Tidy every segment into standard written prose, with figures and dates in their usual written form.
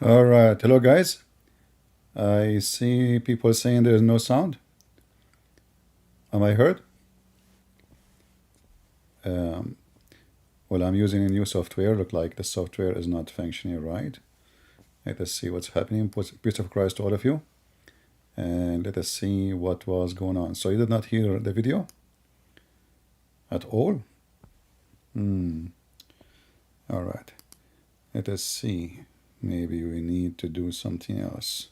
All right, hello guys. I see people saying there is no sound. Am I heard? Um, well, I'm using a new software. Look like the software is not functioning right. Let us see what's happening. Peace of Christ to all of you. And let us see what was going on. So you did not hear the video at all? All right. Let us see. Maybe we need to do something else.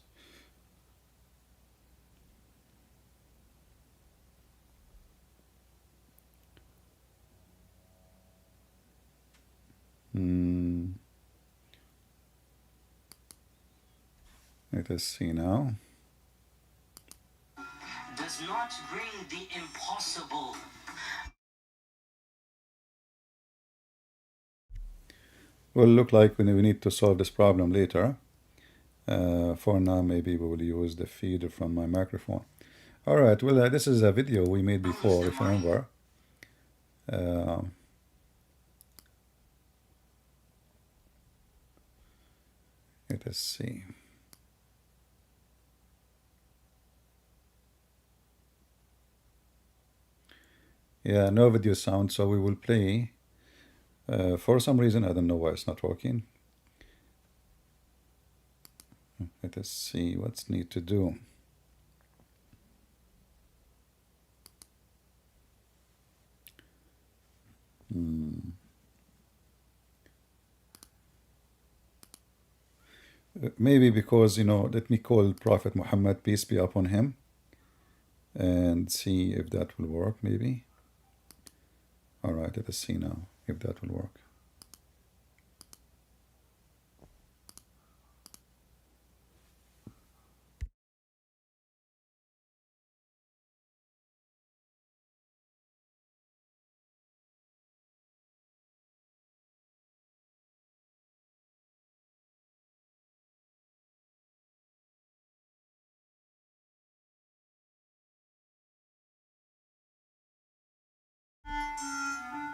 Let us see now. Does not bring the impossible. Well, look like we need to solve this problem later. For now, maybe we will use the feed from my microphone. All right, well, this is a video we made before, if you remember. Let us see. Yeah, no video sound, so we will play. For some reason, I don't know why it's not working. Let us see what's need to do. Maybe because, let me call Prophet Muhammad, peace be upon him, and see if that will work, maybe. All right, let us see now if that will work.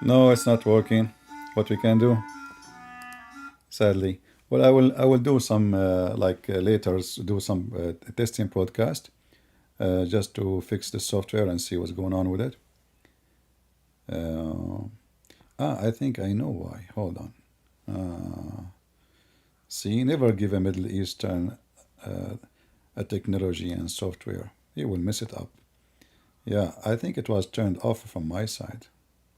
No, it's not working. What we can do, sadly. Well, I will do some later do some testing podcast just to fix the software and see what's going on with it. I think I know why. Hold on. See, never give a Middle Eastern a technology and software. You will mess it up. Yeah, I think it was turned off from my side.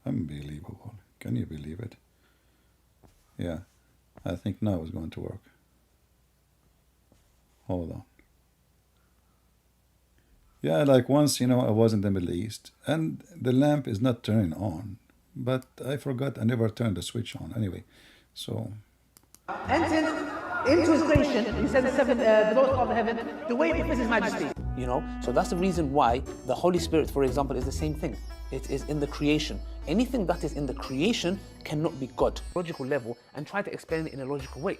Unbelievable. Can you believe it? Yeah, I think now it's going to work. Hold on. Yeah, like once, I was in the Middle East and the lamp is not turning on, but I forgot I never turned the switch on anyway. So, entered into his creation. He said the Lord of heaven, the way befits his majesty. So that's the reason why the Holy Spirit, for example, is the same thing. It is in the creation. Anything that is in the creation cannot be God. Logical level, and try to explain it in a logical way.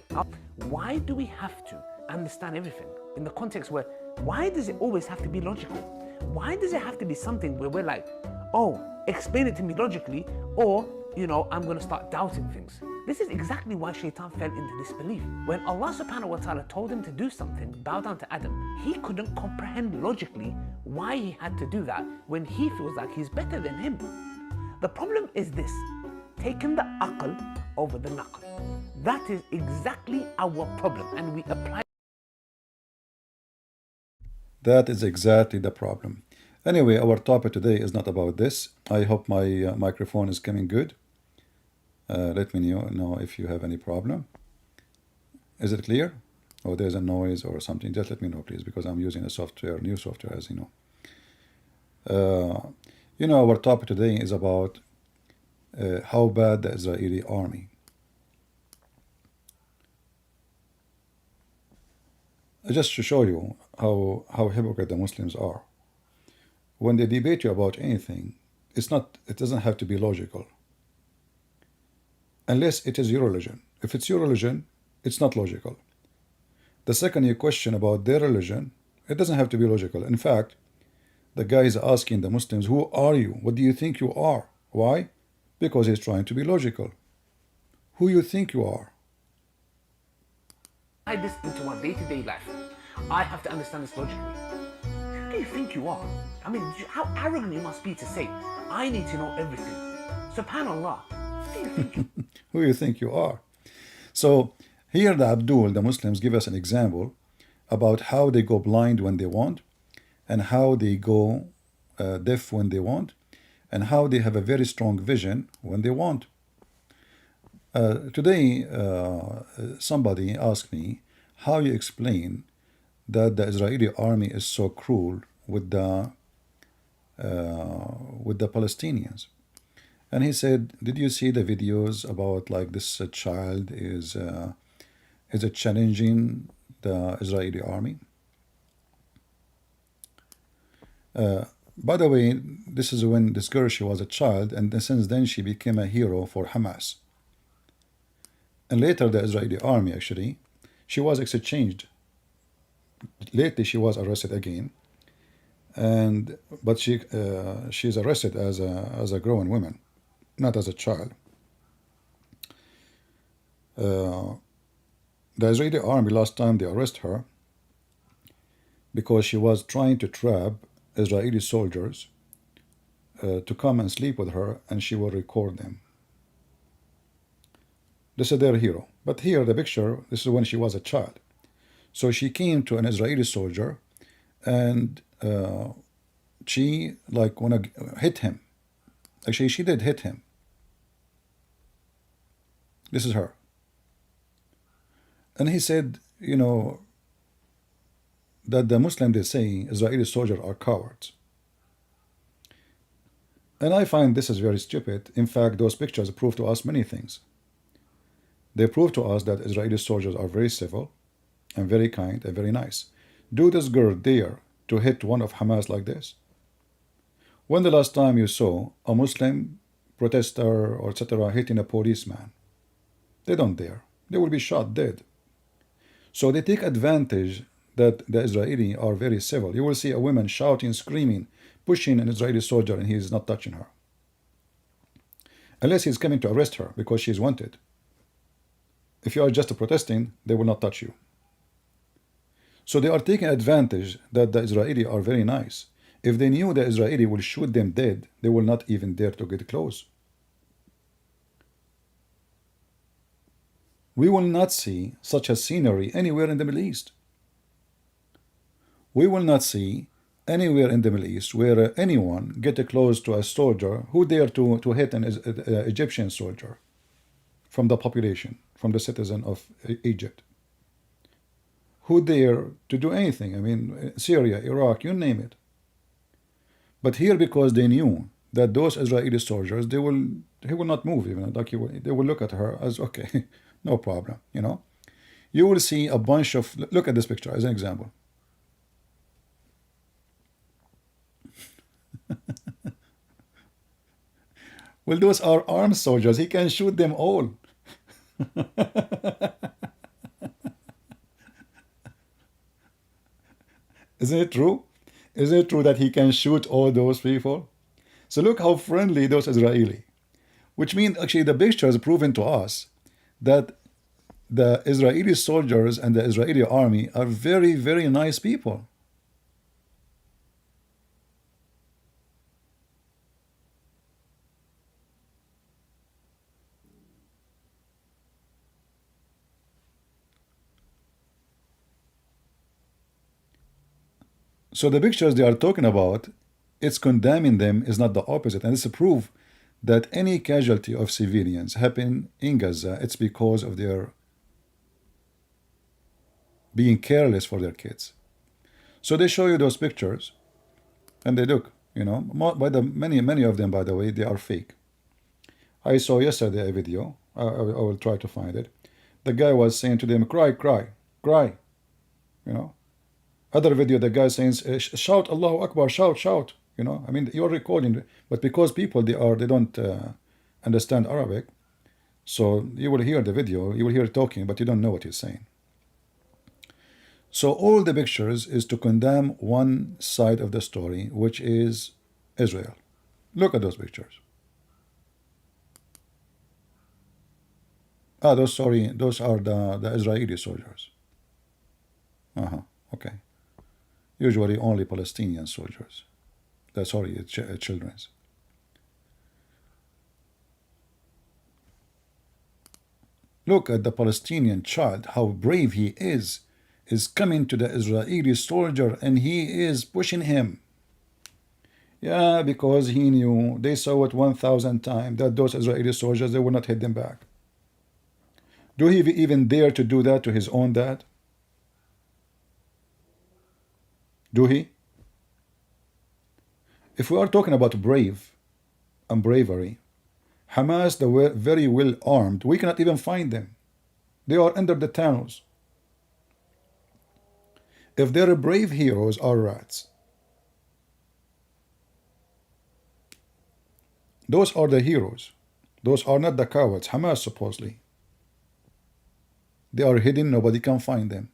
Why do we have to understand everything in the context where, why does it always have to be logical? Why does it have to be something where we're like, oh, explain it to me logically, or I'm going to start doubting things. This is exactly why Shaitan fell into disbelief. When Allah subhanahu wa ta'ala told him to do something, bow down to Adam, he couldn't comprehend logically why he had to do that when he feels like he's better than him. The problem is this, taking the aql over the naql. That is exactly our problem, and we apply. that is exactly the problem. Anyway, our topic today is not about this. I hope my microphone is coming good. Let me know if you have any problem. Is it clear? Or there's a noise or something? Just let me know, please, because I'm using a software, new software, as you know. Our topic today is about how bad the Israeli army. Just to show you how hypocrite the Muslims are. When they debate you about anything, it doesn't have to be logical. Unless it is your religion. If it's your religion, it's not logical. The second you question about their religion, it doesn't have to be logical. In fact, the guy is asking the Muslims, who are you? What do you think you are? Why? Because he's trying to be logical. Who you think you are? apply this into our day-to-day life, I have to understand this logically. Who do you think you are? I mean, how arrogant you must be to say, I need to know everything. Subhanallah. Who do you think you Who do you think you are? So here the Abdul, the Muslims, give us an example about how they go blind when they want, and how they go deaf when they want, and how they have a very strong vision when they want. Today, somebody asked me how you explain that the Israeli army is so cruel with the Palestinians. And he said, "Did you see the videos about like this child is challenging the Israeli army?" By the way, this is when this girl, she was a child, and since then she became a hero for Hamas. And later the Israeli army, actually, she was exchanged. Lately she was arrested again, but she's arrested as a grown woman, not as a child. The Israeli army, last time they arrested her because she was trying to trap Israeli soldiers to come and sleep with her, and she will record them. This is their hero. But here the picture, this is when she was a child. So she came to an Israeli soldier, and she like wanna hit him. Actually, she did hit him. This is her. And he said, you know, that the Muslim, they say Israeli soldiers are cowards. And I find this is very stupid. In fact, those pictures prove to us many things. They prove to us that Israeli soldiers are very civil and very kind and very nice. Do this girl dare to hit one of Hamas like this? When the last time you saw a Muslim protester or etc. hitting a policeman? They don't dare. They will be shot dead. So they take advantage that the Israeli are very civil. You will see a woman shouting, screaming, pushing an Israeli soldier, and he is not touching her. Unless he's coming to arrest her because she is wanted. If you are just protesting, they will not touch you. So they are taking advantage that the Israeli are very nice. If they knew the Israeli will shoot them dead, they will not even dare to get close. We will not see such a scenery anywhere in the Middle East. We will not see anywhere in the Middle East where anyone get close to a soldier who dare to hit an Egyptian soldier from the population, from the citizen of Egypt. Who dare to do anything? I mean, Syria, Iraq, you name it. But here, because they knew that those Israeli soldiers, he will not move even. Like they will look at her as, okay, no problem, you know. You will see a bunch of, look at this picture as an example. Well, those are armed soldiers. He can shoot them all. Isn't it true? Isn't it true that he can shoot all those people? So look how friendly those Israeli. Which means actually the picture has proven to us that the Israeli soldiers and the Israeli army are very, very nice people. So the pictures they are talking about, it's condemning them is not the opposite. And it's a proof that any casualty of civilians happen in Gaza, it's because of their being careless for their kids. So they show you those pictures, and they look, you know, many of them, by the way, they are fake. I saw yesterday a video, I will try to find it. The guy was saying to them, cry, cry, cry, you know. Other video, the guy saying, shout Allahu Akbar, shout, shout, you know. I mean, you're recording, but because people, they don't understand Arabic, so you will hear the video, you will hear talking, but you don't know what he's saying. So all the pictures is to condemn one side of the story, which is Israel. Look at those pictures. Those are the Israeli soldiers. Okay. Usually only Palestinian soldiers. Sorry, children's. Look at the Palestinian child, how brave he is coming to the Israeli soldier and he is pushing him. Yeah, because he knew, they saw it 1,000 times, that those Israeli soldiers, they will not hit them back. Do he even dare to do that to his own dad? Do he? If we are talking about brave and bravery, Hamas, they were very well armed. We cannot even find them. They are under the tunnels. If their brave heroes are rats, those are the heroes. Those are not the cowards. Hamas, supposedly. They are hidden, nobody can find them.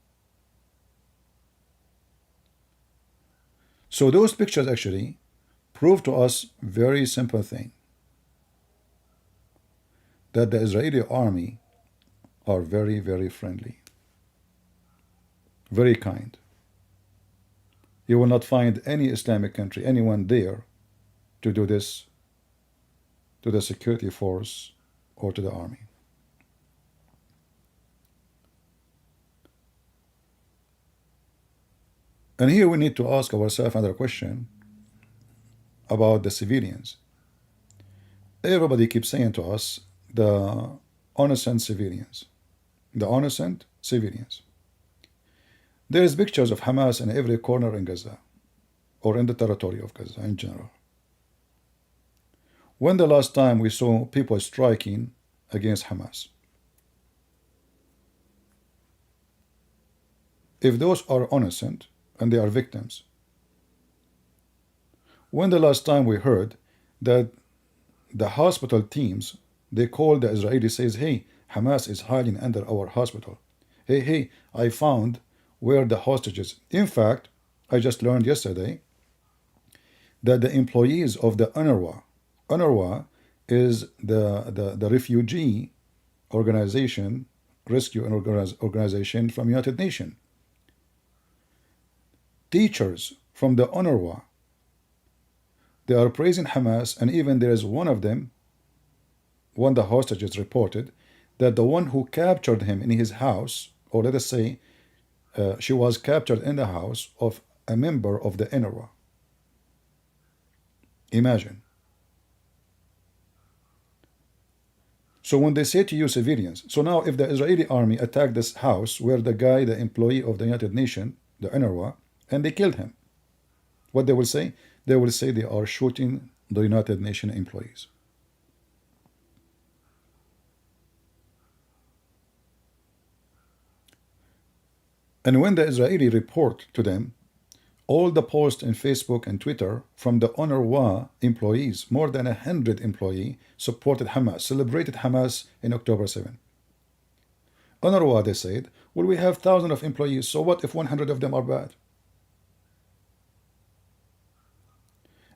So those pictures actually prove to us very simple thing. That the Israeli army are very, very friendly. Very kind. You will not find any Islamic country, anyone there to do this to the security force or to the army. And here we need to ask ourselves another question about the civilians. Everybody keeps saying to us the innocent civilians. The innocent civilians. There is pictures of Hamas in every corner in Gaza, or in the territory of Gaza in general. When the last time we saw people striking against Hamas? If those are innocent and they are victims, when the last time we heard that the hospital teams, they call the Israeli, says, hey, Hamas is hiding under our hospital. Hey, I found where the hostages. In fact, I just learned yesterday that the employees of the UNRWA is the refugee organization, rescue organization from United Nations. Teachers from the UNRWA, they are praising Hamas, and even there is one of them, one of the hostages reported that the one who captured him in his house, or let us say she was captured in the house of a member of the UNRWA. Imagine. So when they say to you civilians, so now if the Israeli army attacked this house where the guy, the employee of the United Nations, the UNRWA, and they killed him, what they will say? They will say they are shooting the United Nations employees. And when the Israeli report to them, all the posts in Facebook and Twitter from the UNRWA employees, more than 100 employees, supported Hamas, celebrated Hamas in October 7. UNRWA, they said, well, we have thousands of employees, so what if 100 of them are bad?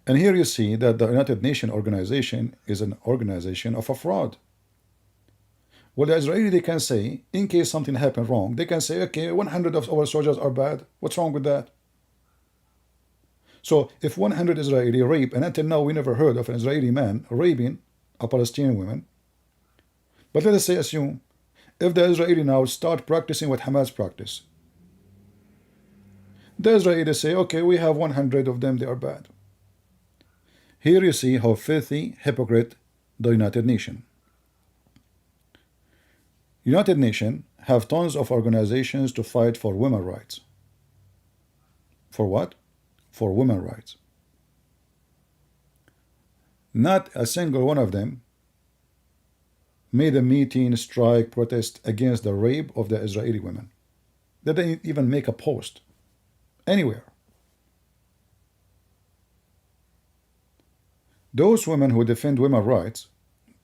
And here you see that the United Nations organization is an organization of a fraud. Well, the Israeli, they can say, in case something happened wrong, they can say, okay, 100 of our soldiers are bad. What's wrong with that? So if 100 Israeli rape, and until now we never heard of an Israeli man raping a Palestinian woman, but let us say, assume, if the Israeli now start practicing what Hamas practice, the Israelis say, okay, we have 100 of them, they are bad. Here you see how filthy, hypocrite the United Nations. United Nations have tons of organizations to fight for women's rights. For what? For women's rights. Not a single one of them made a meeting, strike, protest against the rape of the Israeli women. They didn't even make a post anywhere. Those women who defend women's rights,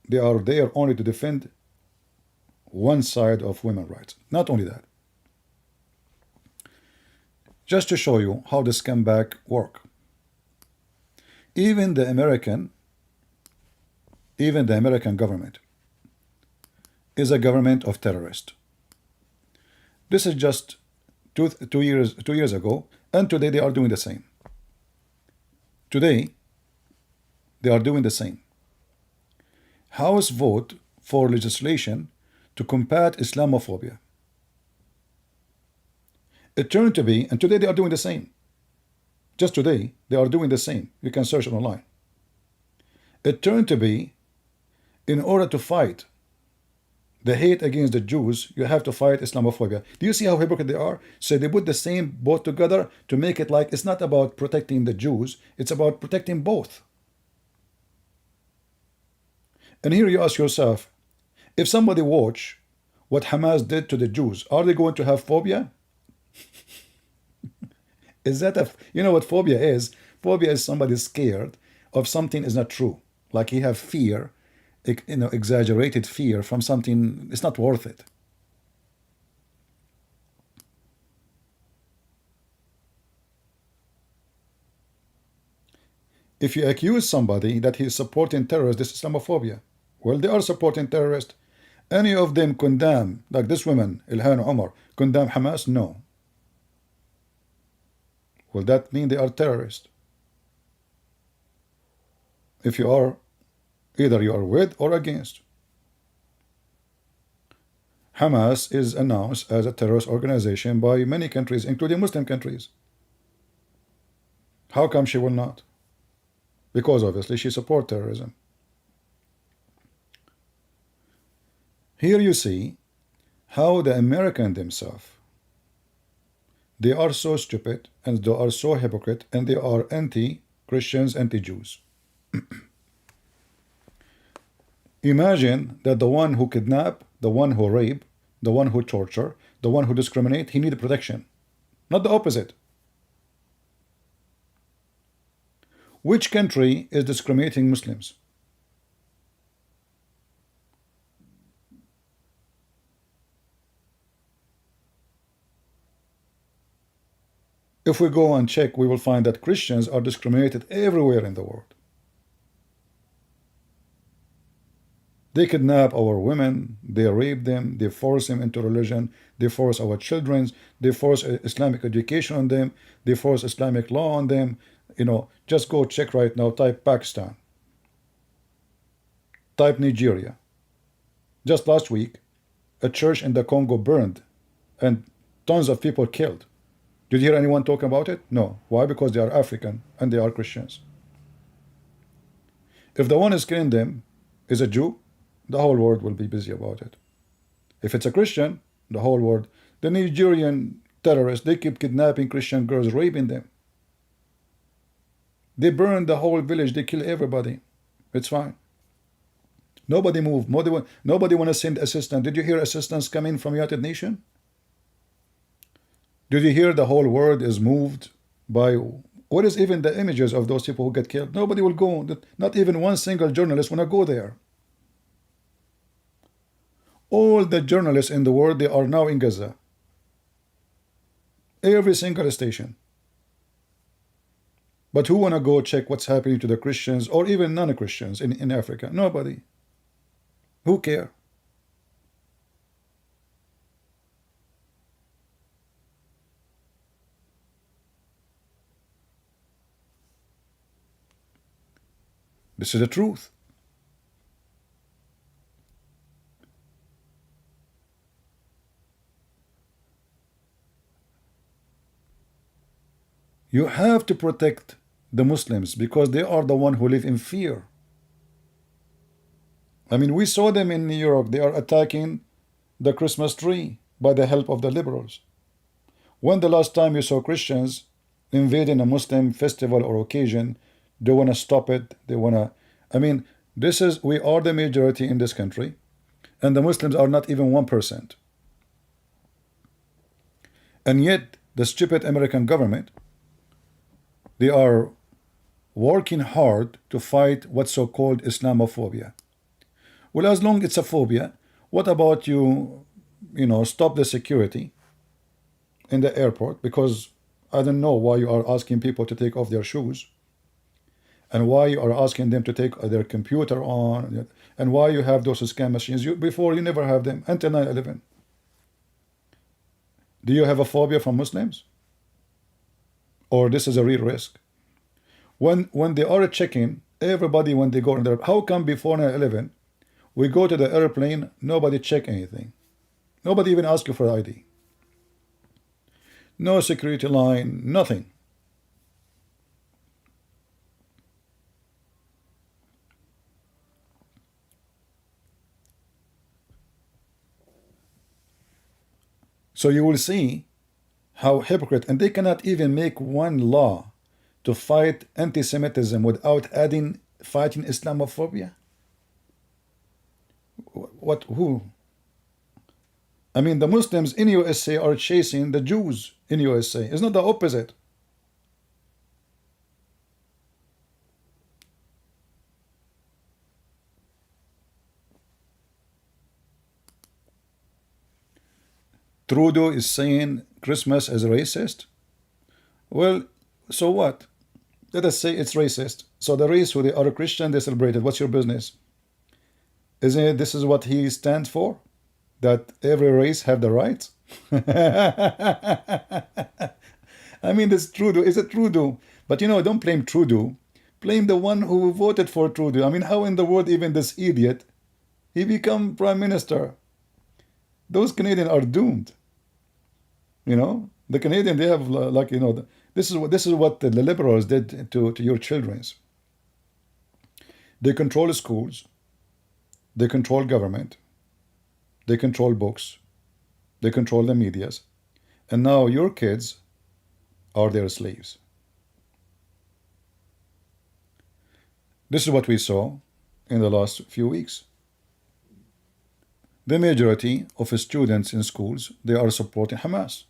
they are there only to defend one side of women's rights. Not only that. Just to show you how the scumbag work. Even the American government is a government of terrorists. This is just two years ago, and today they are doing the same. Today, they are doing the same. House vote for legislation to combat Islamophobia. It turned to be, and today they are doing the same. Just today, they are doing the same. You can search it online. It turned to be, in order to fight the hate against the Jews, you have to fight Islamophobia. Do you see how hypocrite they are? So they put the same both together to make it like it's not about protecting the Jews, it's about protecting both. And here you ask yourself, if somebody watch what Hamas did to the Jews, are they going to have phobia? Is that you know what phobia is? Phobia is somebody scared of something is not true. Like he have fear, exaggerated fear from something, it's not worth it. If you accuse somebody that he's supporting terrorists, this is Islamophobia. Well, they are supporting terrorists. Any of them condemn, like this woman, Ilhan Omar, condemn Hamas? No. Will that mean they are terrorists? If you are, either you are with or against. Hamas is announced as a terrorist organization by many countries, including Muslim countries. How come she will not? Because obviously she supports terrorism. Here you see how the Americans themselves, they are so stupid and they are so hypocrite and they are anti-Christians, anti-Jews. Imagine that the one who kidnap, the one who rape, the one who torture, the one who discriminate, he needs protection, not the opposite. Which country is discriminating Muslims? If we go and check, we will find that Christians are discriminated everywhere in the world. They kidnap our women, they rape them, they force them into religion, they force our children, they force Islamic education on them, they force Islamic law on them. Just go check right now, type Pakistan, type Nigeria. Just last week, a church in the Congo burned and tons of people killed. Did you hear anyone talk about it? No. Why? Because they are African and they are Christians. If the one is killing them is a Jew, the whole world will be busy about it. If it's a Christian, the whole world. The Nigerian terrorists, they keep kidnapping Christian girls, raping them. They burn the whole village, they kill everybody. It's fine. Nobody moved. Nobody want to send assistance. Did you hear assistance coming from United Nations? Did you hear the whole world is moved by, what is even the images of those people who get killed? Nobody will go. Not even one single journalist want to go there. All the journalists in the world, they are now in Gaza. Every single station. But who want to go check what's happening to the Christians or even non-Christians in Africa? Nobody. Who care? This is the truth. You have to protect the Muslims because they are the one who live in fear. I mean, we saw them in New York. They are attacking the Christmas tree by the help of the liberals. When the last time you saw Christians invading a Muslim festival or occasion, they want to stop it. They want to, I mean, we are the majority in this country, and the Muslims are not even 1%. And yet, the stupid American government, they are working hard to fight what's so-called Islamophobia. Well, as long as it's a phobia, what about stop the security in the airport? Because I don't know why you are asking people to take off their shoes, and why you are asking them to take their computer on, and why you have those scam machines. Before you never have them until 9/11. Do you have a phobia from Muslims? Or this is a real risk? When they are checking, everybody when they go in there, how come before 9/11, we go to the airplane, nobody check anything? Nobody even ask you for ID. No security line, nothing. So you will see how hypocrite, and they cannot even make one law to fight anti-Semitism without adding fighting Islamophobia. What, who? I mean, the Muslims in USA are chasing the Jews in USA. It's not the opposite. Trudeau is saying Christmas is racist. Well, so what? Let us say it's racist. So the race who they are Christian, they celebrate it. What's your business? Isn't it this is what he stands for? That every race have the rights? I mean, this Trudeau is a Trudeau. But you know, don't blame Trudeau. Blame the one who voted for Trudeau. I mean, how in the world even this idiot, he become prime minister? Those Canadians are doomed. You know, the Canadian, they have like, you know, this is what the liberals did to your childrens. They control schools, they control government, they control books, they control the medias, and now your kids are their slaves. This is what we saw in the last few weeks. The majority of students in schools, they are supporting Hamas.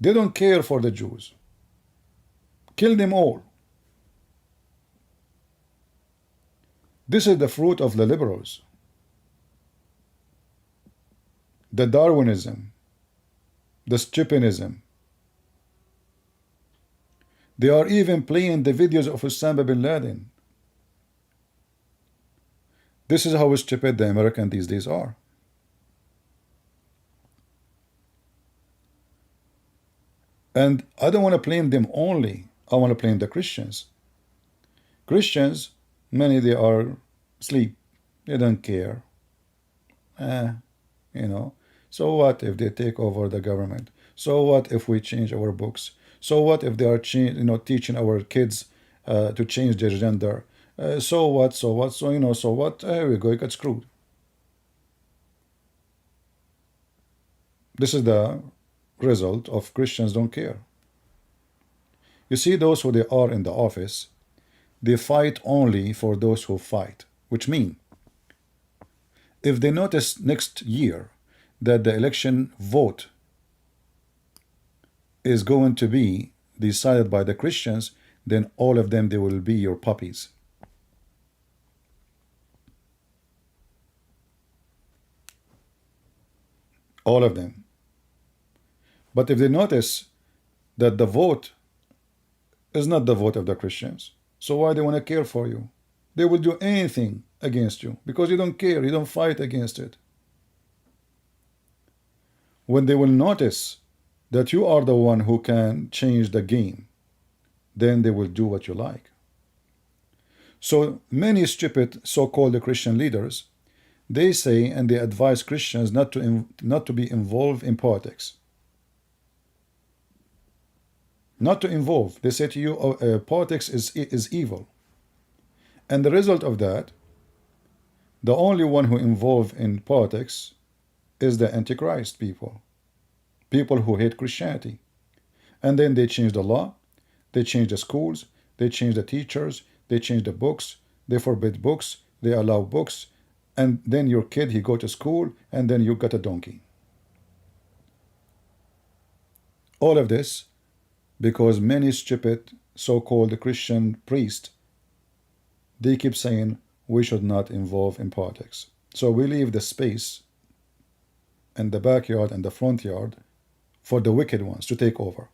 They don't care for the Jews. Kill them all. This is the fruit of the liberals. The Darwinism, the stupidism. They are even playing the videos of Osama bin Laden. This is how stupid the Americans these days are. And I don't want to blame them only. I want to blame the Christians. Christians, many they are asleep. They don't care. You know. So what if they take over the government? So what if we change our books? So what if they are teaching our kids to change their gender? So what? So what? So so what? Here we go. You got screwed. This is the result of Christians don't care. You see, those who they are in the office, they fight only for those who fight, which mean if they notice next year that the election vote is going to be decided by the Christians, then all of them, they will be your puppies. All of them. But if they notice that the vote is not the vote of the Christians, so why they want to care for you? They will do anything against you because you don't care, you don't fight against it. When they will notice that you are the one who can change the game, then they will do what you like. So many stupid so-called Christian leaders, they say and they advise Christians not to be involved in politics. Not to involve. They say to you, politics is evil. And the result of that, the only one who involved in politics is the Antichrist people. People who hate Christianity. And then they change the law, they change the schools, they change the teachers, they change the books, they forbid books, they allow books, and then your kid, he go to school, and then you got a donkey. All of this because many stupid so-called Christian priests, they keep saying we should not involve in politics. So we leave the space and the backyard and the front yard for the wicked ones to take over.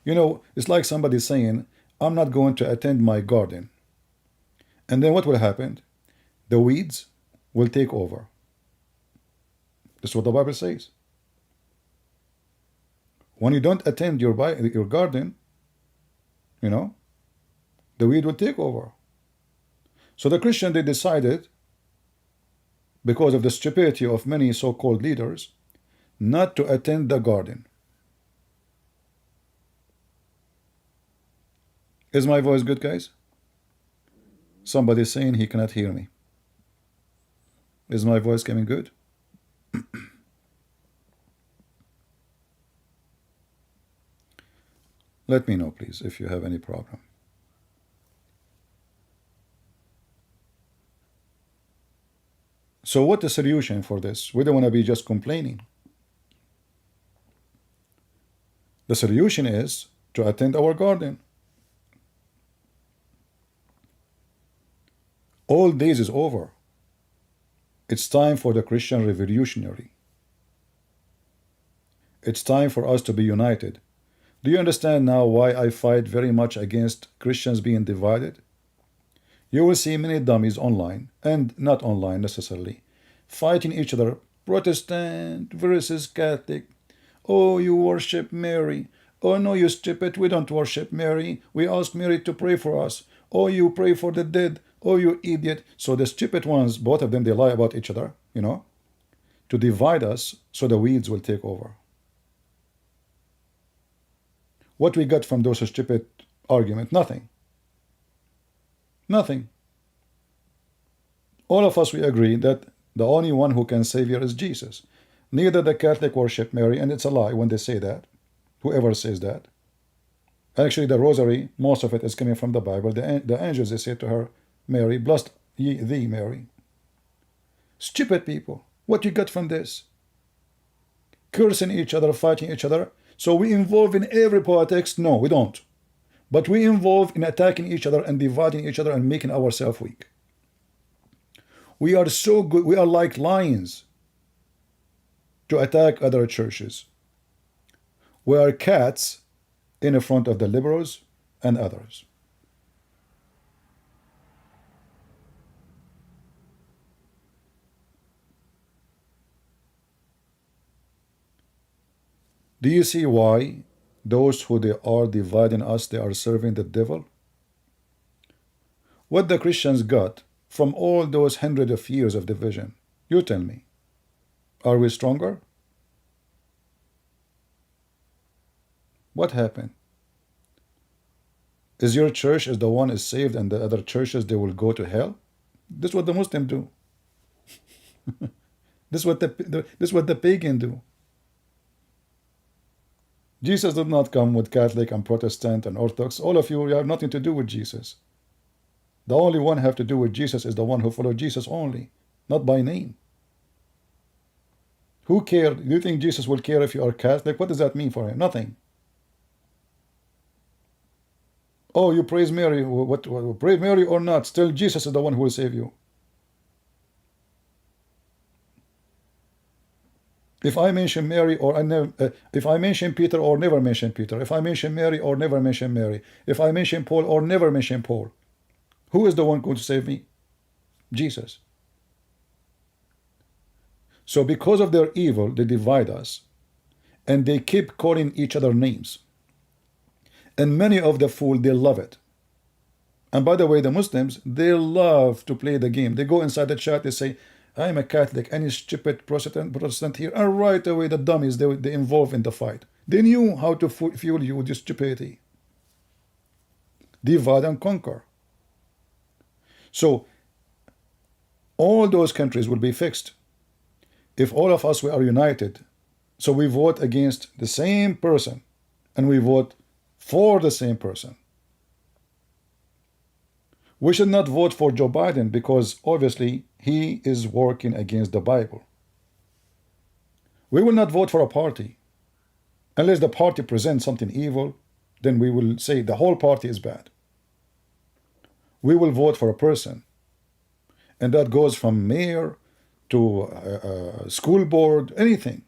You know, it's like somebody saying, I'm not going to attend my garden. And then what will happen? The weeds will take over. That's what the Bible says. When you don't attend your garden, you know, the weed will take over. So the Christian, they decided, because of the stupidity of many so-called leaders, not to attend the garden. Is my voice good, guys? Somebody saying he cannot hear me. Is my voice coming good? Let me know, please, if you have any problem. So what's the solution for this? We don't want to be just complaining. The solution is to attend our garden. All days is over. It's time for the Christian revolutionary. It's time for us to be united. Do you understand now why I fight very much against Christians being divided? You will see many dummies online, and not online necessarily, fighting each other. Protestant versus Catholic. Oh, you worship Mary. Oh no, you stupid, we don't worship Mary. We ask Mary to pray for us. Oh, you pray for the dead. Oh, you idiot. So the stupid ones, both of them, they lie about each other, you know, to divide us so the weeds will take over. What we got from those stupid arguments? Nothing. Nothing. All of us, we agree that the only one who can save you is Jesus. Neither the Catholic worship Mary, and it's a lie when they say that. Whoever says that. Actually, the rosary, most of it is coming from the Bible. The angels, they say to her, Mary, blessed ye thee, Mary. Stupid people. What you got from this? Cursing each other, fighting each other. So we involve in every politics? No, we don't. But we involve in attacking each other and dividing each other and making ourselves weak. We are so good. We are like lions to attack other churches. We are cats in front of the liberals and others. Do you see why those who they are dividing us, they are serving the devil? What the Christians got from all those hundreds of years of division, you tell me. Are we stronger? What happened? Is your church is the one is saved and the other churches, they will go to hell? This is what the Muslims do. This is what the pagan do. Jesus did not come with Catholic and Protestant and Orthodox. All of you have nothing to do with Jesus. The only one have to do with Jesus is the one who followed Jesus only, not by name. Who cares? Do you think Jesus will care if you are Catholic? What does that mean for him? Nothing. Oh, you praise Mary. What praise Mary or not? Still, Jesus is the one who will save you. If I mention Mary or I never, if I mention Peter or never mention Peter, if I mention Mary or never mention Mary, if I mention Paul or never mention Paul, who is the one going to save me? Jesus. So because of their evil, they divide us, and they keep calling each other names. And many of the fools, they love it. And by the way, the Muslims, they love to play the game. They go inside the chat, they say, I'm a Catholic, any stupid Protestant here, and right away the dummies, they involve in the fight. They knew how to fuel you with your stupidity. Divide and conquer. So all those countries will be fixed if all of us we are united. So we vote against the same person and we vote for the same person. We should not vote for Joe Biden because obviously he is working against the Bible. We will not vote for a party. Unless the party presents something evil, then we will say the whole party is bad. We will vote for a person. And that goes from mayor to school board, anything.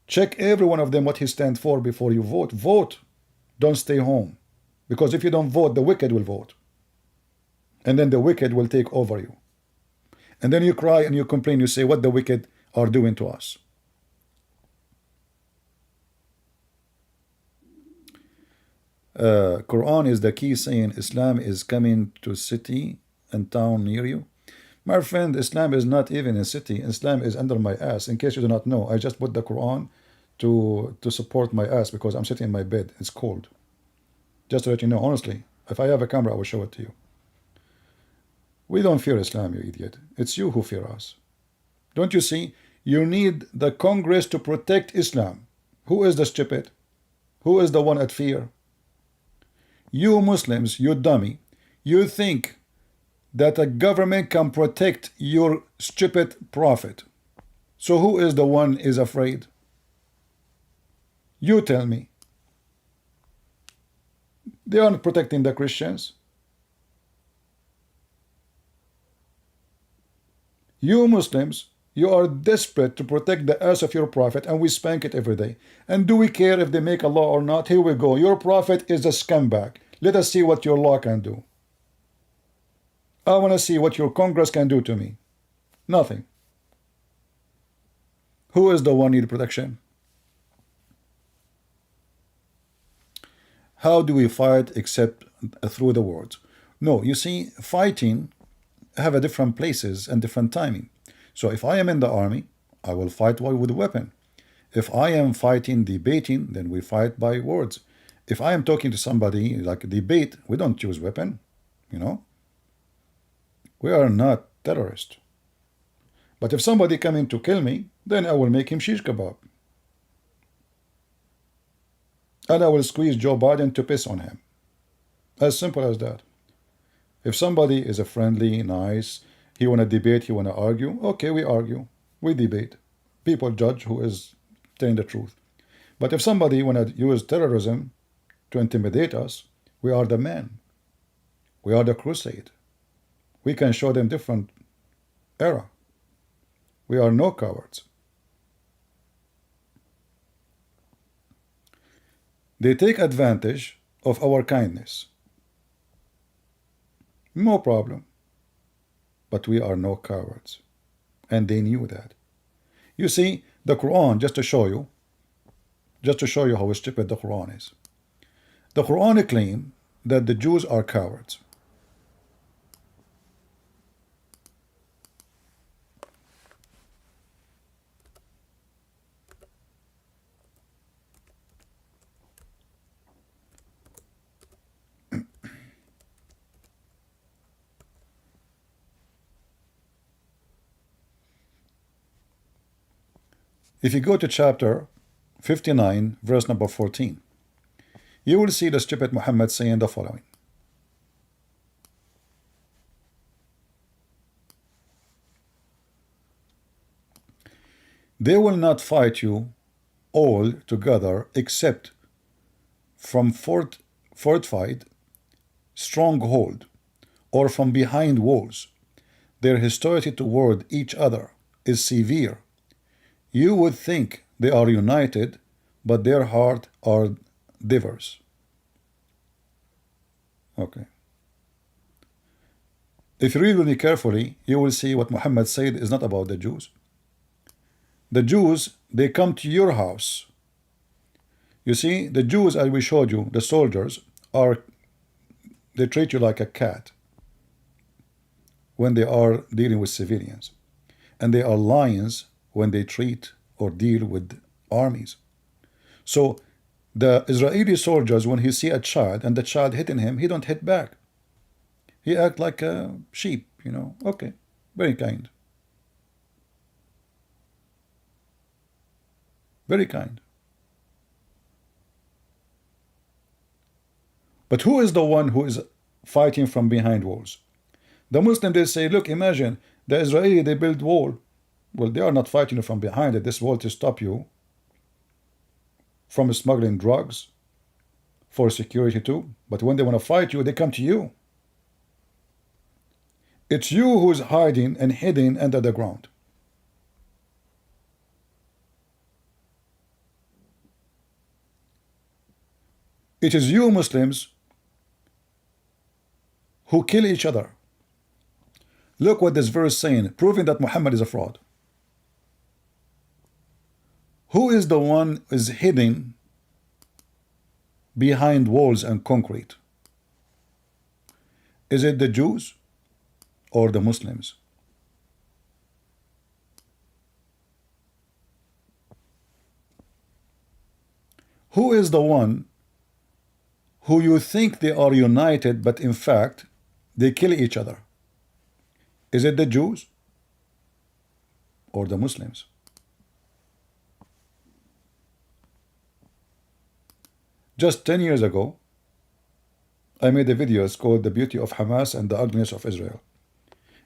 Check every one of them what he stands for before you vote. Vote. Don't stay home. Because if you don't vote, the wicked will vote. And then the wicked will take over you. And then you cry and you complain, you say, what the wicked, are doing to us. Quran is the key, saying Islam is coming to city and town near you. My friend, Islam is not even a city. Islam is under my ass. In case you do not know, I just put the Quran to support my ass because I'm sitting in my bed. It's cold. Just to let you know, honestly, if I have a camera, I will show it to you. We don't fear Islam, you idiot. It's you who fear us. Don't you see? You need the Congress to protect Islam. Who is the stupid? Who is the one at fear? You Muslims, you dummy, you think that a government can protect your stupid prophet. So who is the one is afraid? You tell me. They aren't protecting the Christians. You Muslims, you are desperate to protect the ass of your prophet, and we spank it every day. And do we care if they make a law or not? Here we go. Your prophet is a scumbag. Let us see what your law can do. I want to see what your Congress can do to me. Nothing. Who is the one need protection? How do we fight except through the words? No, you see, fighting have a different places and different timing. So if I am in the army, I will fight with a weapon. If I am fighting, debating, then we fight by words. If I am talking to somebody like a debate, we don't use weapon, you know. We are not terrorists. But if somebody coming to kill me, then I will make him shish kebab. And I will squeeze Joe Biden to piss on him. As simple as that. If somebody is a friendly, nice, he want to debate, he want to argue, okay, we argue, we debate. People judge who is telling the truth. But if somebody want to use terrorism to intimidate us, we are the men. We are the crusade. We can show them different era. We are no cowards. They take advantage of our kindness. No problem. But we are no cowards. And they knew that. You see, the Quran, just to show you how stupid the Quran is. The Quran claims that the Jews are cowards. If you go to chapter 59, verse number 14, you will see the stupid Muhammad saying the following. They will not fight you all together except from fortified stronghold or from behind walls. Their hostility toward each other is severe. You would think they are united, but their heart are diverse. Okay. If you read really carefully, you will see what Muhammad said is not about the Jews. The Jews, they come to your house. You see, the Jews, as we showed you, the soldiers, they treat you like a cat when they are dealing with civilians. And they are lions when they treat or deal with armies. So the Israeli soldiers, when he see a child and the child hitting him, he don't hit back. He act like a sheep, you know. Okay, very kind. Very kind. But who is the one who is fighting from behind walls? The Muslim, they say, look, imagine the Israeli, they build wall. Well, they are not fighting you from behind it. This wall to stop you from smuggling drugs for security too. But when they want to fight you, they come to you. It's you who is hiding and hidden under the ground. It is you Muslims who kill each other. Look what this verse is saying, proving that Muhammad is a fraud. Who is the one is hidden behind walls and concrete? Is it the Jews or the Muslims? Who is the one who you think they are united, but in fact they kill each other? Is it the Jews or the Muslims? Just 10 years ago, I made a video. It's called The Beauty of Hamas and the Ugliness of Israel.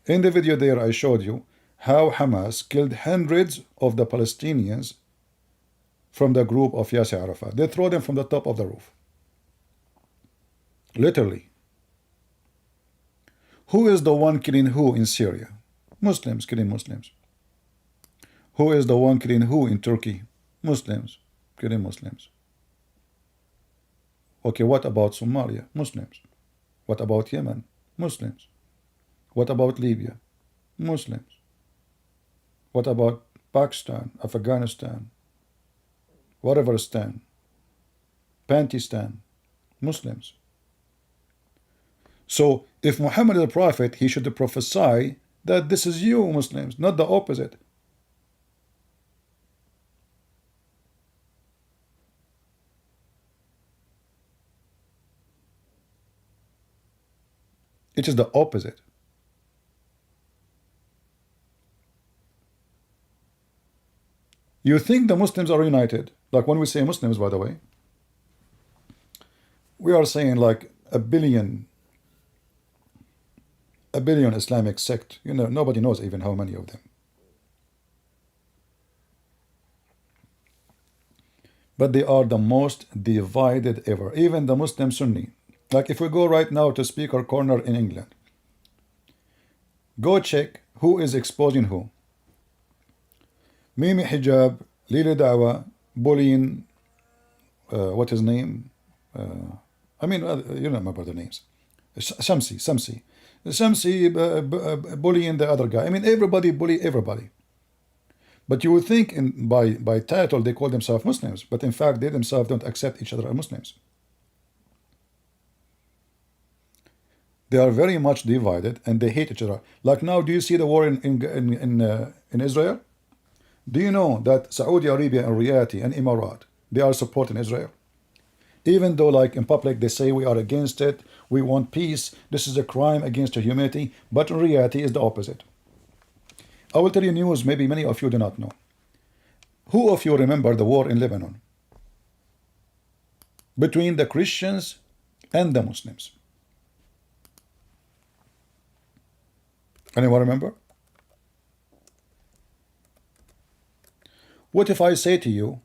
In the video there, I showed you how Hamas killed hundreds of the Palestinians from the group of Yasser Arafat. They throw them from the top of the roof. Literally. Who is the one killing who in Syria? Muslims killing Muslims. Who is the one killing who in Turkey? Muslims killing Muslims. Okay, what about Somalia? Muslims. What about Yemen? Muslims. What about Libya? Muslims. What about Pakistan, Afghanistan, whatever stan, Pantistan? Muslims. So if Muhammad is a prophet, he should prophesy that this is you, Muslims, not the opposite. It is the opposite. You think the Muslims are united. Like when we say Muslims, by the way, we are saying like a billion Islamic sect. You know, nobody knows even how many of them. But they are the most divided ever. Even the Muslim Sunni. Like if we go right now to Speaker Corner in England, go check who is exposing who. Mimi Hijab, Lili Dawa, bullying, what his name? You remember the names. Shamsi, bullying the other guy. I mean, everybody bully everybody. But you would think by title they call themselves Muslims, but in fact they themselves don't accept each other as Muslims. They are very much divided and they hate each other. Like now, do you see the war in Israel? Do you know that Saudi Arabia and Riyadh and Emirat, they are supporting Israel? Even though like in public they say we are against it, we want peace, this is a crime against humanity, but in reality is the opposite. I will tell you news maybe many of you do not know. Who of you remember the war in Lebanon? Between the Christians and the Muslims. Anyone remember? What if I say to you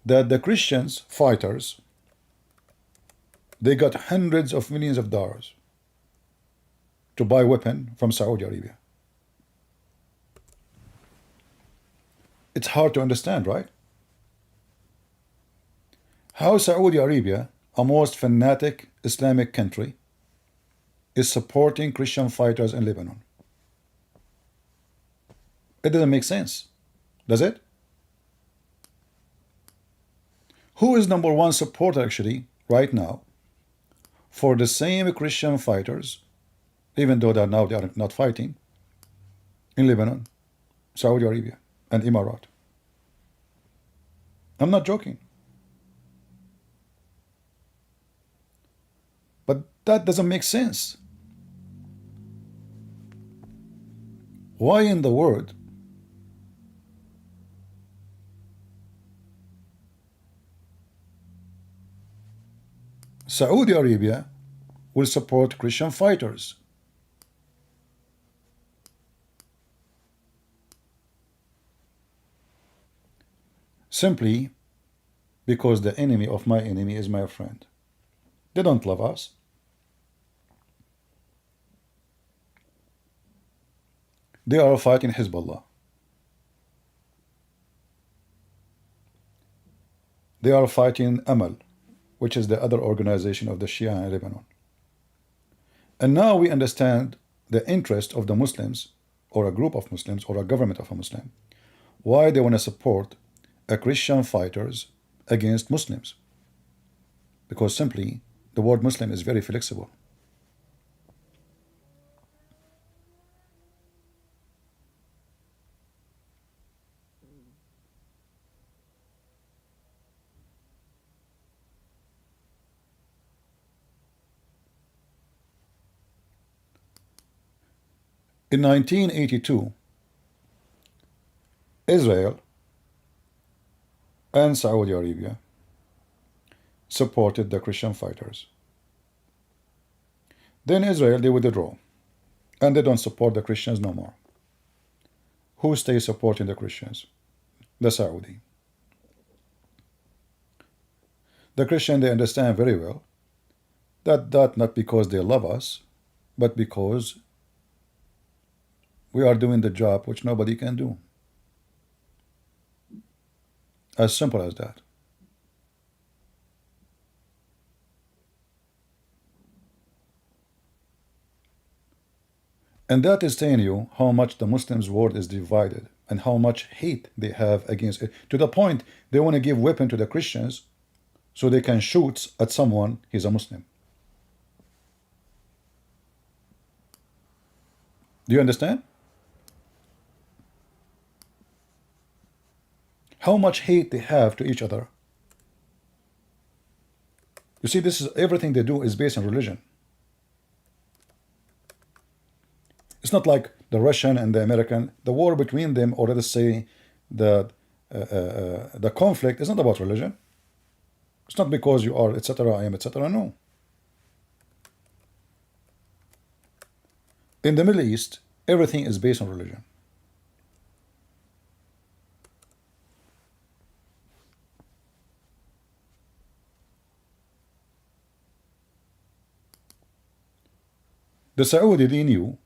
that the Christians fighters, they got hundreds of millions of dollars to buy weapon from Saudi Arabia? It's hard to understand, right? How Saudi Arabia, a most fanatic Islamic country, is supporting Christian fighters in Lebanon. It doesn't make sense, does it? Who is number one supporter actually right now for the same Christian fighters, even though they are not fighting, in Lebanon, Saudi Arabia, and Emirat? I'm not joking. But that doesn't make sense. Why in the world Saudi Arabia will support Christian fighters? Simply because the enemy of my enemy is my friend. They don't love us. They are fighting Hezbollah. They are fighting Amal, which is the other organization of the Shia in Lebanon. And now we understand the interest of the Muslims, or a group of Muslims, or a government of a Muslim, why they want to support Christian fighters against Muslims. Because simply the word Muslim is very flexible. In 1982, Israel and Saudi Arabia supported the Christian fighters. Then Israel, they withdraw, and they don't support the Christians no more. Who stays supporting the Christians? The Saudi. The Christian, they understand very well that not because they love us, but because we are doing the job which nobody can do. As simple as that. And that is telling you how much the Muslims' world is divided and how much hate they have against it, to the point they want to give weapon to the Christians so they can shoot at someone he's a Muslim. Do you understand? How much hate they have to each other. You see, this is everything they do is based on religion. It's not like the Russian and the American. The war between them, or let us say the conflict, is not about religion. It's not because you are etc. I am etc. No. In the Middle East, everything is based on religion. The Saudi, they knew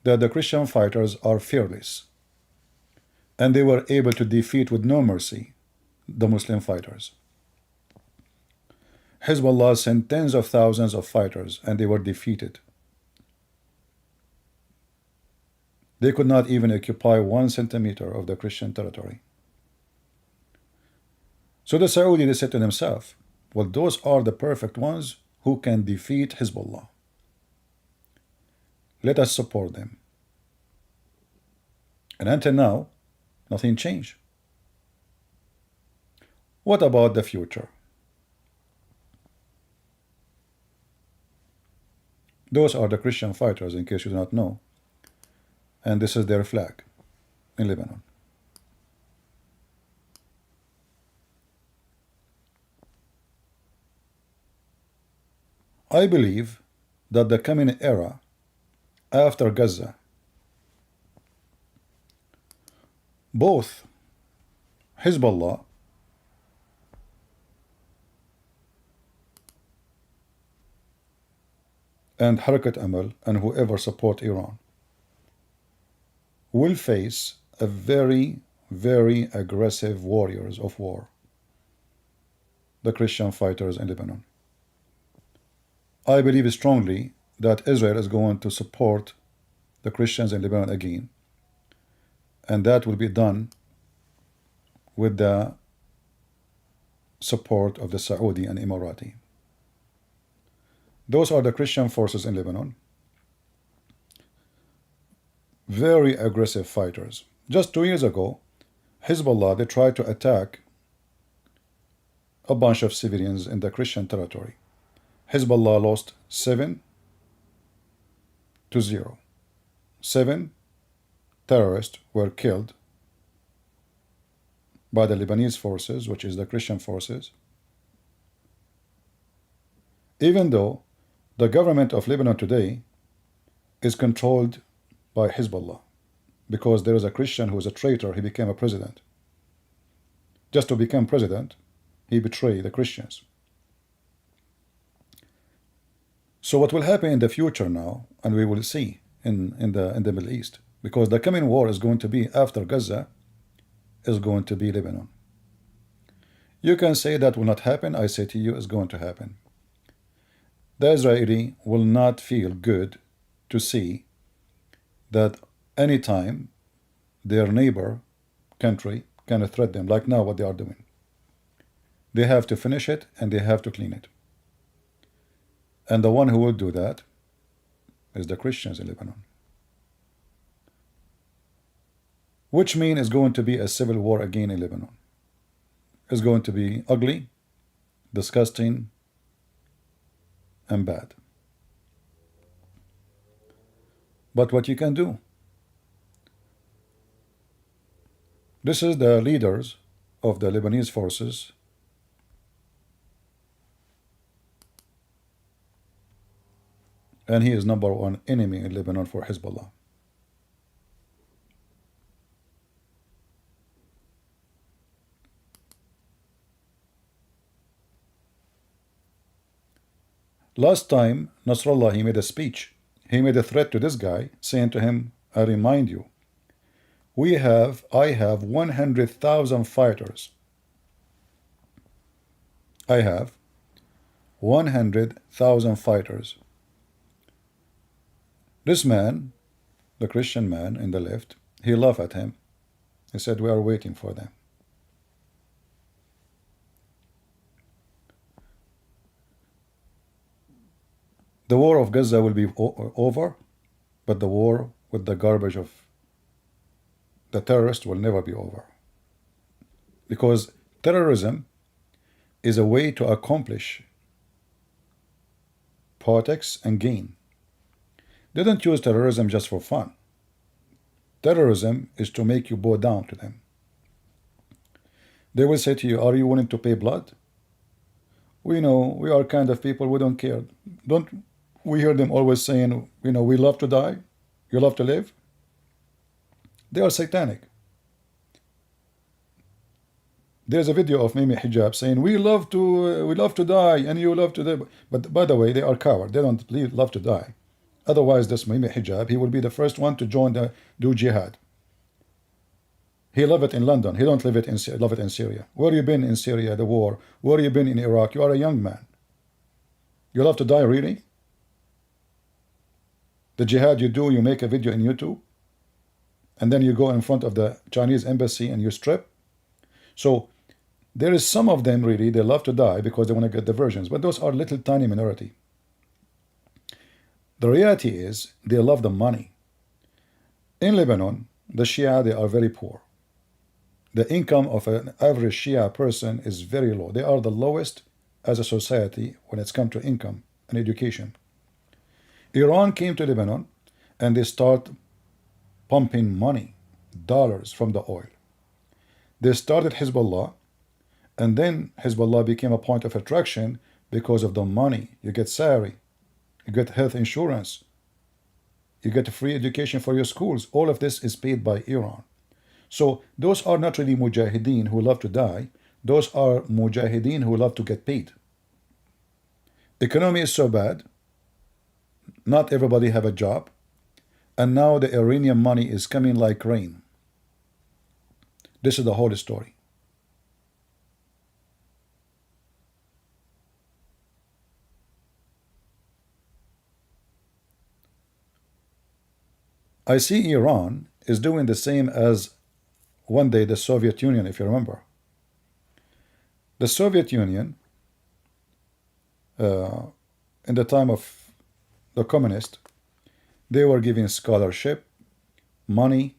that the Christian fighters are fearless, and they were able to defeat with no mercy the Muslim fighters. Hezbollah sent tens of thousands of fighters, and they were defeated. They could not even occupy 1 centimeter of the Christian territory. So the Saudi, they said to themselves, well, those are the perfect ones who can defeat Hezbollah. Let us support them. And until now, nothing changed. What about the future? Those are the Christian fighters, in case you do not know. And this is their flag in Lebanon. I believe that the coming era after Gaza, both Hezbollah and Harakat Amal and whoever support Iran will face a very, very aggressive warriors of war, the Christian fighters in Lebanon. I believe strongly that Israel is going to support the Christians in Lebanon again, and that will be done with the support of the Saudi and Emirati. Those are the Christian forces in Lebanon. Very aggressive fighters. Just 2 years ago, Hezbollah, they tried to attack a bunch of civilians in the Christian territory. Hezbollah lost 7-0. 7 terrorists were killed by the Lebanese forces, which is the Christian forces, even though the government of Lebanon today is controlled by Hezbollah, because there is a Christian who is a traitor. He became a president. Just to become president, he betrayed the Christians. So what will happen in the future now, and we will see in the Middle East, because the coming war is going to be after Gaza, is going to be Lebanon. You can say that will not happen. I say to you, it's going to happen. The Israeli will not feel good to see that anytime their neighbor country can threat them, like now what they are doing. They have to finish it and they have to clean it. And the one who will do that is the Christians in Lebanon. Which means it's going to be a civil war again in Lebanon. It's going to be ugly, disgusting, and bad. But what you can do, this is the leaders of the Lebanese forces. And he is #1 enemy in Lebanon for Hezbollah. Last time, Nasrallah, he made a speech. He made a threat to this guy, saying to him, I remind you, I have 100,000 fighters. I have 100,000 fighters. This man, the Christian man in the left, he laughed at him. He said, we are waiting for them. The war of Gaza will be over, but the war with the garbage of the terrorists will never be over. Because terrorism is a way to accomplish politics and gain. They don't use terrorism just for fun. Terrorism is to make you bow down to them. They will say to you, are you willing to pay blood? We know, we are kind of people, we don't care. Don't we hear them always saying, we love to die, you love to live? They are satanic. There's a video of Mimi Hijab saying, we love to die and you love to live. But by the way, they are cowards. They don't love to die. Otherwise, this Mimi Hijab, he will be the first one to do jihad. He love it in London. He don't love it in Syria. Where you been in Syria, the war? Where you been in Iraq? You are a young man. You love to die, really? The jihad you do, you make a video in YouTube, and then you go in front of the Chinese embassy and you strip. So there is some of them really, they love to die because they want to get diversions, but those are little tiny minority. The reality is they love the money. In Lebanon, the Shia, they are very poor. The income of an average Shia person is very low. They are the lowest as a society when it's come to income and education. Iran came to Lebanon and they start pumping money, dollars from the oil. They started Hezbollah, and then Hezbollah became a point of attraction because of the money. You get salary, you get health insurance, you get free education for your schools. All of this is paid by Iran. So those are not really mujahideen who love to die. Those are mujahideen who love to get paid. Economy is so bad. Not everybody have a job. And now the Iranian money is coming like rain. This is the whole story. I see Iran is doing the same as one day the Soviet Union, if you remember. The Soviet Union, in the time of the communists, they were giving scholarship, money,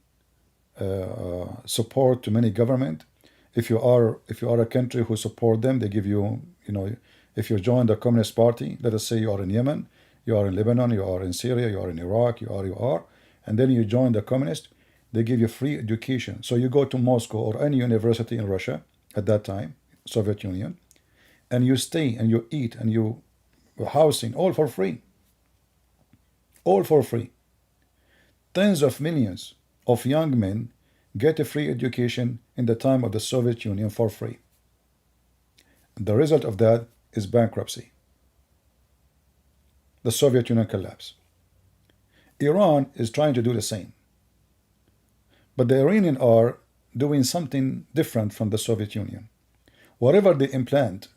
support to many government. If you are a country who support them, they give you, if you join the Communist Party, let us say you are in Yemen, you are in Lebanon, you are in Syria, you are in Iraq, you are, and then you join the communist, they give you free education. So you go to Moscow or any university in Russia at that time, Soviet Union, and you stay and you eat and you housing, all for free. All for free. Tens of millions of young men get a free education in the time of the Soviet Union for free. The result of that is bankruptcy. The Soviet Union collapse. Iran is trying to do the same. But the Iranians are doing something different from the Soviet Union. Whatever they implant,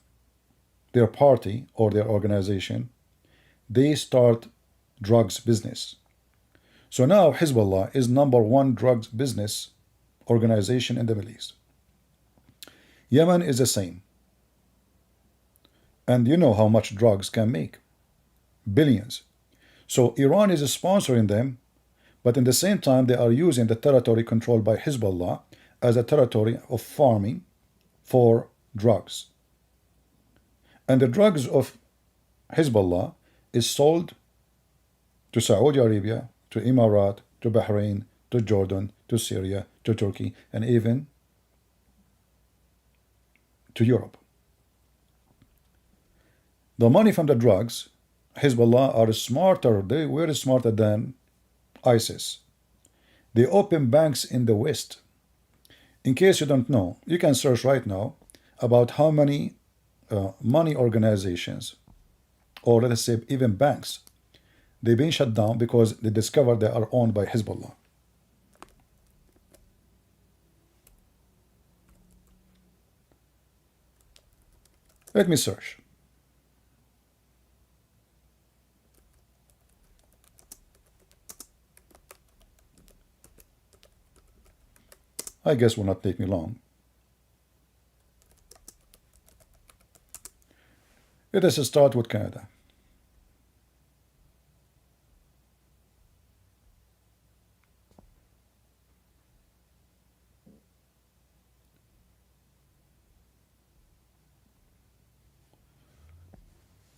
their party or their organization, they start drugs business. So now Hezbollah is #1 drugs business organization in the Middle East. Yemen is the same. And you know how much drugs can make. Billions. So Iran is sponsoring them, but in the same time they are using the territory controlled by Hezbollah as a territory of farming for drugs. And the drugs of Hezbollah is sold to Saudi Arabia, to Emirat, to Bahrain, to Jordan, to Syria, to Turkey, and even to Europe. The money from the drugs, Hezbollah are smarter, they were smarter than ISIS. They open banks in the West. In case you don't know, you can search right now about how many money organizations, or let us say even banks, they've been shut down because they discovered they are owned by Hezbollah. Let me search. I guess will not take me long. Let us start with Canada.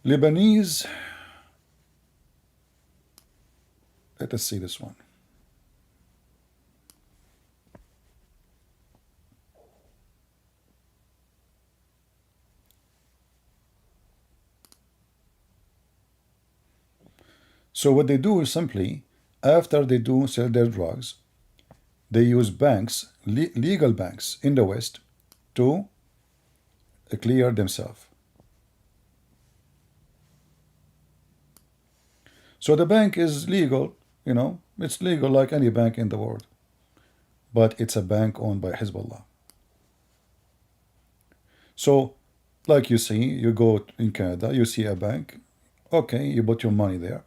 Lebanese, let us see this one. So what they do is simply, after they do sell their drugs, they use banks, legal banks in the West, to clear themselves. So the bank is legal, you know, it's legal like any bank in the world, but it's a bank owned by Hezbollah. So, like you see, you go in Canada, you see a bank, okay, you put your money there.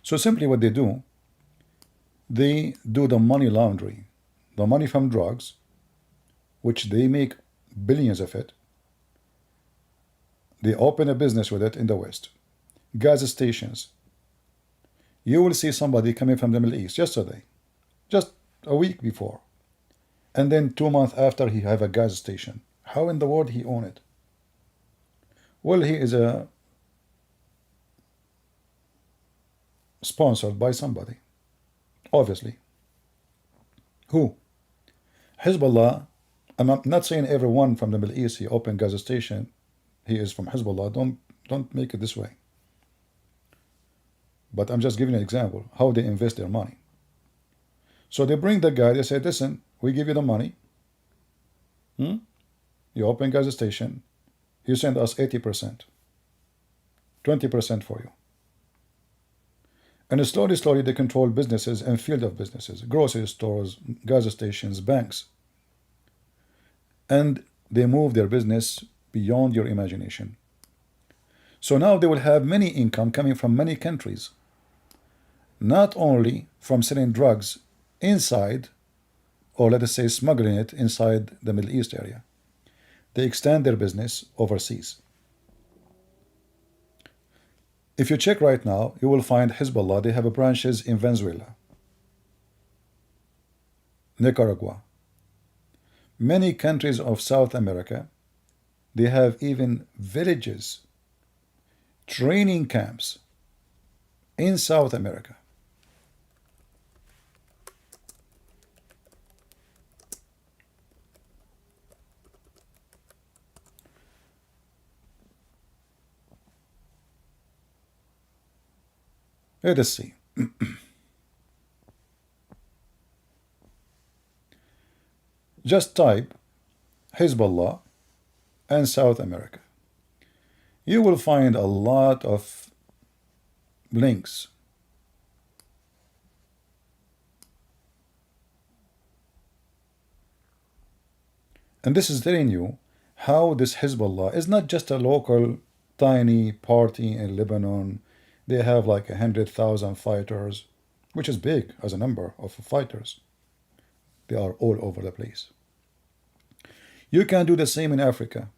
So simply what they do the money laundering, the money from drugs, which they make billions of it. They open a business with it in the West. Gas stations. You will see somebody coming from the Middle East yesterday, just a week before, and then 2 months after he have a gas station. How in the world he own it? Well, he is sponsored by somebody, obviously. Who? Hezbollah. I'm not saying everyone from the Middle East he opened gas station, he is from Hezbollah. Don't make it this way. But I'm just giving an example how they invest their money. So they bring the guy, they say, listen, we give you the money. You open gas station, you send us 80%, 20% for you. And slowly they control businesses and field of businesses, grocery stores, gas stations, banks. And they move their business beyond your imagination. So now they will have many income coming from many countries, not only from selling drugs inside, or let us say smuggling it inside the Middle East area. They extend their business overseas. If you check right now, you will find Hezbollah, they have branches in Venezuela, Nicaragua, many countries of South America. They have even villages, training camps in South America. Let us see. Just type Hezbollah and South America. You will find a lot of links. And this is telling you how this Hezbollah is not just a local tiny party in Lebanon. They have like 100,000 fighters, which is big as a number of fighters. They are all over the place. You can do the same in Africa.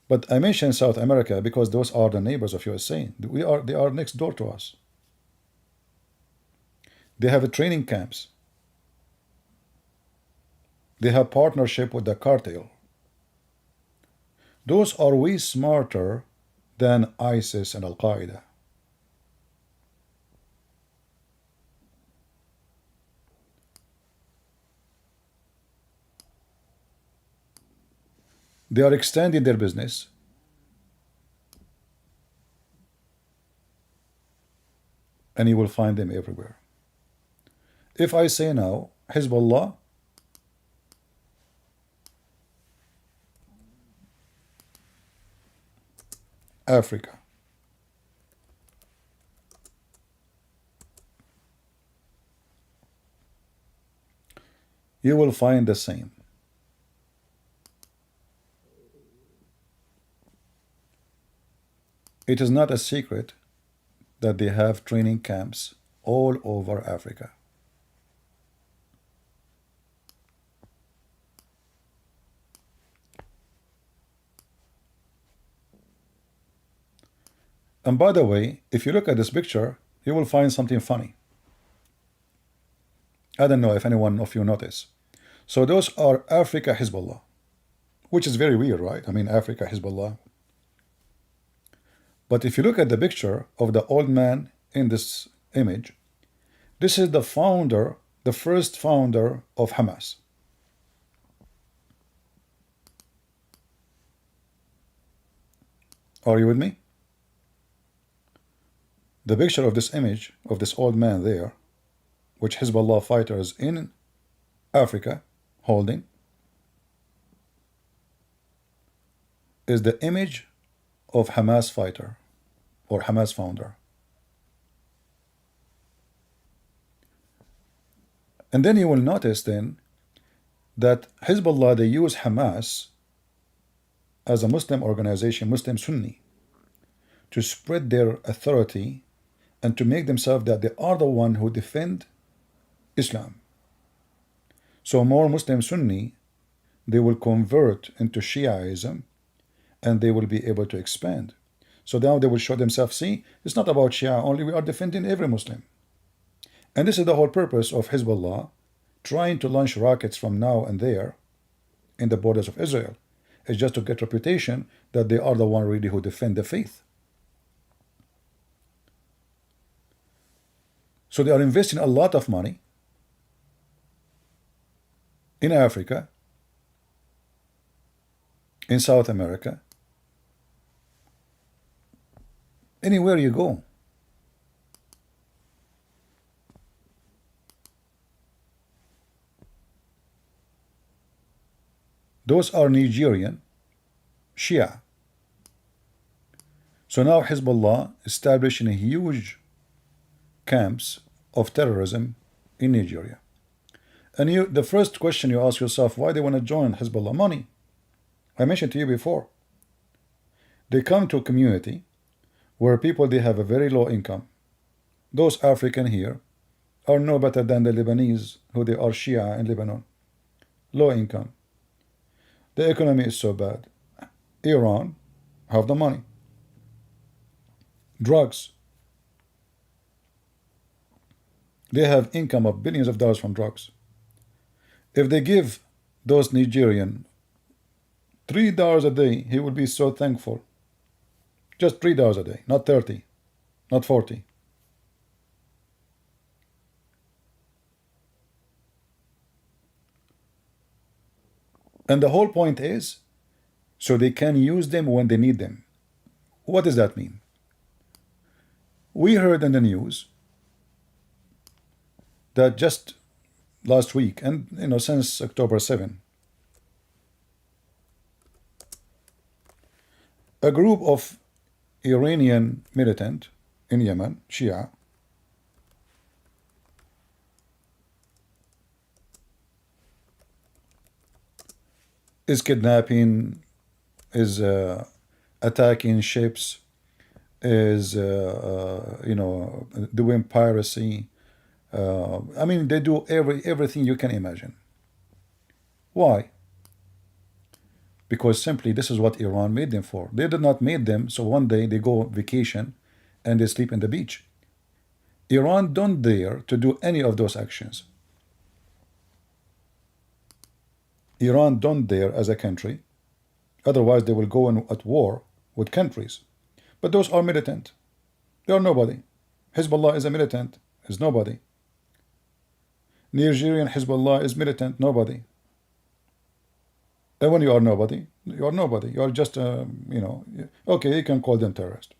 But I mentioned South America because those are the neighbors of USA. They are next door to us. They have training camps. They have partnership with the cartel. Those are way smarter than ISIS and Al-Qaeda. They are extending their business. And you will find them everywhere. If I say now, Hezbollah, Africa, you will find the same. It is not a secret that they have training camps all over Africa. And by the way, if you look at this picture, you will find something funny. I don't know if anyone of you notice. So those are Africa Hezbollah, which is very weird, right? I mean, Africa Hezbollah. But if you look at the picture of the old man in this image, this is the founder, the first founder of Hamas. Are you with me? The picture of this image of this old man there, which Hezbollah fighters in Africa holding, is the image of Hamas fighter or Hamas founder. And then you will notice then that Hezbollah, they use Hamas as a Muslim organization, Muslim Sunni, to spread their authority and to make themselves that they are the one who defend Islam. So more Muslim Sunni, they will convert into Shiaism and they will be able to expand. So now they will show themselves, see, it's not about Shia only, we are defending every Muslim. And this is the whole purpose of Hezbollah, trying to launch rockets from now and there in the borders of Israel. It's just to get reputation that they are the one really who defend the faith. So they are investing a lot of money in Africa, in South America, anywhere you go. Those are Nigerian Shia. So now Hezbollah establishing a huge camps of terrorism in Nigeria. And the first question you ask yourself, why they want to join Hezbollah? Money. I mentioned to you before. They come to a community where people, they have a very low income. Those African here are no better than the Lebanese, who they are Shia in Lebanon. Low income. The economy is so bad. Iran have the money. Drugs. They have income of billions of dollars from drugs. If they give those Nigerian $3 a day, he will be so thankful. Just $3 a day, not 30, not 40. And the whole point is, so they can use them when they need them. What does that mean? We heard in the news that just last week, and since October 7, a group of Iranian militant in Yemen, Shia, is kidnapping, is attacking ships, is doing piracy, I mean, they do everything you can imagine. Why? Because simply this is what Iran made them for. They did not make them so one day they go vacation and they sleep in the beach. Iran don't dare to do any of those actions. Iran don't dare as a country, otherwise they will go at war with countries. But those are militant. They are nobody. Hezbollah is a militant, is nobody. Nigerian Hezbollah is militant, nobody. And when you are nobody, you are nobody. You are just, okay, you can call them terrorists.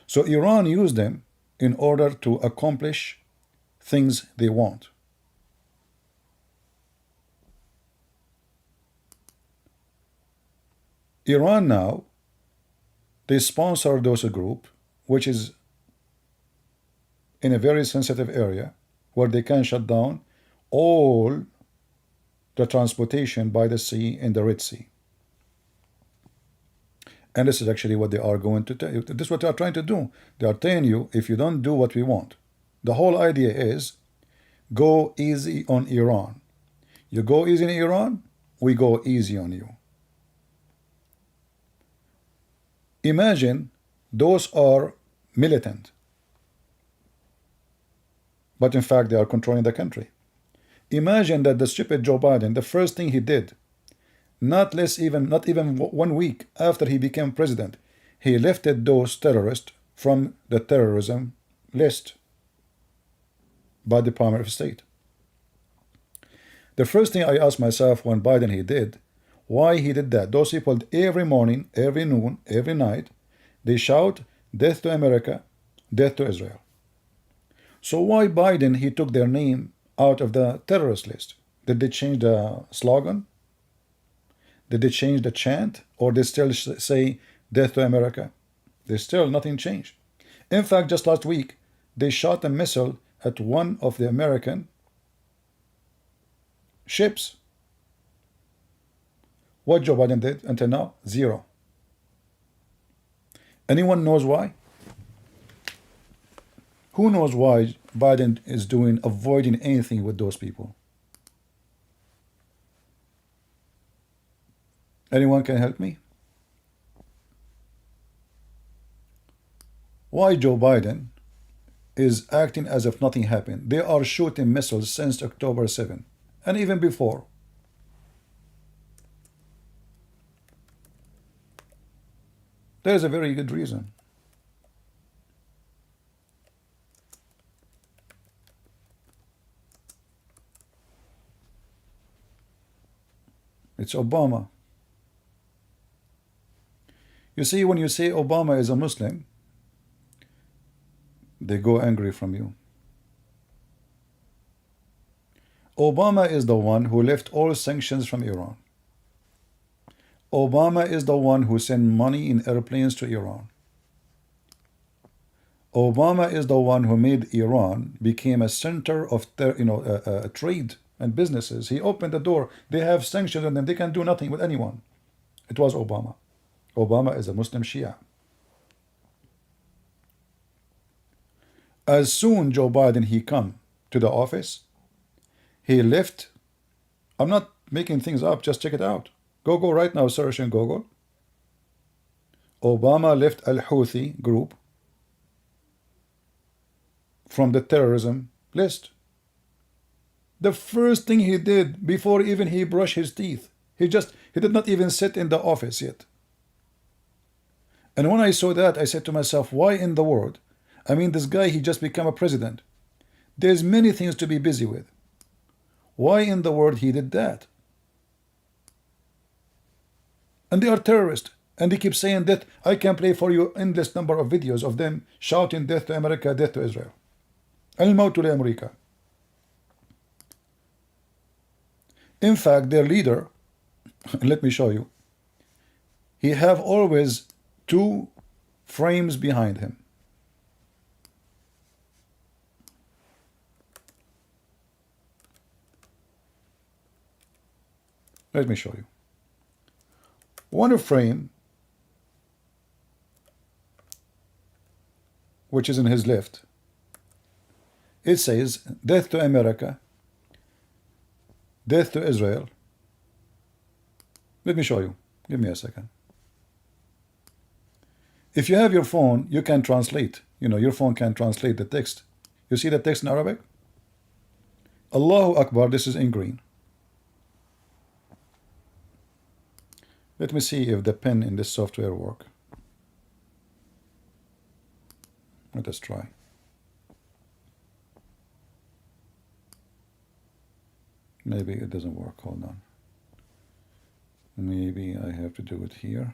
So Iran used them in order to accomplish things they want. Iran now, they sponsor those group, which is in a very sensitive area, where they can shut down all the transportation by the sea in the Red Sea. And this is actually what they are going to tell you. This is what they are trying to do. They are telling you, if you don't do what we want, the whole idea is go easy on Iran. You go easy on Iran, we go easy on you. Imagine those are militant, but in fact they are controlling the country. Imagine that the stupid Joe Biden, the first thing he did, not even 1 week after he became president, he lifted those terrorists from the terrorism list by the Department of State. The first thing I asked myself when Biden he did, why he did that. Those people every morning, every noon, every night, they shout death to America, death to Israel. So why Biden he took their name out of the terrorist list? Did they change the slogan? Did they change the chant? Or they still say death to America? They still, nothing changed. In fact, just last week, they shot a missile at one of the American ships. What Joe Biden did until now? Zero. Anyone knows why? Who knows why Biden is avoiding anything with those people? Anyone can help me? Why Joe Biden is acting as if nothing happened? They are shooting missiles since October 7 and even before. There is a very good reason. It's Obama. You see, when you say Obama is a Muslim, they go angry from you. Obama is the one who left all sanctions from Iran. Obama is the one who sent money in airplanes to Iran. Obama is the one who made Iran became a center of trade and businesses. He opened the door. They have sanctions on them. They can do nothing with anyone. It was Obama. Obama is a Muslim Shia. As soon Joe Biden he come to the office, he left. I'm not making things up. Just check it out. Go right now, search in Google. Obama left Al-Houthi group from the terrorism list. The first thing he did before even he brushed his teeth, he did not even sit in the office yet. And when I saw that, I said to myself, why in the world? I mean, this guy, he just became a president. There's many things to be busy with. Why in the world he did that? And they are terrorists. And they keep saying that. I can play for you endless number of videos of them shouting death to America, death to Israel. Al-Mautu li America. In fact, their leader, let me show you, he have always two frames behind him. Let me show you. One frame, which is in his left, It says, death to America, death to Israel. Let me show you. Give me a second. If you have your phone, you can translate. You know, your phone can translate the text. You see the text in Arabic? Allahu Akbar, this is in green. Let me see if the pen in this software work. Let us try. Maybe it doesn't work. Hold on. Maybe I have to do it here.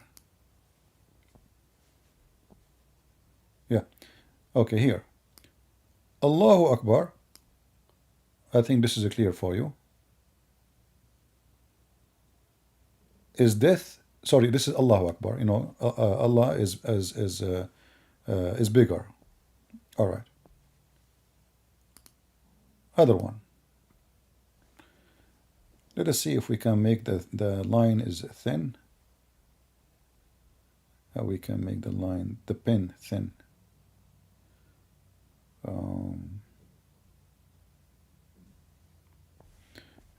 Yeah. Okay, here. Allahu Akbar. I think this is clear for you. Is death? Sorry, this is Allahu Akbar. You know, Allah is bigger. All right. Other one. Let us see if we can make the line is thin. How we can make the line, the pen thin.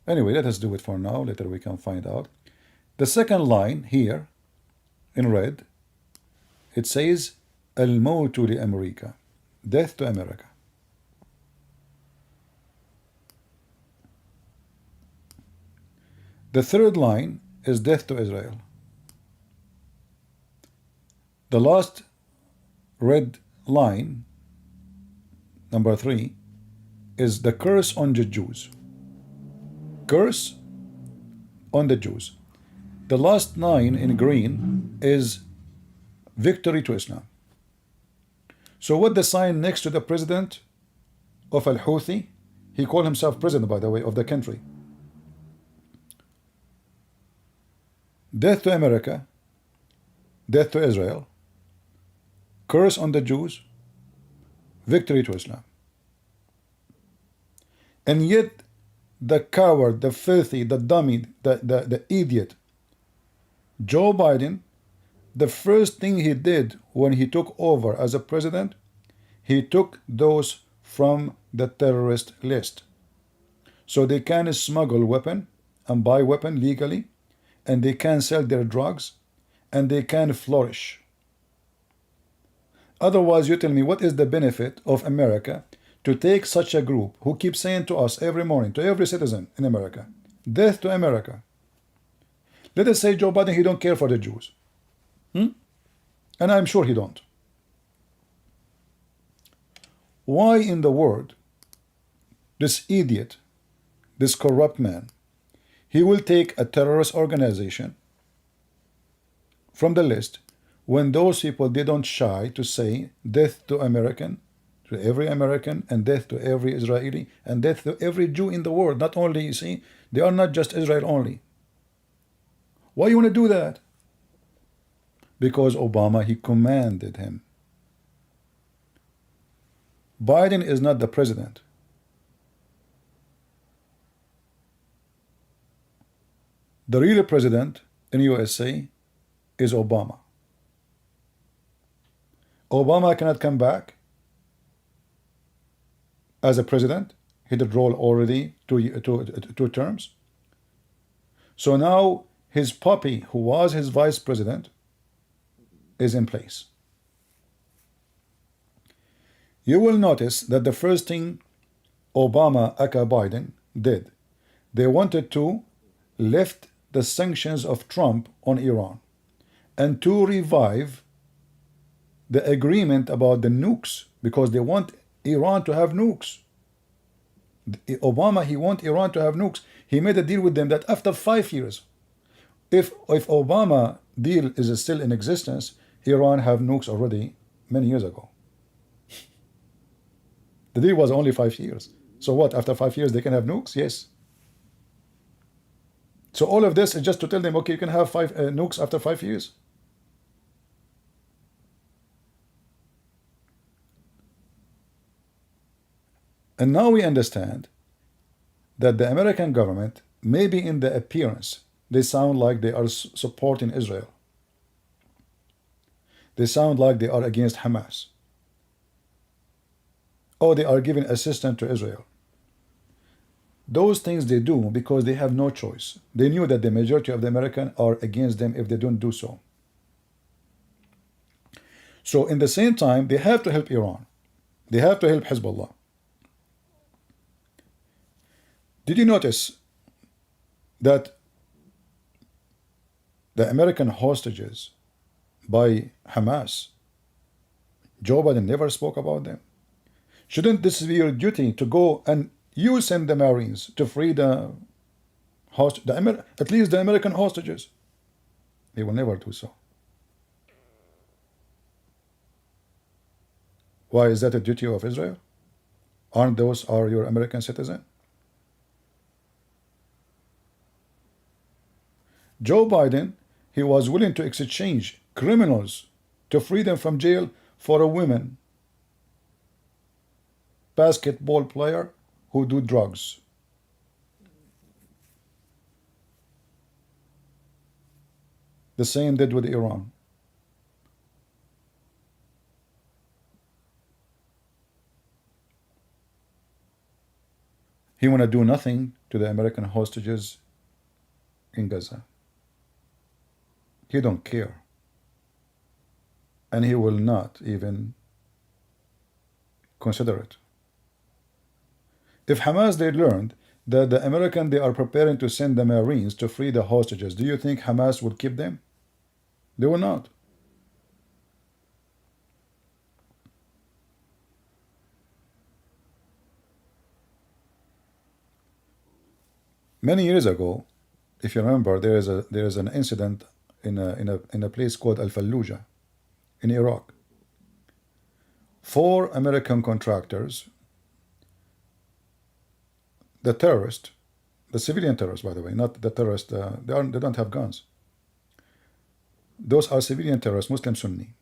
Anyway, let us do it for now. Later we can find out. The second line here in red, it says Al-Mawtu li America, death to America. The third line is death to Israel. The last red line, number 3, is the curse on the Jews. Curse on the Jews. The last line in green is victory to Islam. So what the sign next to the president of Al-Houthi, he called himself president, by the way, of the country. Death to America, death to Israel, curse on the Jews, victory to Islam. And yet the coward, the filthy, the dummy, the idiot, Joe Biden, the first thing he did when he took over as a president, he took those from the terrorist list. So they can smuggle weapon and buy weapon legally, and they can sell their drugs, and they can flourish. Otherwise, you tell me, what is the benefit of America to take such a group who keeps saying to us every morning, to every citizen in America, death to America? Let us say Joe Biden, he don't care for the Jews. And I'm sure he don't. Why in the world this idiot, this corrupt man, he will take a terrorist organization from the list when those people, they don't shy to say death to American, to every American, and death to every Israeli, and death to every Jew in the world? Not only, you see, they are not just Israel only. Why you want to do that? Because Obama, he commanded him. Biden is not the president. The real president in USA is Obama. Obama cannot come back as a president. He did roll already two terms. So now his puppy, who was his vice president, is in place. You will notice that the first thing Obama, aka Biden, did, they wanted to lift the sanctions of Trump on Iran and to revive the agreement about the nukes, because they want Iran to have nukes. Obama, he wants Iran to have nukes. He made a deal with them that after 5 years, if Obama deal is still in existence, Iran have nukes already many years ago. The deal was only 5 years. So what, after 5 years they can have nukes? Yes. So all of this is just to tell them, okay, you can have nukes after 5 years. And now we understand that the American government, maybe in the appearance, they sound like they are supporting Israel. They sound like they are against Hamas. oh, they are giving assistance to Israel. Those things they do because they have no choice. They knew that the majority of the Americans are against them if they don't do so. So in the same time, they have to help Iran. They have to help Hezbollah. Did you notice that the American hostages by Hamas, Joe Biden never spoke about them? Shouldn't this be your duty to go and you send the Marines to free at least the American hostages? They will never do so. Why is that a duty of Israel? Aren't those your American citizens? Joe Biden, he was willing to exchange criminals to free them from jail for a woman basketball player who do drugs. The same did with Iran. He want to do nothing to the American hostages in Gaza. He don't care. And he will not even consider it. If Hamas, they learned that the American, they are preparing to send the Marines to free the hostages, do you think Hamas would keep them? They will not. Many years ago, if you remember, there is an incident in a place called Al-Fallujah in Iraq. 4 American contractors, the terrorist, the civilian terrorists, by the way, not the terrorists, they don't have guns. Those are civilian terrorists, Muslim Sunni.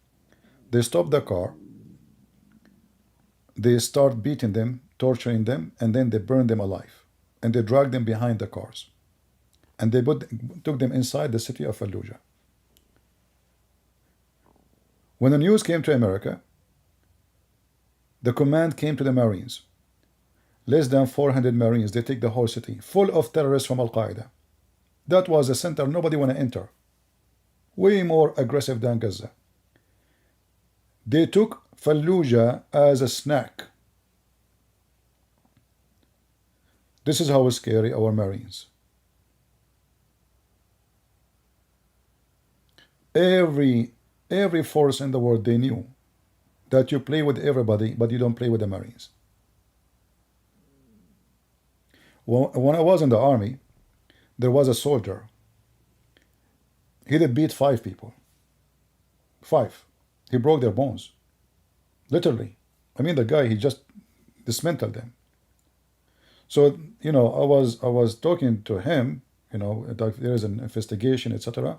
They stop the car, they start beating them, torturing them, and then they burn them alive. And they drag them behind the cars. And they took them inside the city of Fallujah. When the news came to America, the command came to the Marines. Less than 400 Marines, they take the whole city, full of terrorists from Al-Qaeda. That was a center nobody want to enter. Way more aggressive than Gaza. They took Fallujah as a snack. This is how scary our Marines. Every force in the world, they knew that you play with everybody, but you don't play with the Marines. When I was in the army, there was a soldier. He did beat 5 people. 5. He broke their bones. Literally. I mean, the guy, he just dismantled them. So, you know, I was talking to him, you know, there is an investigation, etc.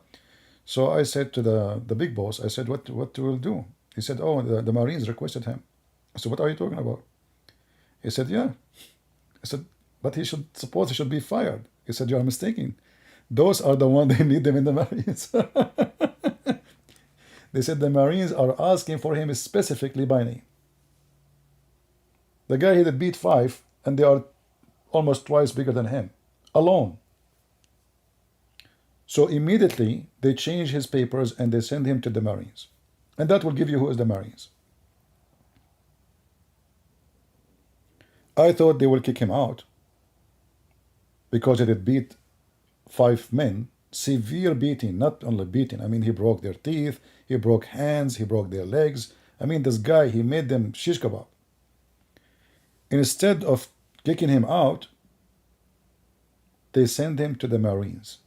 So I said to the big boss, I said, what will do? He said, oh, the Marines requested him. I said, what are you talking about? He said, yeah. I said, but he should be fired. He said, you are mistaken. Those are the ones, they need them in the Marines. They said the Marines are asking for him specifically by name. The guy, he did beat 5, and they are almost twice bigger than him, alone. So immediately, they change his papers and they send him to the Marines. And that will give you who is the Marines. I thought they will kick him out because he did beat 5 men, severe beating, not only beating. I mean, he broke their teeth, he broke hands, he broke their legs. I mean, this guy, he made them shish kebab. Instead of kicking him out, they send him to the Marines.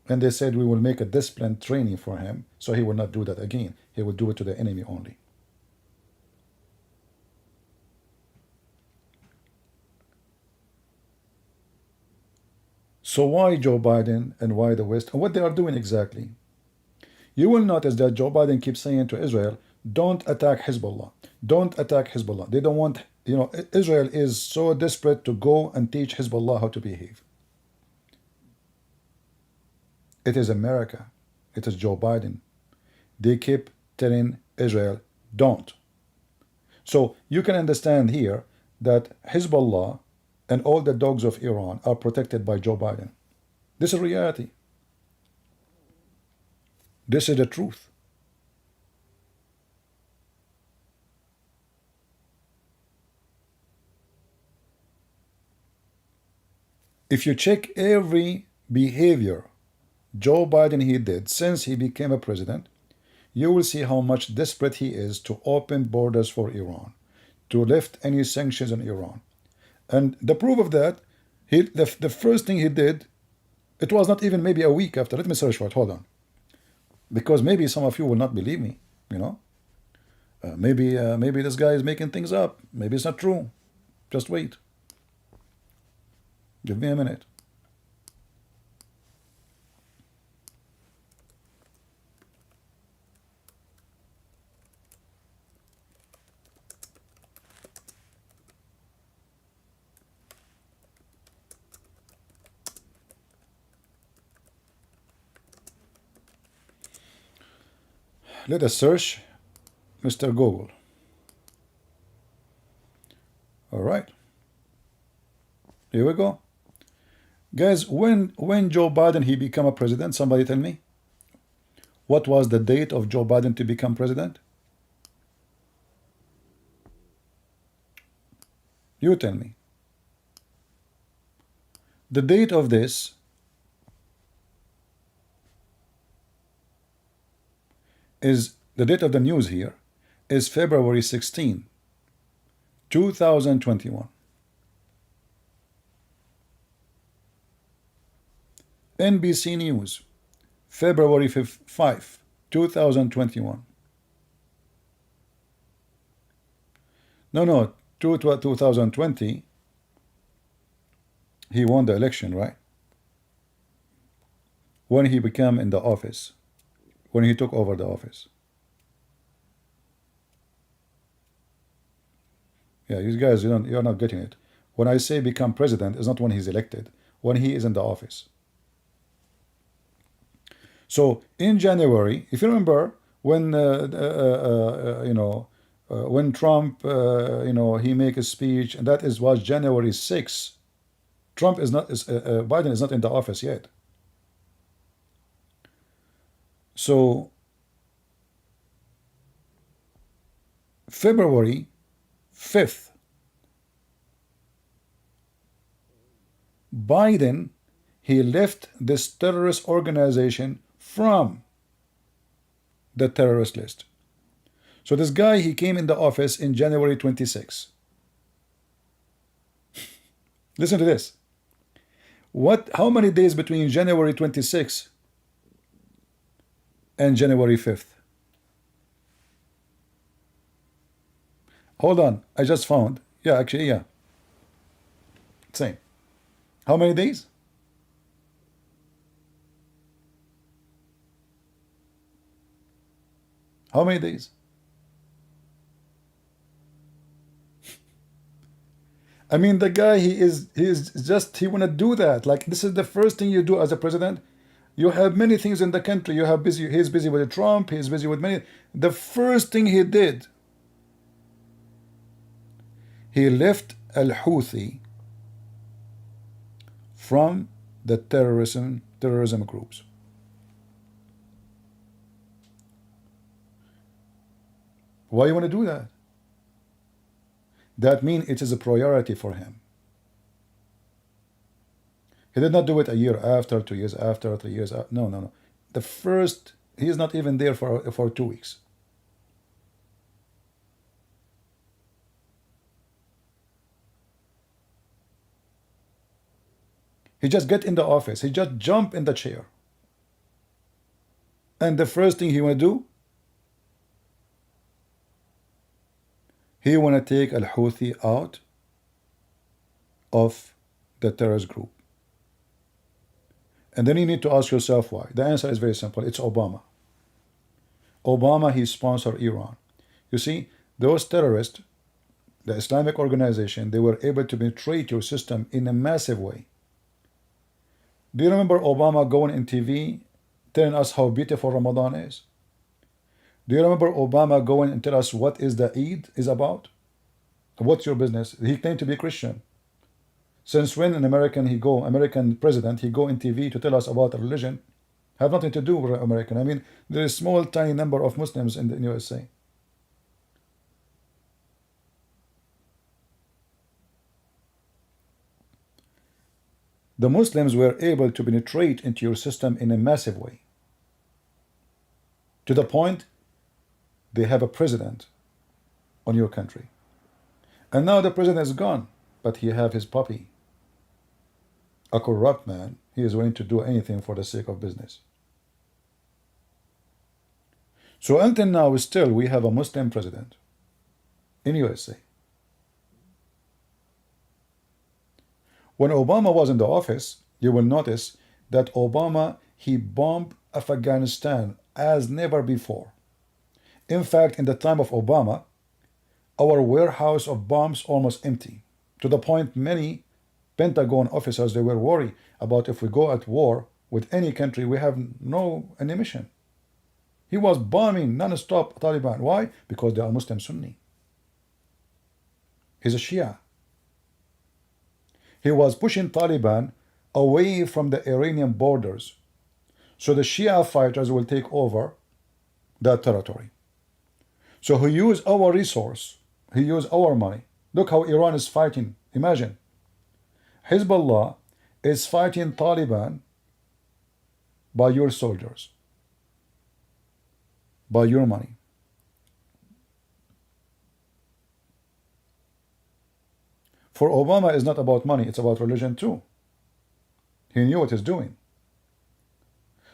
And they said, we will make a discipline training for him, so he will not do that again. He will do it to the enemy only. So why Joe Biden and why the West, and what they are doing exactly? You will notice that Joe Biden keeps saying to Israel, don't attack Hezbollah. Don't attack Hezbollah. They don't want, you know, Israel is so desperate to go and teach Hezbollah how to behave. It is America. It is Joe Biden. They keep telling Israel, don't. So you can understand here that Hezbollah and all the dogs of Iran are protected by Joe Biden. This is reality. This is the truth. If you check every behavior Joe Biden he did since he became a president, you will see how much desperate he is to open borders for Iran, to lift any sanctions on Iran. And the proof of that, the first thing he did, it was not even maybe a week after. Let me search for it. Hold on. Because maybe some of you will not believe me, you know. Maybe this guy is making things up. Maybe it's not true. Just wait. Give me a minute. Let us search Mr. Google. All right. Here we go. Guys, when Joe Biden he became a president, somebody tell me. What was the date of Joe Biden to become president? You tell me. The date of this is, the date of the news here is February 16, 2021. NBC News, February 5, 2021. No, 2020, he won the election, right? When he became in the office, when he took over the office. Yeah, you guys, you're not getting it. When I say become president, it's not when he's elected, when he is in the office. So in January, if you remember, when when Trump, he make a speech, and that was January 6th. Trump is not, Biden is not in the office yet. So February 5th, Biden, he left this terrorist organization from the terrorist list. So this guy, he came in the office in January 26. Listen to this. How many days between January 26 and January 5th? Hold on, I just found. Yeah, actually, yeah. Same. How many days? How many days? I mean, the guy, he want to do that. Like, this is the first thing you do as a president. You have many things in the country. He's busy with Trump. He's busy with many. The first thing he did, he left al-Houthi from the terrorism groups. Why you want to do that? That means it is a priority for him. He did not do it a year after, 2 years after, 3 years after. No. The first, he is not even there for 2 weeks. He just get in the office. He just jump in the chair. And the first thing he want to do, he want to take al-Houthi out of the terrorist group. And then you need to ask yourself why. The answer is very simple. It's Obama. Obama, he sponsored Iran. You see, those terrorists, the Islamic organization, they were able to penetrate your system in a massive way. Do you remember Obama going in TV telling us how beautiful Ramadan is? Do you remember Obama going and tell us what is the Eid is about? What's your business? He claimed to be Christian. Since when an American president, he go in TV to tell us about religion? Have nothing to do with American. I mean, there is small, tiny number of Muslims in the USA. The Muslims were able to penetrate into your system in a massive way, to the point they have a president on your country. And now the president is gone, but he have his puppy, a corrupt man. He is willing to do anything for the sake of business. So until now, still we have a Muslim president in USA. When Obama was in the office, you will notice that Obama, he bombed Afghanistan as never before. In fact, in the time of Obama, our warehouse of bombs almost empty, to the point many Pentagon officers, they were worried about if we go at war with any country, we have no ammunition. He was bombing non-stop Taliban. Why? Because they are Muslim Sunni. He's a Shia. He was pushing Taliban away from the Iranian borders, so the Shia fighters will take over that territory. So he used our resource, he used our money. Look how Iran is fighting. Imagine, Hezbollah is fighting Taliban by your soldiers, by your money. For Obama, it's not about money, it's about religion too. He knew what he's doing.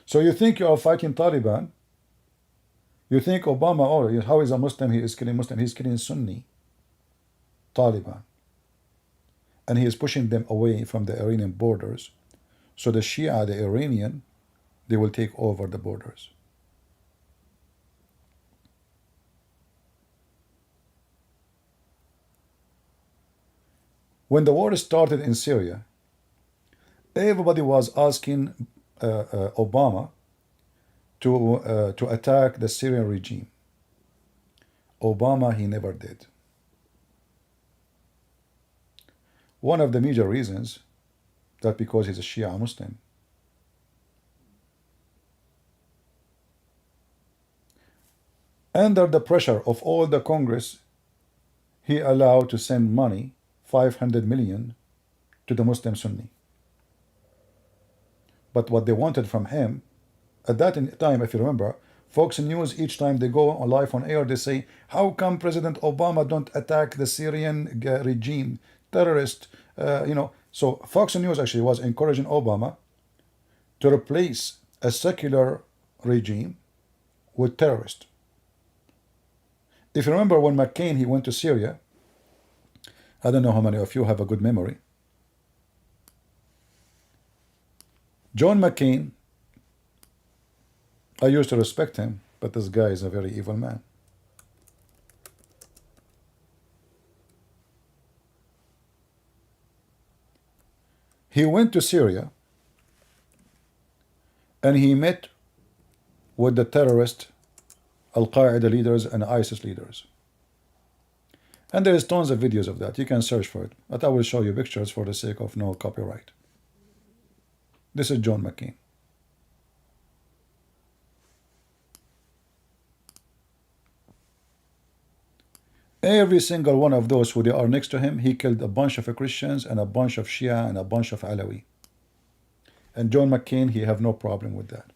So you think you are fighting Taliban, you think Obama, oh, how is a Muslim, he is killing Muslim, he's killing Sunni Taliban. And he is pushing them away from the Iranian borders. So the Shia, the Iranian, they will take over the borders. When the war started in Syria, everybody was asking Obama to attack the Syrian regime. Obama, he never did. One of the major reasons that because he's a Shia Muslim. Under the pressure of all the Congress, he allowed to send money, 500 million, to the Muslim Sunni. But what they wanted from him, at that time, if you remember, Fox News, each time they go on live on air, they say, how come President Obama don't attack the Syrian regime, terrorist, So Fox News actually was encouraging Obama to replace a secular regime with terrorist. If you remember when McCain, he went to Syria, I don't know how many of you have a good memory. John McCain, I used to respect him, but this guy is a very evil man. He went to Syria and he met with the terrorist Al-Qaeda leaders and ISIS leaders. And there is tons of videos of that. You can search for it. But I will show you pictures for the sake of no copyright. This is John McCain. Every single one of those who they are next to him, he killed a bunch of Christians and a bunch of Shia and a bunch of Alawi. And John McCain, he have no problem with that.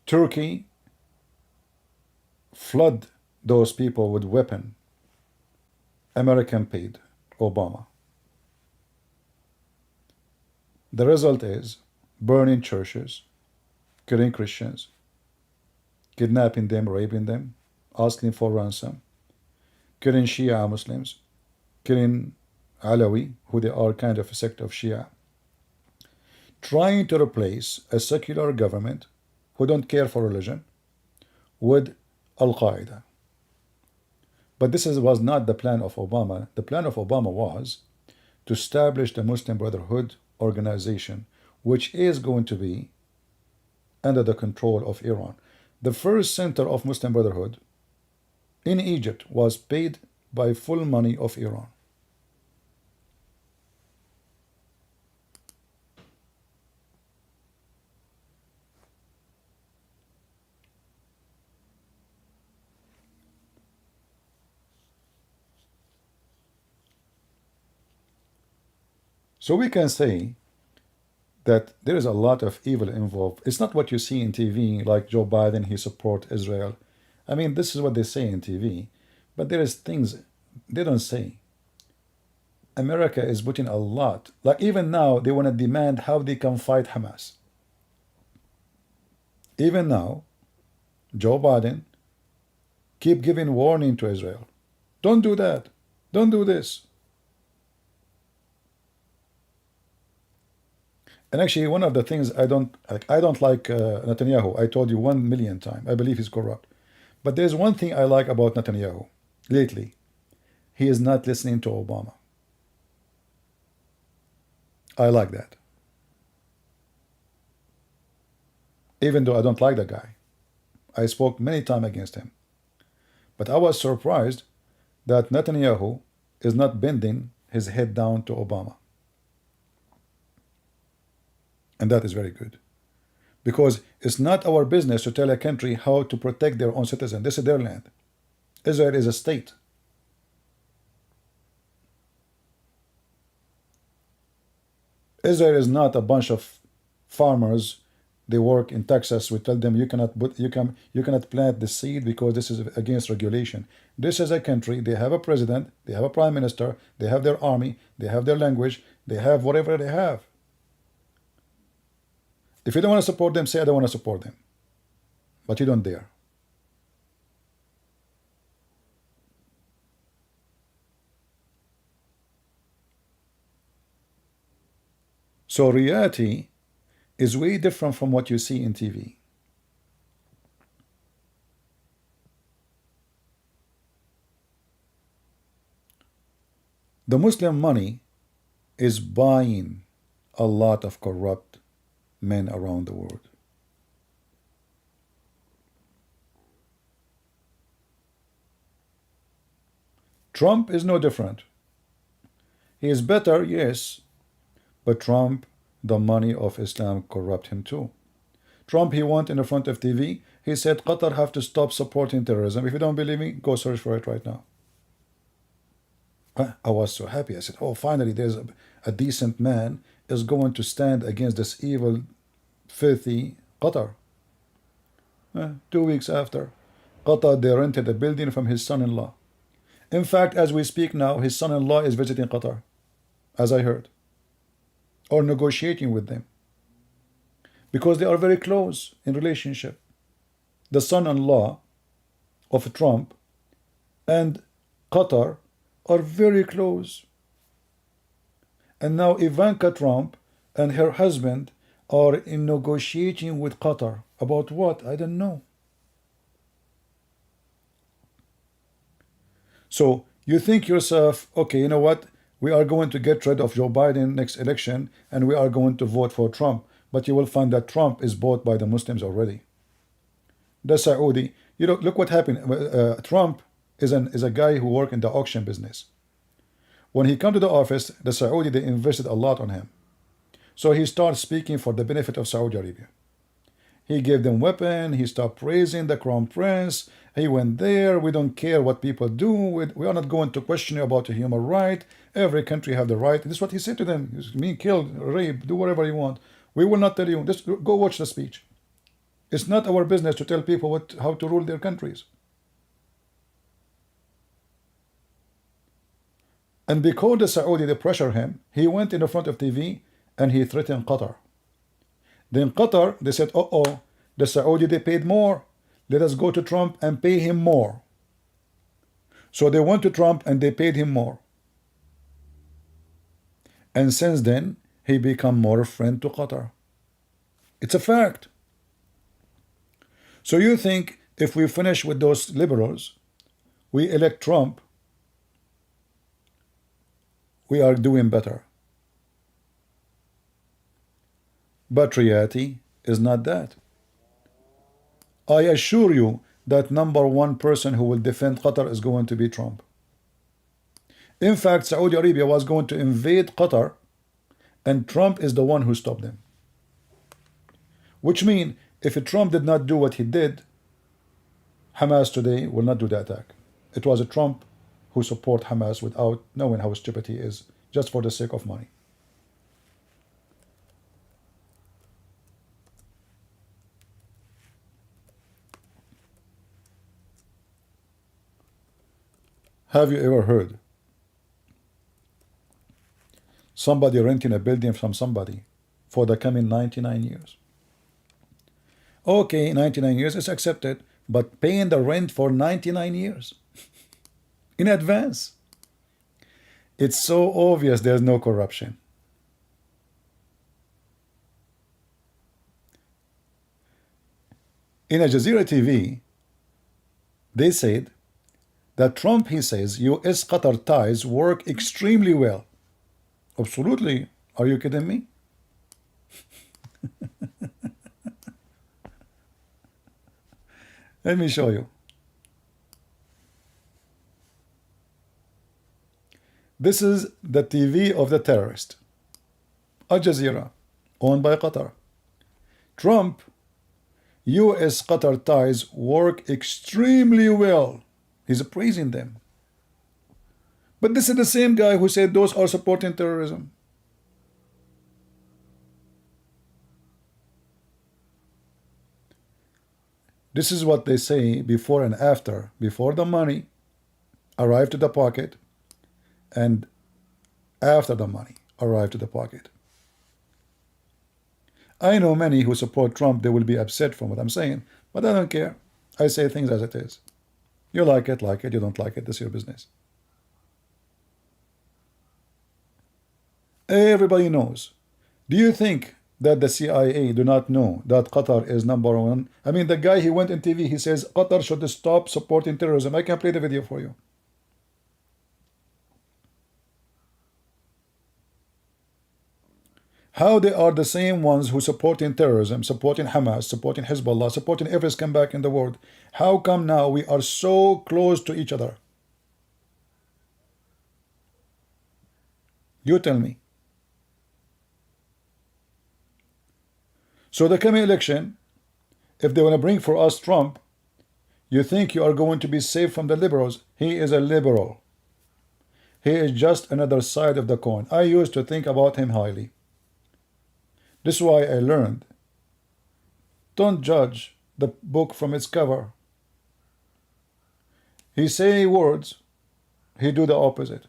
Turkey flood those people with weapons. American paid Obama. The result is burning churches, killing Christians, kidnapping them, raping them, asking for ransom, killing Shia Muslims, killing Alawi, who they are kind of a sect of Shia, trying to replace a secular government who don't care for religion with Al-Qaeda. But this was not the plan of Obama. The plan of Obama was to establish the Muslim Brotherhood organization, which is going to be under the control of Iran. The first center of Muslim Brotherhood in Egypt was paid by full money of Iran. So we can say that there is a lot of evil involved. It's not what you see in TV, like Joe Biden, he supports Israel. I mean, this is what they say in TV, but there is things they don't say. America is putting a lot. Like even now, they want to demand how they can fight Hamas. Even now, Joe Biden keep giving warning to Israel. Don't do that. Don't do this. And actually, one of the things I don't like Netanyahu. I told you 1,000,000 times. I believe he's corrupt. But there's one thing I like about Netanyahu lately. He is not listening to Obama. I like that. Even though I don't like the guy. I spoke many times against him. But I was surprised that Netanyahu is not bending his head down to Obama. And that is very good. Because it's not our business to tell a country how to protect their own citizens. This is their land. Israel is a state. Israel is not a bunch of farmers. They work in Texas. We tell them you cannot plant the seed because this is against regulation. This is a country. They have a president. They have a prime minister. They have their army. They have their language. They have whatever they have. If you don't want to support them, say I don't want to support them. But you don't dare. So reality is way different from what you see in TV. The Muslim money is buying a lot of corrupt men around the world. Trump is no different. He is better, yes, but Trump, the money of Islam corrupt him too. Trump, he went in the front of TV, he said Qatar have to stop supporting terrorism. If you don't believe me, go search for it right now. I was so happy. I said, oh, finally there's a decent man is going to stand against this evil, filthy Qatar. 2 weeks after, Qatar, they rented a building from his son-in-law. In fact, as we speak now, his son-in-law is visiting Qatar, as I heard, or negotiating with them, because they are very close in relationship. The son-in-law of Trump and Qatar are very close. And now Ivanka Trump and her husband are in negotiating with Qatar. About what? I don't know. So you think yourself, okay, you know what? We are going to get rid of Joe Biden next election and we are going to vote for Trump. But you will find that Trump is bought by the Muslims already. The Saudi, you know, look what happened. Trump is a guy who worked in the auction business. When he came to the office, the Saudi, they invested a lot on him. So he started speaking for the benefit of Saudi Arabia. He gave them weapons. He started praising the crown prince. He went there. We don't care what people do. We are not going to question you about the human right. Every country have the right. This is what he said to them. Me, kill, rape, do whatever you want. We will not tell you. Just go watch the speech. It's not our business to tell people how to rule their countries. And because the Saudi, they pressure him, he went in the front of TV and he threatened Qatar. Then Qatar, they said, uh-oh, the Saudi, they paid more. Let us go to Trump and pay him more. So they went to Trump and they paid him more. And since then, he become more a friend to Qatar. It's a fact. So you think if we finish with those liberals, we elect Trump, we are doing better. But reality is not that. I assure you that number one person who will defend Qatar is going to be Trump. In fact, Saudi Arabia was going to invade Qatar, and Trump is the one who stopped them. Which means, if Trump did not do what he did, Hamas today will not do the attack. It was a Trump who support Hamas without knowing how stupid he is, just for the sake of money. Have you ever heard somebody renting a building from somebody for the coming 99 years? Okay, 99 years is accepted, but paying the rent for 99 years in advance. It's so obvious there's no corruption. In Al Jazeera TV, they said that Trump, he says, US-Qatar ties work extremely well. Absolutely. Are you kidding me? Let me show you. This is the TV of the terrorist, Al Jazeera, owned by Qatar. Trump, US-Qatar ties work extremely well. He's praising them. But this is the same guy who said those are supporting terrorism. This is what they say before and after. Before the money arrived to the pocket, and after the money arrived to the pocket. I know many who support Trump, they will be upset from what I'm saying, but I don't care. I say things as it is. You like it, you don't like it, that's your business. Everybody knows. Do you think that the CIA do not know that Qatar is number one? I mean, the guy, he went on TV, he says Qatar should stop supporting terrorism. I can play the video for you. How they are the same ones who supporting terrorism, supporting Hamas, supporting Hezbollah, supporting every scumbag in the world. How come now we are so close to each other? You tell me. So the coming election, if they want to bring for us Trump, you think you are going to be safe from the liberals. He is a liberal. He is just another side of the coin. I used to think about him highly. This is why I learned, don't judge the book from its cover. He say words, he do the opposite.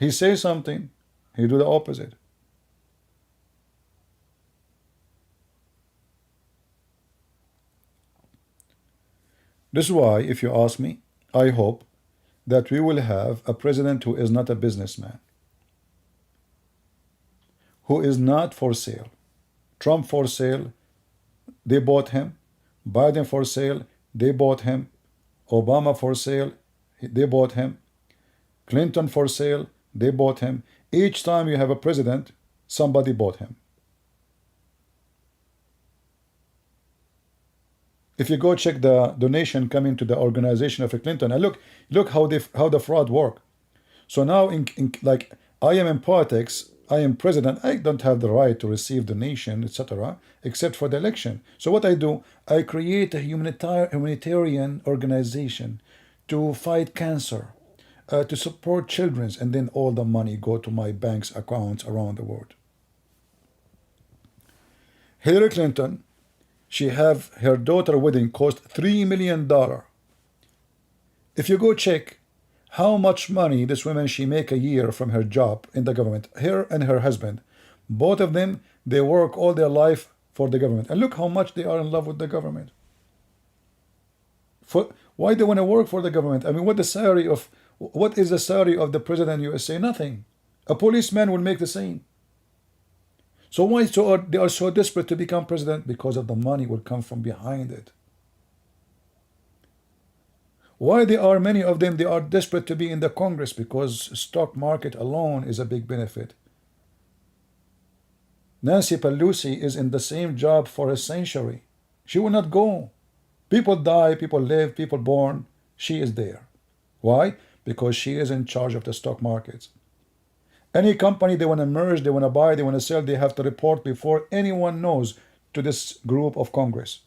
He say something, he do the opposite. This is why, if you ask me, I hope that we will have a president who is not a businessman, who is not for sale. Trump for sale, they bought him. Biden for sale, they bought him. Obama for sale, they bought him. Clinton for sale, they bought him. Each time you have a president, somebody bought him. If you go check the donation coming to the organization of Clinton, and look how the fraud work. So now, like, I am in politics, I am president, I don't have the right to receive donation, etc., except for the election. So what I do, I create a humanitarian organization to fight cancer, to support children, and then all the money go to my bank's accounts around the world. Hillary Clinton, she have her daughter wedding cost $3 million. If you go check how much money this woman she make a year from her job in the government, her and her husband, both of them, they work all their life for the government, and look how much they are in love with the government. Why they want to work for the government? I mean, what is the salary of the president of USA? Nothing. A policeman will make the same. So why they are so desperate to become president? Because of the money will come from behind it. Why they are, many of them, they are desperate to be in the Congress because stock market alone is a big benefit. Nancy Pelosi is in the same job for a century. She will not go. People die, people live, people born. She is there. Why? Because she is in charge of the stock markets. Any company they want to merge, they want to buy, they want to sell, they have to report before anyone knows to this group of Congress.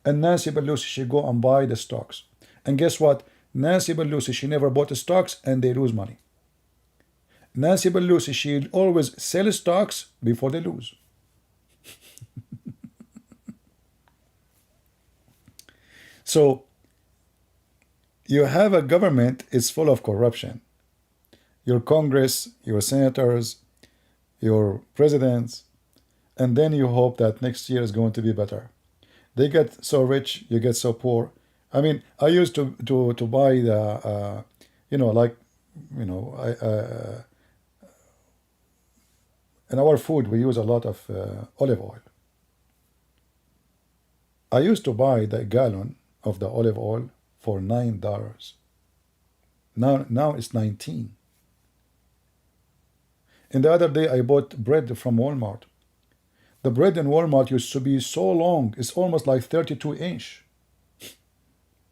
And Nancy Pelosi, she go and buy the stocks. And guess what? Nancy Pelosi, she never bought the stocks and they lose money. Nancy Pelosi, she always sell stocks before they lose. So you have a government is full of corruption. Your Congress, your senators, your presidents, and then you hope that next year is going to be better. They get so rich, you get so poor. I mean, I used to buy the, in our food we use a lot of olive oil. I used to buy the gallon of the olive oil for $9. Now it's 19. And the other day I bought bread from Walmart. The bread in Walmart used to be so long, it's almost like 32-inch.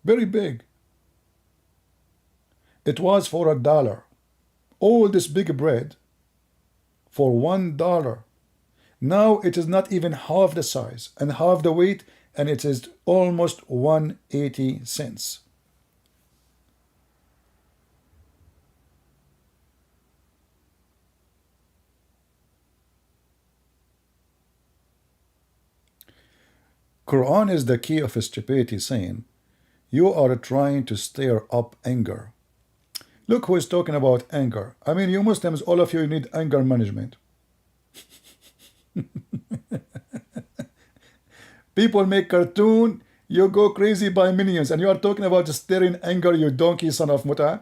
Very big. It was for $1. All this big bread for $1. Now it is not even half the size and half the weight, and it is almost 180 cents. Quran is the key of stupidity, saying, you are trying to stir up anger. Look who is talking about anger. I mean, you Muslims, all of you need anger management. People make cartoon, you go crazy by millions, and you are talking about stirring anger, you donkey son of Muta.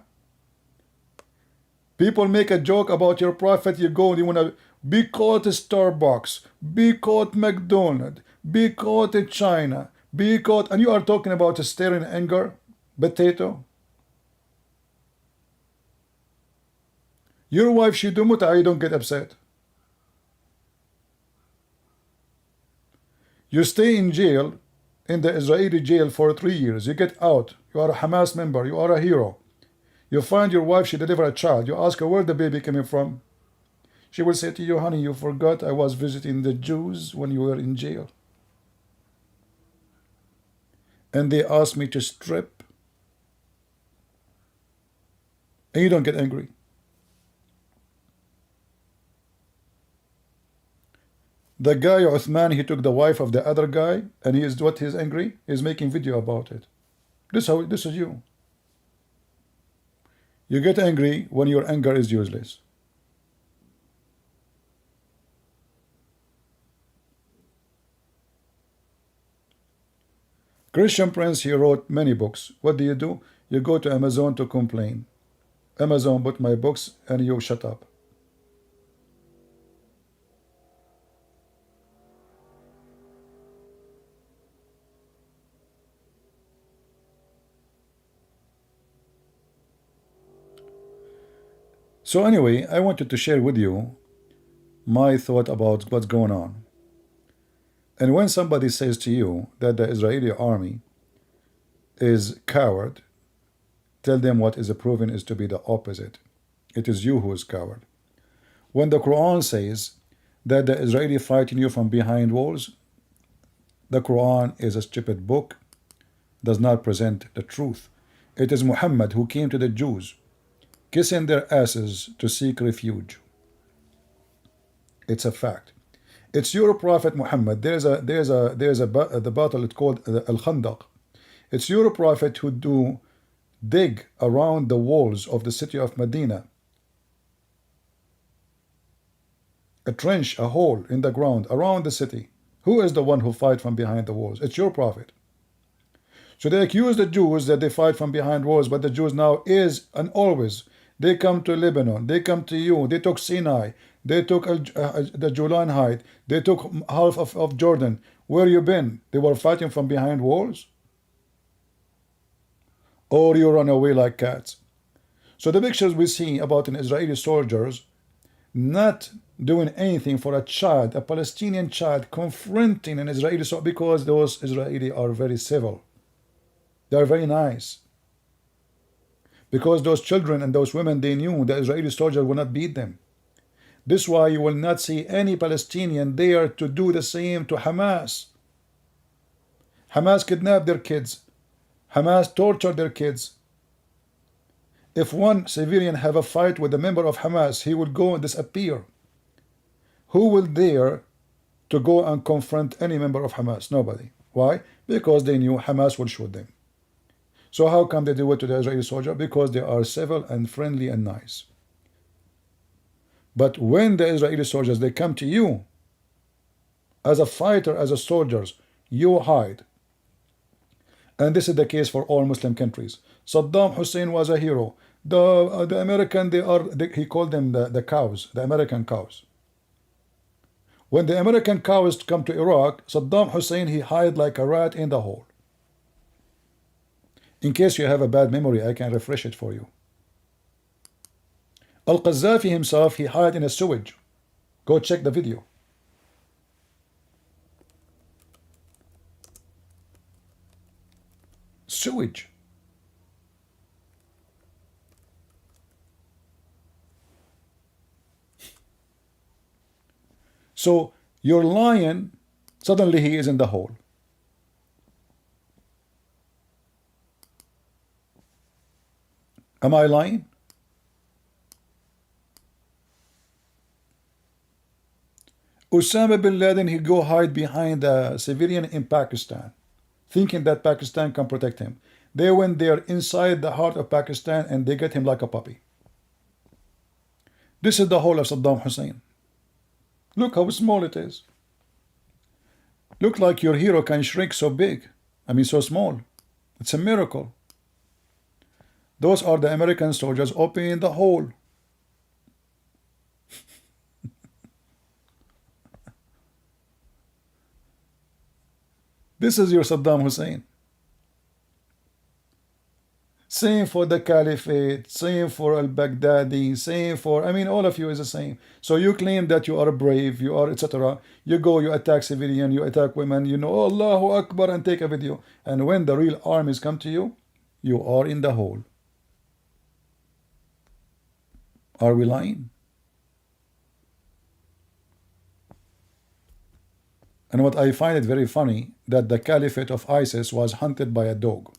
People make a joke about your prophet, you go and you want to be caught at Starbucks, be caught McDonald's, be caught in China, be caught, and you are talking about stirring anger, potato. Your wife, she do muta, you don't get upset. You stay in jail, in the Israeli jail for 3 years. You get out. You are a Hamas member. You are a hero. You find your wife, she delivered a child. You ask her where the baby coming from. She will say to you, honey, you forgot I was visiting the Jews when you were in jail. And they asked me to strip. And you don't get angry. The guy, Uthman, he took the wife of the other guy, and he's angry? He's making video about it. This is you. You get angry when your anger is useless. Christian Prince, he wrote many books. What do? You go to Amazon to complain. Amazon bought my books, and you shut up. So anyway, I wanted to share with you my thought about what's going on. And when somebody says to you that the Israeli army is coward, tell them what is proven is to be the opposite. It is you who is coward. When the Quran says that the Israeli fighting you from behind walls, the Quran is a stupid book, does not present the truth. It is Muhammad who came to the Jews, kissing their asses to seek refuge. It's a fact. It's your prophet Muhammad. There's the battle. It's called Al-Khandaq. It's your prophet who dig around the walls of the city of Medina, a trench, a hole in the ground around the city. Who is the one who fight from behind the walls? It's your prophet. So they accuse the Jews that they fight from behind walls, but the Jews now is and always, they come to Lebanon, they come to you, they took Sinai, they took the Julan Height, they took half of Jordan. Where you been? They were fighting from behind walls? or you run away like cats. So the pictures we see about an Israeli soldiers not doing anything for a child, a Palestinian child, confronting an Israeli soldier, because those Israeli are very civil. They are very nice. Because those children and those women, they knew the Israeli soldier will not beat them. This is why you will not see any Palestinian there to do the same to Hamas. Hamas kidnapped their kids. Hamas tortured their kids. If one civilian have a fight with a member of Hamas, he will go and disappear. Who will dare to go and confront any member of Hamas? Nobody. Why? Because they knew Hamas will shoot them. So how come they do it to the Israeli soldier? Because they are civil and friendly and nice. But when the Israeli soldiers, they come to you as a fighter, as a soldiers, you hide. And this is the case for all Muslim countries. Saddam Hussein was a hero. The American, he called them the cows, the American cows. When the American cows come to Iraq, Saddam Hussein, he hid like a rat in the hole. In case you have a bad memory, I can refresh it for you. Al-Qaddafi himself, he hid in a sewage. Go check the video. Sewage. So your lion, suddenly he is in the hole. Am I lying? Osama bin Laden, he go hide behind a civilian in Pakistan, thinking that Pakistan can protect him. They went there inside the heart of Pakistan and they get him like a puppy. This is the hole of Saddam Hussein. Look how small it is. Look like your hero can shrink so big. I mean so small. It's a miracle. Those are the American soldiers opening the hole. This is your Saddam Hussein. Same for the Caliphate, same for al-Baghdadi, same for, I mean, all of you is the same. So you claim that you are brave, you are, etc. You go, you attack civilian, you attack women, you know, oh, Allahu Akbar, and take a video. And when the real armies come to you, you are in the hole. Are we lying? And what I find it very funny, that the Caliphate of ISIS was hunted by a dog.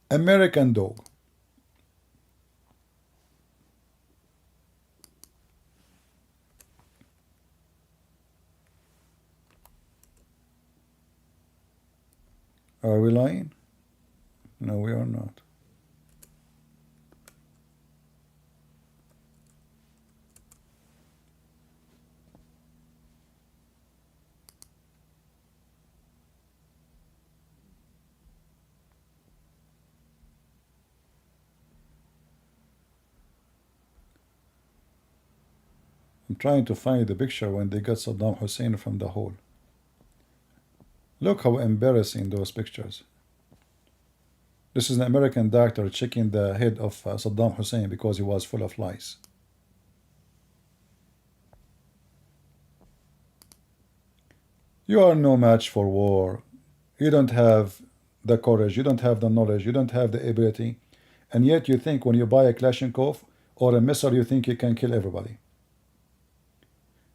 American dog. Are we lying? No, we are not. I'm trying to find the picture when they got Saddam Hussein from the hole. Look how embarrassing those pictures. This is an American doctor checking the head of Saddam Hussein because he was full of lice. You are no match for war. You don't have the courage, you don't have the knowledge, you don't have the ability, and yet you think when you buy a Kalashnikov or a missile, you think you can kill everybody.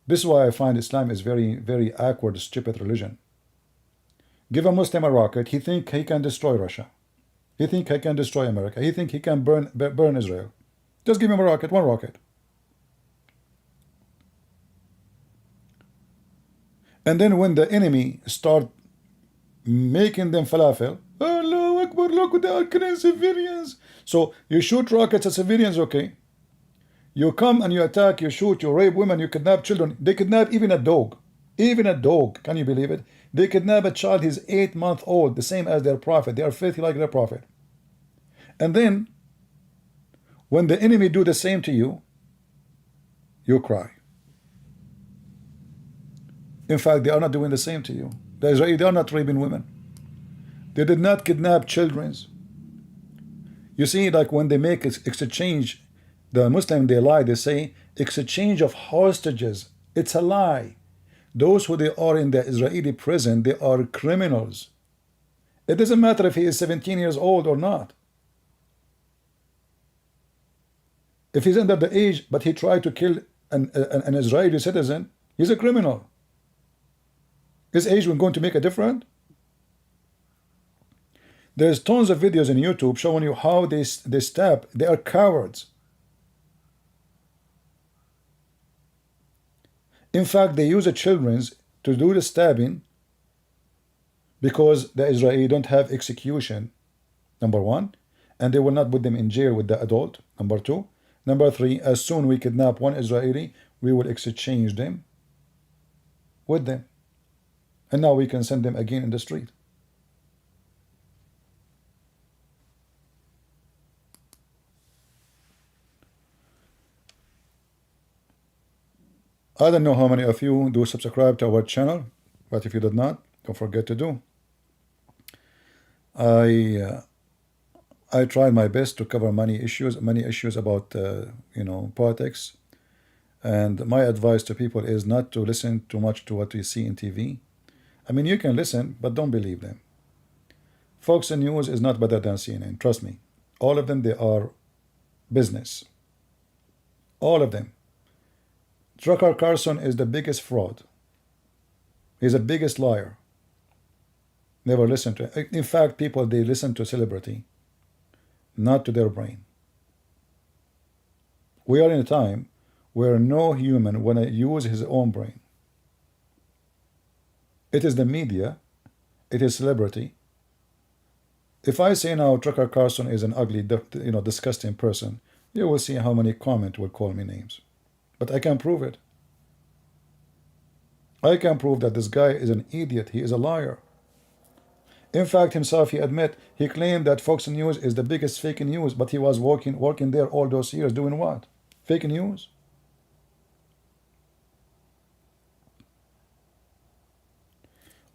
This is why I find Islam is very, very awkward, stupid religion. Give a Muslim a rocket, he think he can destroy Russia. He think he can destroy America. He think he can burn Israel. Just give him a rocket, one rocket. And then when the enemy start making them falafel, Allahu Akbar, look, they are killing civilians. So you shoot rockets at civilians, okay. You come and you attack, you shoot, you rape women, you kidnap children. They kidnap even a dog. Even a dog. Can you believe it? They kidnap a child, he's 8 months old, the same as their prophet. They are filthy like their prophet. And then, when the enemy do the same to you, you cry. In fact, they are not doing the same to you. The Israelis, they are not raping women. They did not kidnap children. You see, like when they make exchange, the Muslim, they lie, they say exchange of hostages. It's a lie. Those who they are in the Israeli prison, they are criminals. It doesn't matter if he is 17 years old or not. If he's under the age, but he tried to kill an Israeli citizen, he's a criminal. His age was going to make a difference? There's tons of videos on YouTube showing you how they stab. They are cowards. In fact, they use the children to do the stabbing because the Israeli don't have execution, number one, and they will not put them in jail with the adult, number two. Number three, as soon we kidnap one Israeli, we will exchange them with them. And now we can send them again in the street. I don't know how many of you do subscribe to our channel, but if you did not, don't forget to do. I tried my best to cover many issues about politics, and my advice to people is not to listen too much to what you see in TV. I mean, you can listen, but don't believe them. Fox News is not better than CNN, trust me. All of them, they are business. All of them. Tucker Carlson is the biggest fraud. He's the biggest liar. Never listen to him. In fact, people, they listen to celebrity, not to their brain. We are in a time where no human want to use his own brain. It is the media, it is celebrity. If I say now Tucker Carlson is an ugly, disgusting person, you will see how many comments will call me names. But I can prove it. I can prove that this guy is an idiot. He is a liar. In fact, himself, he claimed that Fox News is the biggest fake news, but he was working there all those years doing what? Fake news?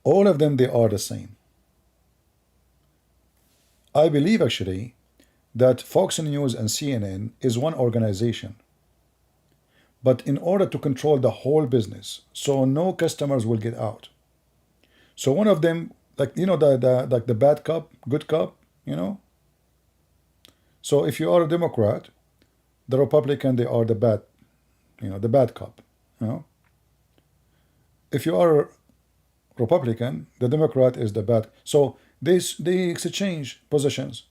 All of them, they are the same. I believe actually that Fox News and CNN is one organization. But in order to control the whole business, so no customers will get out. So one of them, like the bad cop, good cop, So if you are a Democrat, the Republican, they are the bad cop, If you are a Republican, the Democrat is the bad. So they exchange positions.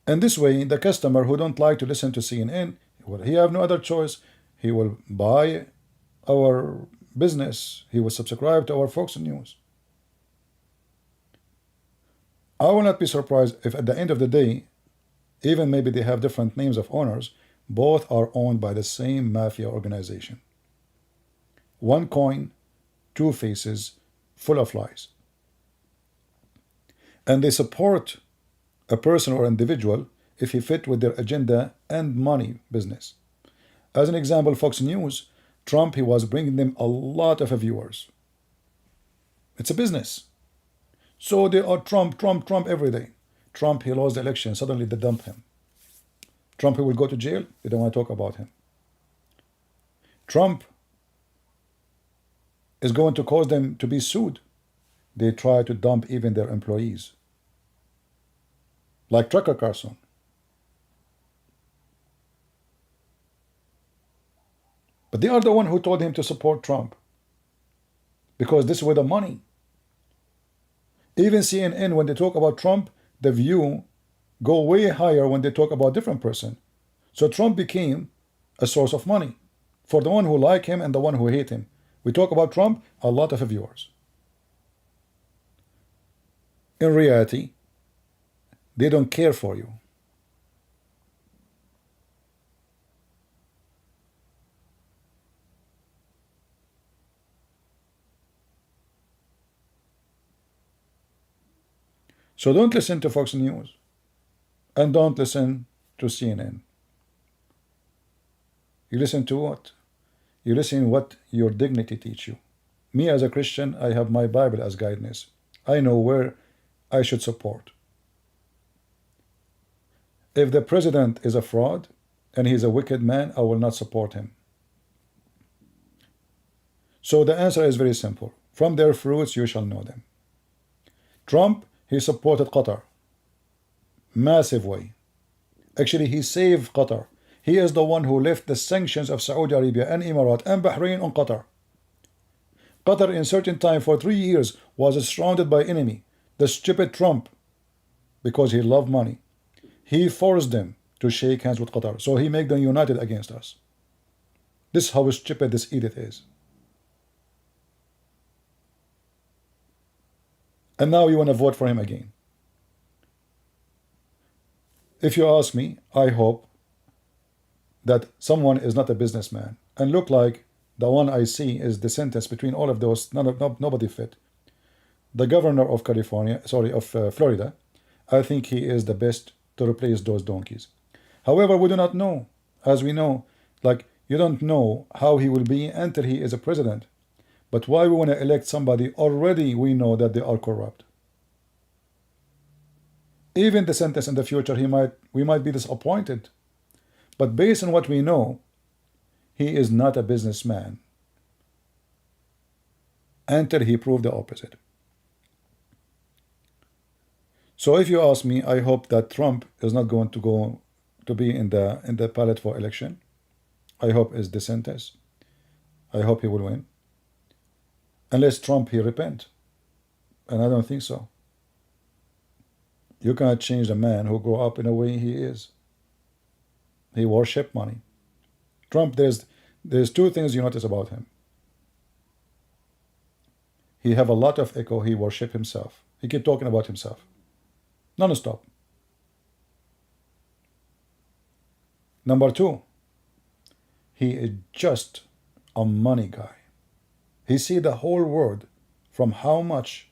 And this way, the customer who don't like to listen to CNN, well, he have no other choice. He will buy our business. He will subscribe to our Fox News. I will not be surprised if at the end of the day, even maybe they have different names of owners, both are owned by the same mafia organization. One coin, two faces, full of lies. And they support a person or individual if he fit with their agenda and money business. As an example, Fox News, Trump, he was bringing them a lot of viewers. It's a business. So they are Trump every day. Trump, he lost the election, suddenly they dump him. Trump, he will go to jail, they don't want to talk about him. Trump is going to cause them to be sued. They try to dump even their employees. Like Tucker Carlson. But they are the one who told him to support Trump. Because this is where the money. Even CNN, when they talk about Trump, the view go way higher when they talk about different person. So Trump became a source of money for the one who like him and the one who hate him. We talk about Trump, a lot of viewers. In reality, they don't care for you. So don't listen to Fox News and don't listen to CNN. You listen to what? You listen what your dignity teach you. Me as a Christian, I have my Bible as guidance. I know where I should support. If the president is a fraud and he's a wicked man, I will not support him. So the answer is very simple. From their fruits you shall know them. Trump, he supported Qatar. Massive way. Actually, he saved Qatar. He is the one who left the sanctions of Saudi Arabia and Emirates and Bahrain on Qatar. Qatar in certain time for 3 years was surrounded by enemy. The stupid Trump, because he loved money, he forced them to shake hands with Qatar. So he made them united against us. This is how stupid this idiot is. And now you want to vote for him again. If you ask me, I hope that someone is not a businessman and look like the one I see is the sentence between all of those, nobody fit. The governor of Florida, I think he is the best to replace those donkeys. However, we do not know. As we know, like you don't know how he will be until he is a president. But why we want to elect somebody already we know that they are corrupt. Even the sentence in the future, we might be disappointed. But based on what we know, he is not a businessman until he proved the opposite. So if you ask me, I hope that Trump is not going to be in the ballot for election. I hope it's DeSantis. I hope he will win. Unless Trump he repent. And I don't think so. You cannot change the man who grew up in the way he is. He worship money. Trump, there's two things you notice about him. He have a lot of ego. He worship himself. He keep talking about himself. Non-stop. Number two, he is just a money guy. He see the whole world from how much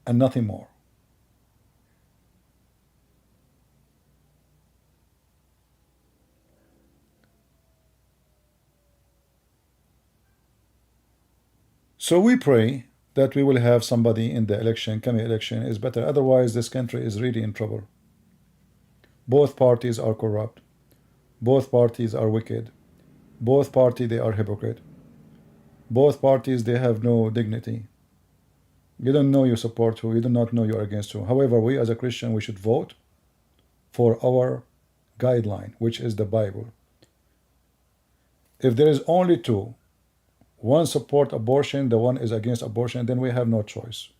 and nothing more. So we pray that we will have somebody in the election, coming election is better. Otherwise, this country is really in trouble. Both parties are corrupt. Both parties are wicked. Both parties, they are hypocrite. Both parties, they have no dignity. You don't know you support who. You do not know you are against who. However, we as a Christian, we should vote for our guideline, which is the Bible. If there is only two, one support abortion, the one is against abortion, then we have no choice.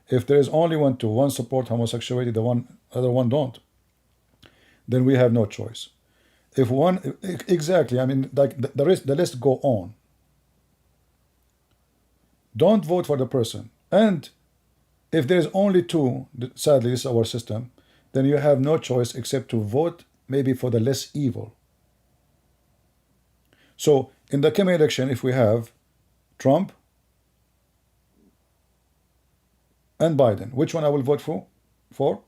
If there is only one support homosexuality, the other one don't, then we have no choice. If one, exactly, I mean, like the list go on. Don't vote for the person. And if there is only two, sadly, this is our system, then you have no choice except to vote maybe for the less evil. So in the coming election, if we have Trump and Biden, which one I will vote for?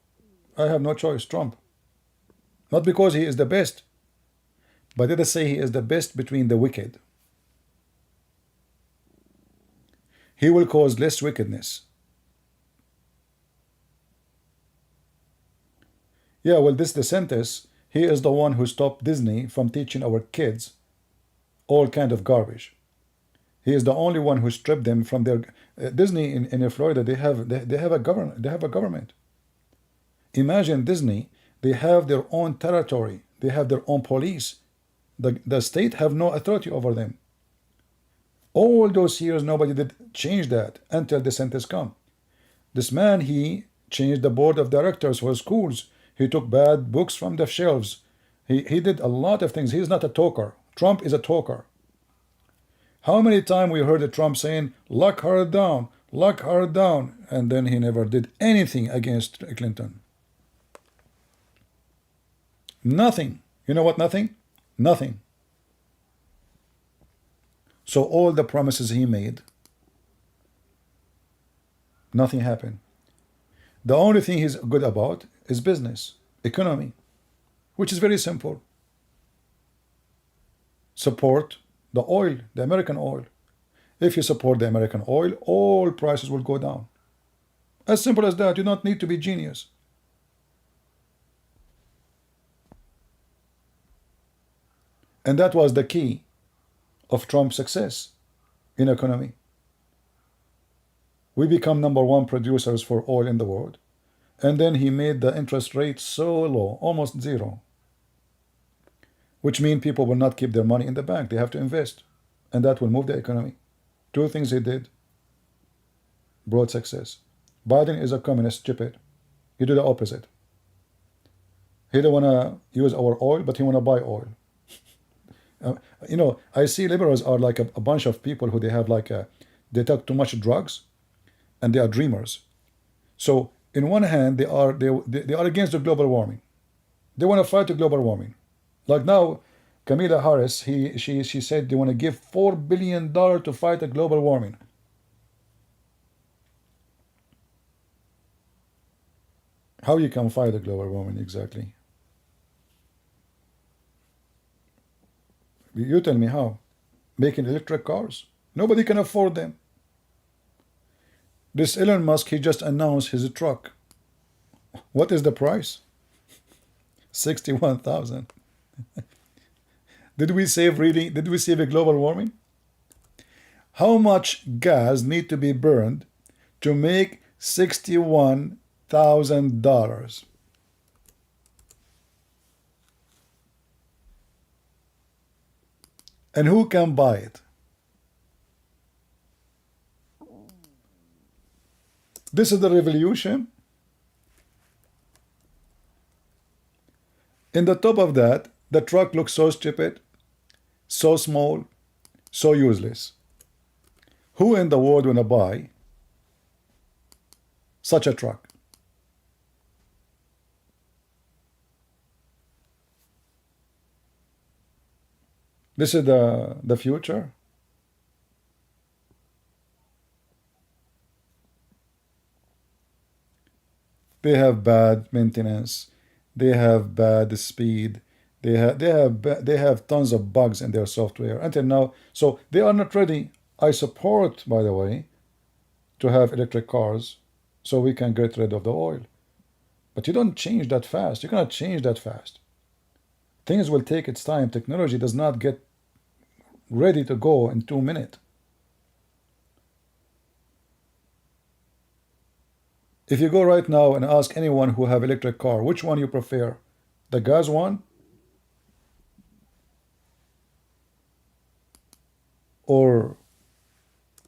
I have no choice, Trump. Not because he is the best, but let us say he is the best between the wicked. He will cause less wickedness. Yeah, well, this DeSantis, he is the one who stopped Disney from teaching our kids all kind of garbage. He is the only one who stripped them from their Disney in Florida. They have a government. Imagine Disney. They have their own territory. They have their own police. The state have no authority over them. All those years, nobody did change that until DeSantis come. This man, he changed the board of directors for schools. He took bad books from the shelves. He did a lot of things. He's not a talker. Trump is a talker. How many times we heard Trump saying, lock her down, and then he never did anything against Clinton. Nothing. You know what nothing? Nothing. So all the promises he made, nothing happened. The only thing he's good about is business, economy, which is very simple. Support the oil, the American oil. If you support the American oil, all prices will go down. As simple as that. You don't need to be genius. And that was the key of Trump's success in economy. We become #1 producers for oil in the world. And then he made the interest rate so low, almost zero. Which means people will not keep their money in the bank. They have to invest. And that will move the economy. Two things he did brought success. Biden is a communist, stupid. He did the opposite. He don't want to use our oil, but he want to buy oil. I see liberals are like a bunch of people who they have they take too much drugs, and they are dreamers. So in one hand, they are against the global warming. They want to fight the global warming. Like now, Kamala Harris, she said they want to give $4 billion to fight the global warming. How you can fight the global warming exactly? You tell me how. Making electric cars? Nobody can afford them. This Elon Musk, he just announced his truck. What is the price? 61,000. Did we save a global warming? How much gas need to be burned to make $61,000? And who can buy it? This is the revolution. In the top of that, the truck looks so stupid, so small, so useless. Who in the world wanna buy such a truck? This is the future. They have bad maintenance. They have bad speed. They have tons of bugs in their software until now. So they are not ready. I support, by the way, to have electric cars so we can get rid of the oil. But you don't change that fast. You cannot change that fast. Things will take its time. Technology does not get ready to go in 2 minutes. If you go right now and ask anyone who have electric car, which one you prefer? The gas one? Or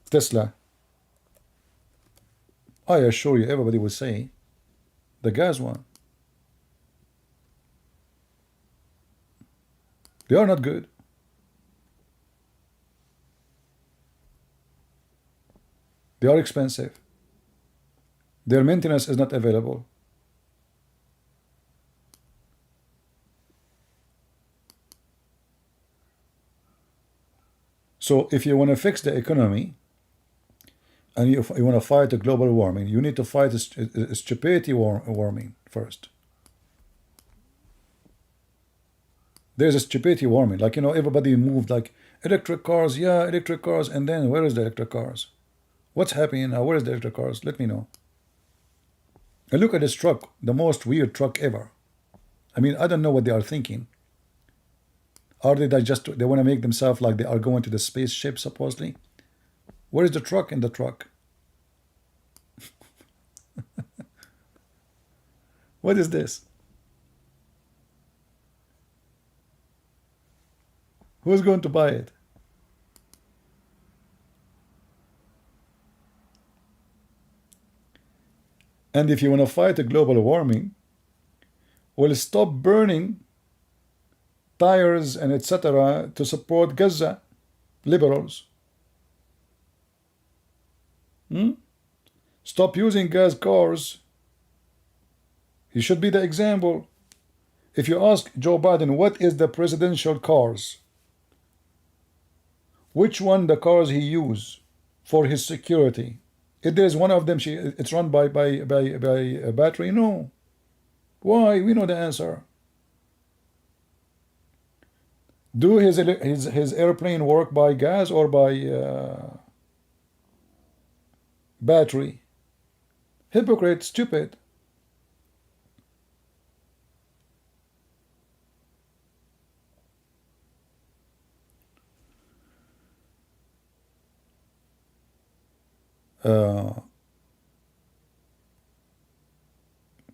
Tesla? I assure you, everybody will say the gas one. They are not good. They are expensive. Their maintenance is not available. So if you want to fix the economy and you want to fight the global warming, you need to fight the stupidity warming first. There's a stupidity warming. Everybody moved like electric cars, yeah, electric cars, and then where is the electric cars? What's happening now? Where is the electric cars? Let me know. And look at this truck, the most weird truck ever. I mean, I don't know what they are thinking. Are they want to make themselves like they are going to the spaceship, supposedly? Where is the truck in the truck? What is this? Who's going to buy it? And if you want to fight the global warming, well, stop burning tires and etc. to support Gaza, liberals. Stop using gas cars. He should be the example. If you ask Joe Biden, what is the presidential cars? Which one the cars he use for his security? If there's one of them, it's run by a battery? No. Why? We know the answer. Do his airplane work by gas or by battery. Hypocrite, stupid.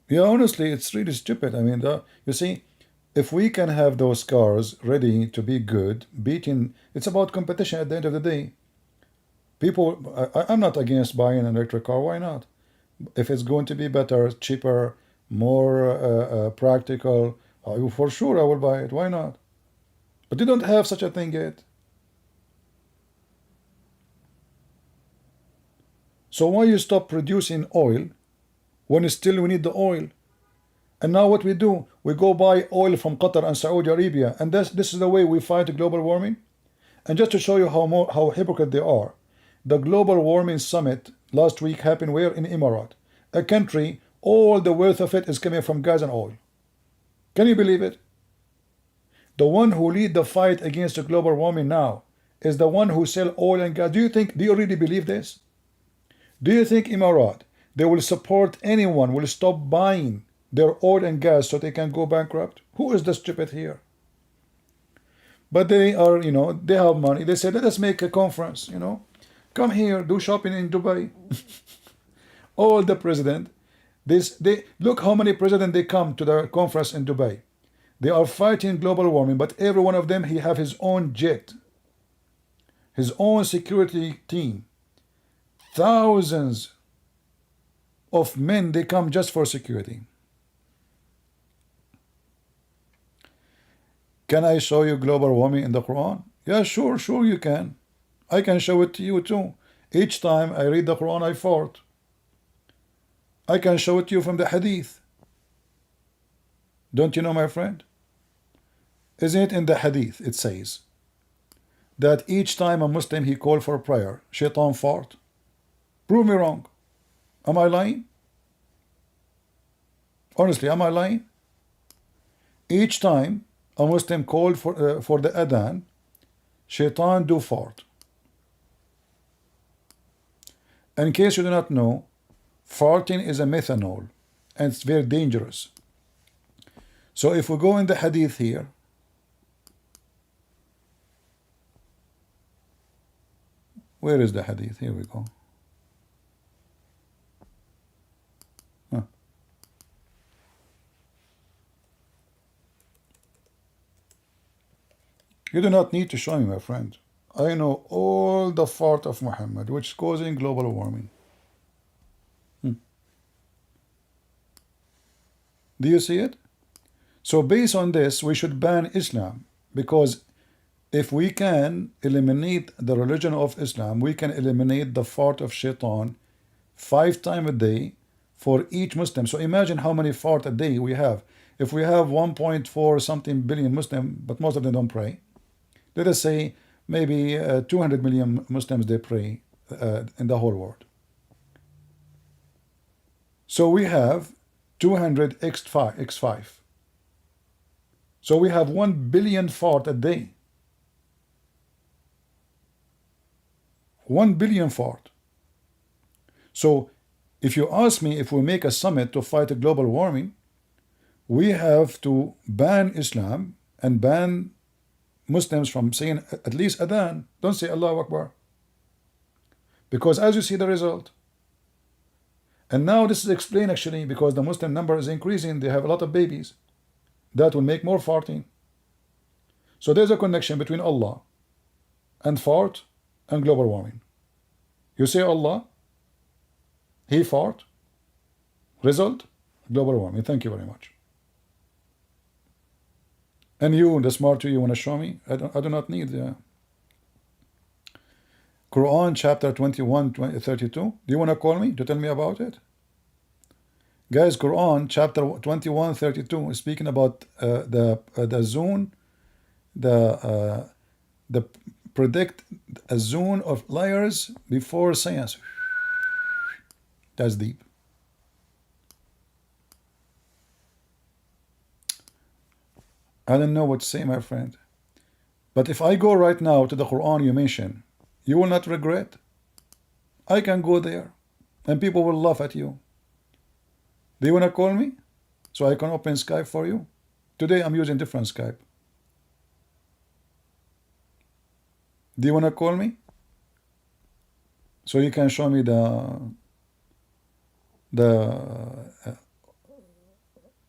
Yeah, honestly, it's really stupid. I mean, you see, if we can have those cars ready to be good, beating, it's about competition at the end of the day. People, I'm not against buying an electric car. Why not? If it's going to be better, cheaper, more practical, for sure I will buy it. Why not? But you don't have such a thing yet. So why you stop producing oil when still we need the oil? And now what we do, we go buy oil from Qatar and Saudi Arabia, and this is the way we fight global warming. And just to show you how hypocrite they are, the global warming summit last week happened where? In Emirates, a country all the wealth of it is coming from gas and oil. Can you believe it? The one who lead the fight against the global warming now is the one who sell oil and gas. Do you really believe this? Do you think Emirates, they will support anyone, will stop buying their oil and gas so they can go bankrupt? Who is the stupid here? But they are, they have money. They say, let us make a conference, come here, do shopping in Dubai. All the president, they look how many presidents they come to the conference in Dubai. They are fighting global warming, but every one of them, he have his own jet, his own security team. Thousands of men, they come just for security. Can I show you global warming in the Quran? Yeah, sure you can. I can show it to you too. Each time I read the Quran, I fart. I can show it to you from the Hadith. Don't you know, my friend? Isn't it in the Hadith, it says that each time a Muslim, he called for prayer, shaitan fart? Prove me wrong. Am I lying? Honestly, am I lying? Each time a Muslim called for the adhan, shaitan do fart. In case you do not know, farting is a methanol, and it's very dangerous. So if we go in the hadith here, where is the hadith? Here we go. You do not need to show me, my friend. I know all the fart of Muhammad, which is causing global warming. Do you see it? So based on this, we should ban Islam, because if we can eliminate the religion of Islam, we can eliminate the fart of shaitan 5 times a day for each Muslim. So imagine how many fart a day we have. If we have 1.4 something billion Muslim, but most of them don't pray, let us say maybe 200 million Muslims, they pray in the whole world. So we have 200 x5. So we have 1 billion fart a day. 1 billion fart. So if you ask me, if we make a summit to fight global warming, we have to ban Islam and ban Muslims from saying at least adhan. Don't say Allahu Akbar. Because as you see the result. And now this is explained actually because the Muslim number is increasing. They have a lot of babies. That will make more farting. So there's a connection between Allah and fart and global warming. You say Allah, he fart. Result, global warming. Thank you very much. And you, the smarter, you want to show me? I do not need the Quran chapter 21, 32. Do you want to call me to tell me about it? Guys, Quran chapter 21, 32 is speaking about the zone, the predict a zone of liars before science. That's deep. I don't know what to say, my friend. But if I go right now to the Quran you mentioned, you will not regret. I can go there. and people will laugh at you. Do you want to call me so I can open Skype for you? Today I'm using different Skype. Do you want to call me so you can show me the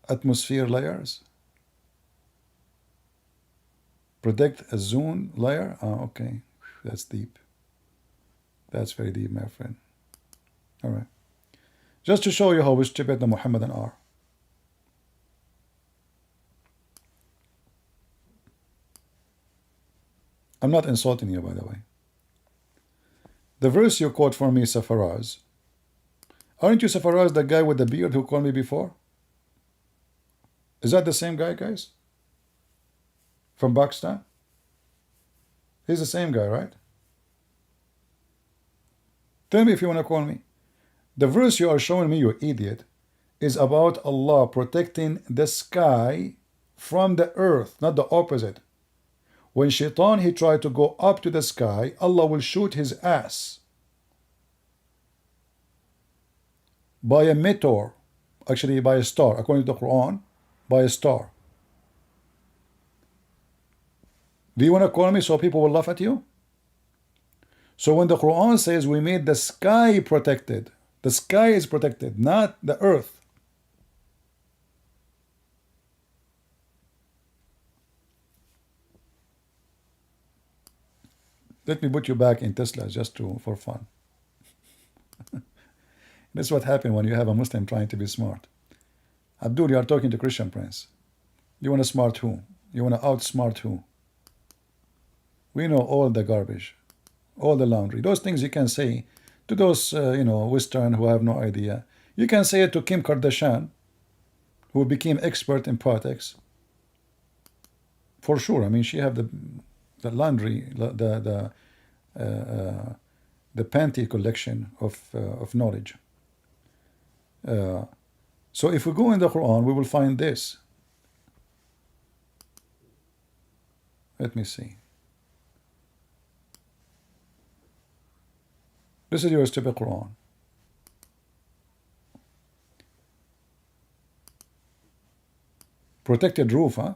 atmosphere layers? Predict a zone layer? Okay, that's deep. That's very deep, my friend. All right. Just to show you how stupid the Muhammadan are. I'm not insulting you, by the way. The verse you quote for me, Safaraz. Aren't you Safaraz, the guy with the beard who called me before? Is that the same guy, guys? From Pakistan? He's the same guy, right? Tell me if you want to call me. The verse you are showing me, you idiot, is about Allah protecting the sky from the earth, not the opposite. When Shaitan, he tried to go up to the sky, Allah will shoot his ass by a meteor, actually by a star, according to the Quran, by a star. Do you want to call me so people will laugh at you? So when the Quran says we made the sky protected, the sky is protected, not the earth. Let me put you back in Tesla just for fun. That's what happened when you have a Muslim trying to be smart. Abdul, you are talking to Christian Prince. You want to smart who? You want to outsmart who? We know all the garbage, all the laundry. Those things you can say to those, Western who have no idea. You can say it to Kim Kardashian, who became expert in politics. For sure. I mean, she have the laundry, the panty collection of knowledge. So if we go in the Quran, we will find this. Let me see. This is your stupid Quran. Protected roof, huh?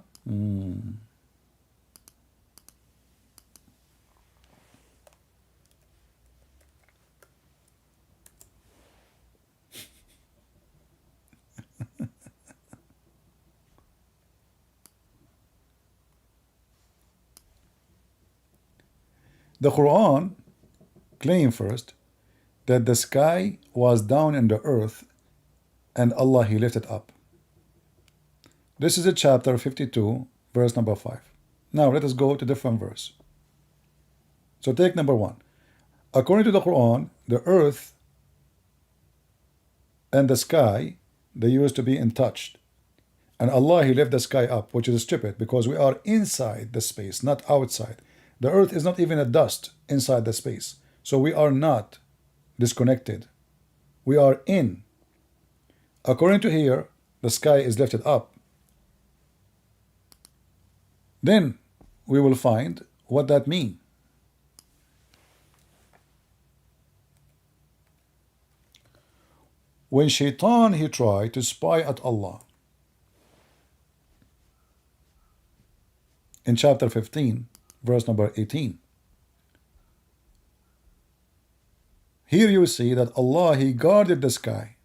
The Quran claimed first that the sky was down in the earth and Allah, he lifted up. This is a chapter 52, verse number 5. Now let us go to different verse. So take number 1. According to the Quran, the earth and the sky, they used to be in touch. And Allah, he lifted the sky up, which is stupid because we are inside the space, not outside. The earth is not even a dust inside the space. So we are not disconnected. We are in. According to here, the sky is lifted up. Then we will find what that means. When Shaitan, he tried to spy at Allah, in chapter 15, verse number 18, here you see that Allah, he guarded the sky.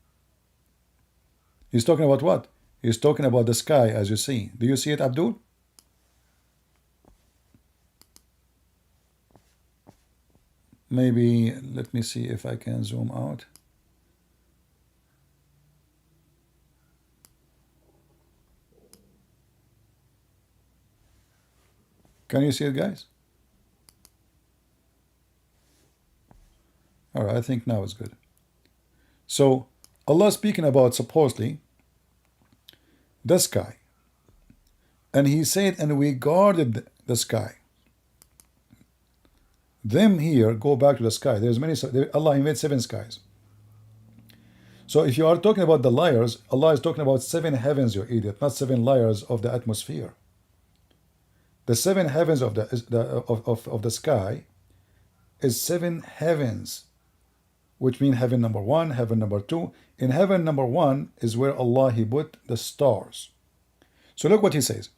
He's talking about what? He's talking about the sky, as you see. Do you see it, Abdul? Maybe, let me see if I can zoom out. Can you see it, guys? All right, I think now it's good. So Allah speaking about supposedly the sky. And he said, and we guarded the sky. Them here go back to the sky. There's many, Allah, he made 7 skies. So if you are talking about the layers, Allah is talking about 7 heavens, you idiot, not 7 layers of the atmosphere. The 7 heavens of the sky is 7 heavens which means heaven number one, heaven number two. In heaven number one is where Allah, He put the stars. So look what He says.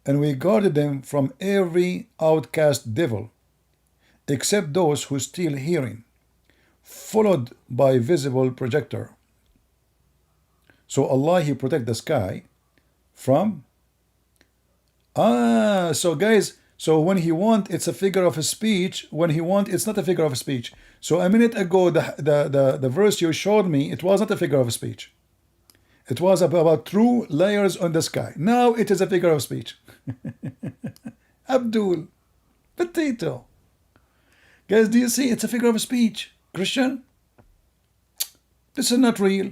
And we guarded them from every outcast devil, except those who steal hearing, followed by visible projector. So Allah, He protect the sky from so guys, so when He want, it's a figure of speech. When He want, it's not a figure of speech. So a minute ago, the verse you showed me, it was not a figure of speech. It was about true layers on the sky. Now it is a figure of speech. Abdul, potato. Guys, do you see? It's a figure of speech. Christian, this is not real.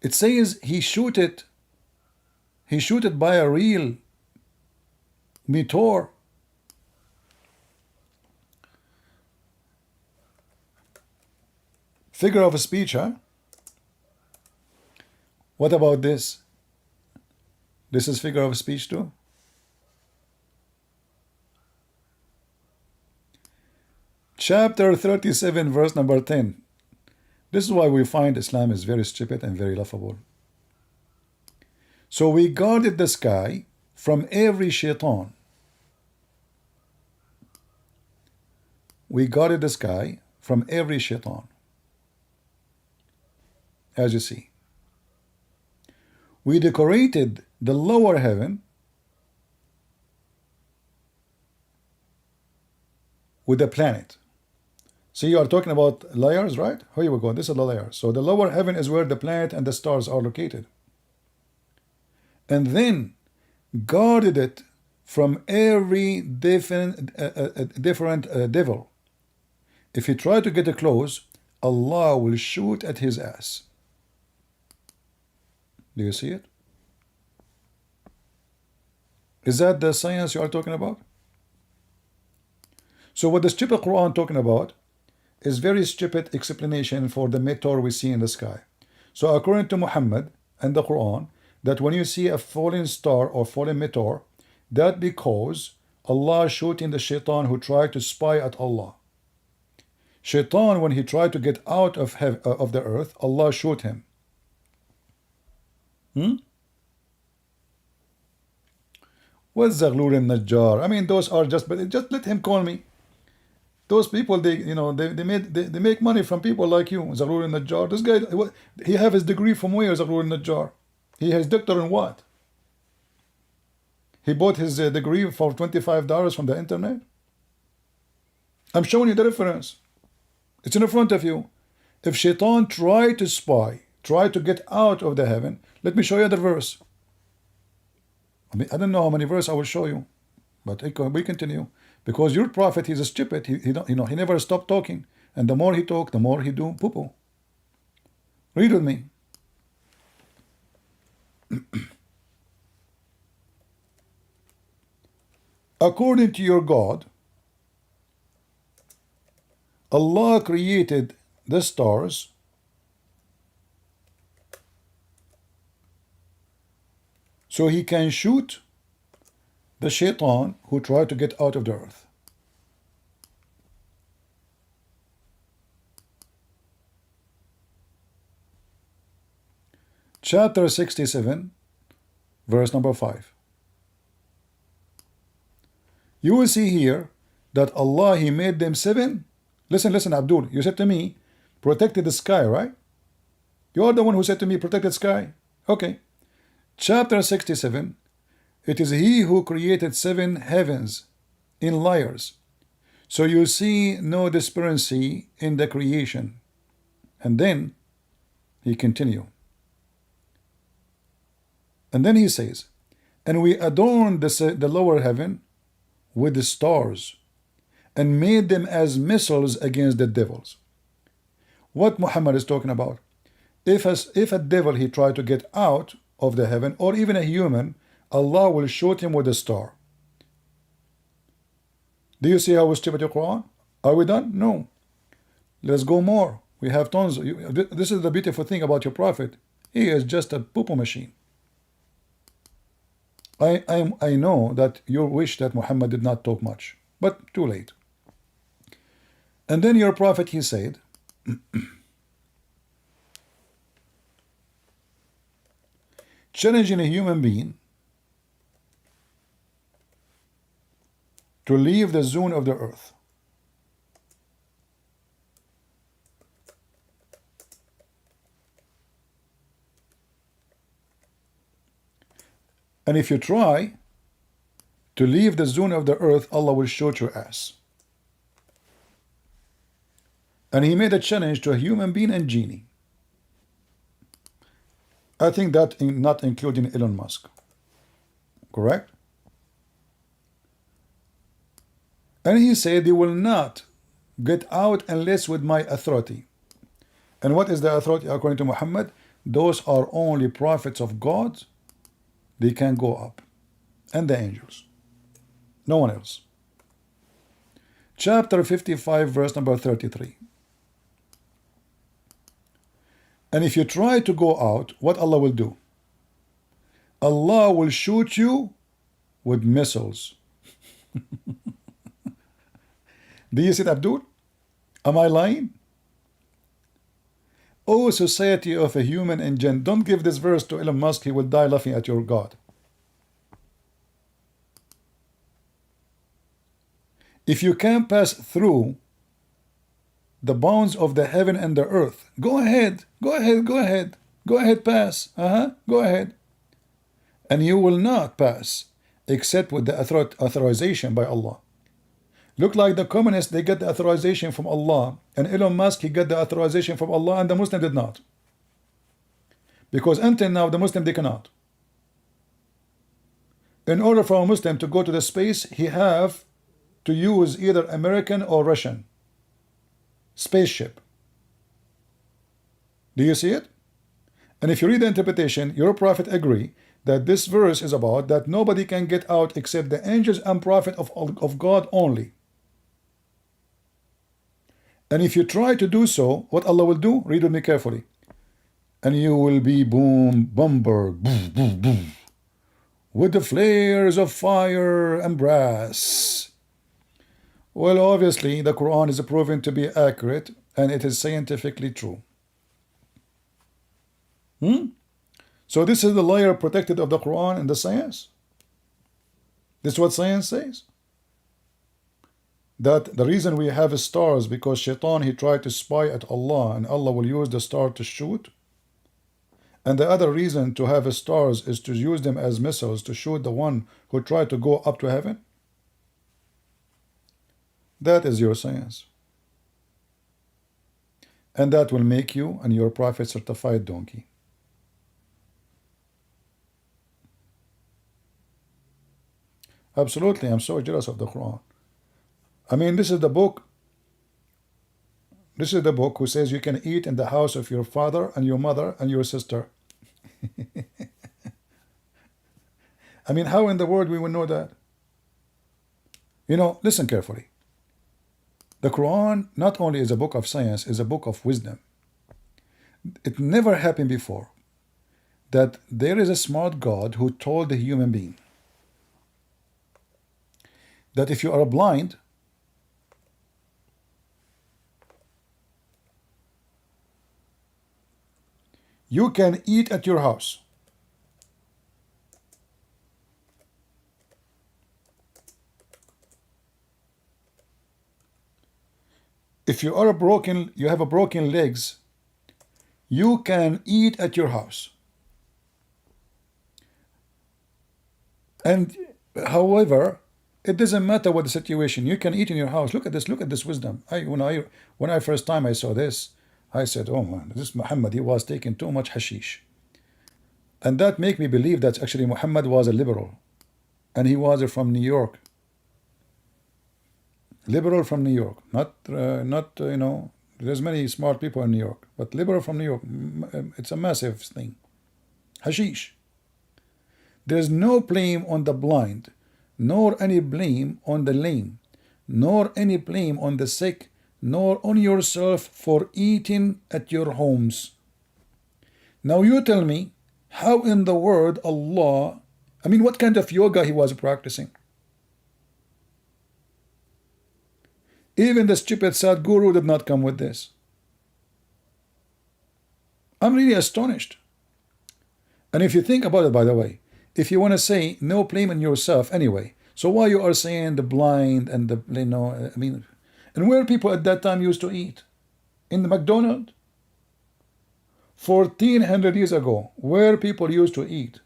It says he shoot it by a real meteor. Figure of speech, huh? What about this? This is figure of speech too? Chapter 37, verse number 10. This is why we find Islam is very stupid and very laughable. So we guarded the sky from every shaitan. We guarded the sky from every shaitan. As you see. We decorated the lower heaven with a planet. See, you are talking about layers, right? Here we go. This is the layer. So the lower heaven is where the planet and the stars are located. And then guarded it from every different devil. If he try to get close, Allah will shoot at his ass. Do you see it? Is that the science you are talking about? So what the stupid Quran talking about is very stupid explanation for the meteor we see in the sky. So according to Muhammad and the Quran, that when you see a falling star or falling meteor, that because Allah shooting the shaitan who tried to spy at Allah. Shaitan, when he tried to get out of the earth, Allah shoot him. What's Zaghlul and Najjar? I mean, those are just let him call me. Those people, they make money from people like you, Zaghlul and Najjar. This guy, he have his degree from where, Zaghlul and Najjar? He has doctor in what? He bought his degree for $25 from the internet. I'm showing you the reference. It's in front of you. If Shaitan tried to spy, tried to get out of the heaven, let me show you the verse. I mean, I don't know how many verses I will show you, but we continue. Because your prophet, he's a stupid. He never stopped talking. And the more he talk, the more he do poo-poo. Read with me. According to your God, Allah created the stars so he can shoot the shaitan who tried to get out of the earth. Chapter 67, verse number 5. You will see here that Allah, He made them seven. Listen, Abdul, you said to me, protected the sky, right? You are the one who said to me, protected sky. Okay. Chapter 67, it is He who created seven heavens in layers. So you see no disparity in the creation. And then he continue. And then he says, and we adorned the lower heaven with the stars and made them as missiles against the devils. What Muhammad is talking about? If a devil he tried to get out of the heaven, or even a human, Allah will shoot him with a star. Do you see how we stupid your Quran? Are we done? No. Let's go more. We have tons. This is the beautiful thing about your prophet. He is just a poo-poo machine. I know that you wish that Muhammad did not talk much, but too late. And then your prophet, he said, challenging a human being to leave the zone of the earth. And if you try to leave the zone of the earth, Allah will shoot your ass. And he made a challenge to a human being and genie. I think that not including Elon Musk. Correct? And he said, they will not get out unless with my authority. And what is the authority according to Muhammad? Those are only prophets of God. They can go up. And the angels. No one else. Chapter 55, verse number 33. And if you try to go out, what Allah will do? Allah will shoot you with missiles. Do you see it, Abdul? Am I lying? O society of a human and jinn, don't give this verse to Elon Musk, he will die laughing at your God. If you can pass through the bounds of the heaven and the earth, go ahead, go ahead, go ahead, go ahead, pass, go ahead. And you will not pass except with the authorization by Allah. Look like the communists, they get the authorization from Allah, and Elon Musk, he got the authorization from Allah, and the Muslim did not. Because until now, the Muslim, they cannot. In order for a Muslim to go to the space, he have to use either American or Russian spaceship. Do you see it? And if you read the interpretation, your prophet agree that this verse is about that nobody can get out except the angels and prophet of God only. And if you try to do so, what Allah will do? Read with me carefully. And you will be bombarded boom, boom, boom, with the flares of fire and brass. Well, obviously, the Quran is proven to be accurate, and it is scientifically true. So this is the liar protected of the Quran and the science. This is what science says. That the reason we have stars because Shaitan, he tried to spy at Allah, and Allah will use the star to shoot. And the other reason to have stars is to use them as missiles to shoot the one who tried to go up to heaven. That is your science. And that will make you and your prophet certified donkey. Absolutely, I'm so jealous of the Quran. I mean, this is the book. This is the book who says you can eat in the house of your father and your mother and your sister. I mean, how in the world we will know that? You know, listen carefully. The Quran not only is a book of science, is a book of wisdom. It never happened before that there is a smart God who told the human being that if you are blind, you can eat at your house. If you are broken, you have a broken legs, you can eat at your house. And however, it doesn't matter what the situation, you can eat in your house. Look at this wisdom. When I first time I saw this, I said, oh man, this Muhammad, he was taking too much hashish. And that make me believe that actually Muhammad was a liberal. And he was from New York. Liberal from New York. Not you know, there's many smart people in New York. But liberal from New York, it's a massive thing. Hashish. There's no blame on the blind, nor any blame on the lame, nor any blame on the sick, nor on yourself for eating at your homes. Now you tell me, how in the world Allah, I mean, what kind of yoga he was practicing? Even the stupid Sadhguru did not come with this. I'm really astonished. And if you think about it, by the way, if you want to say no blaming yourself anyway, so why you are saying the blind and the, I mean, and where people at that time used to eat? In the McDonald's? 1400 years ago, where people used to eat?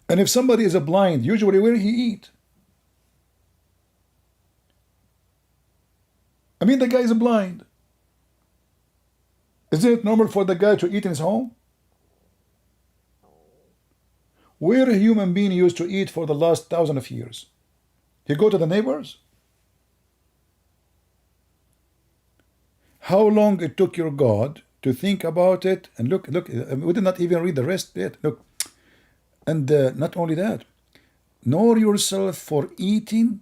And if somebody is a blind, usually where he eat? I mean, the guy is blind. Isn't it normal for the guy to eat in his home? Where a human being used to eat for the last thousands of years? He go to the neighbors? How long it took your God to think about it? And look, we did not even read the rest yet. Look, and not only that, nor yourself for eating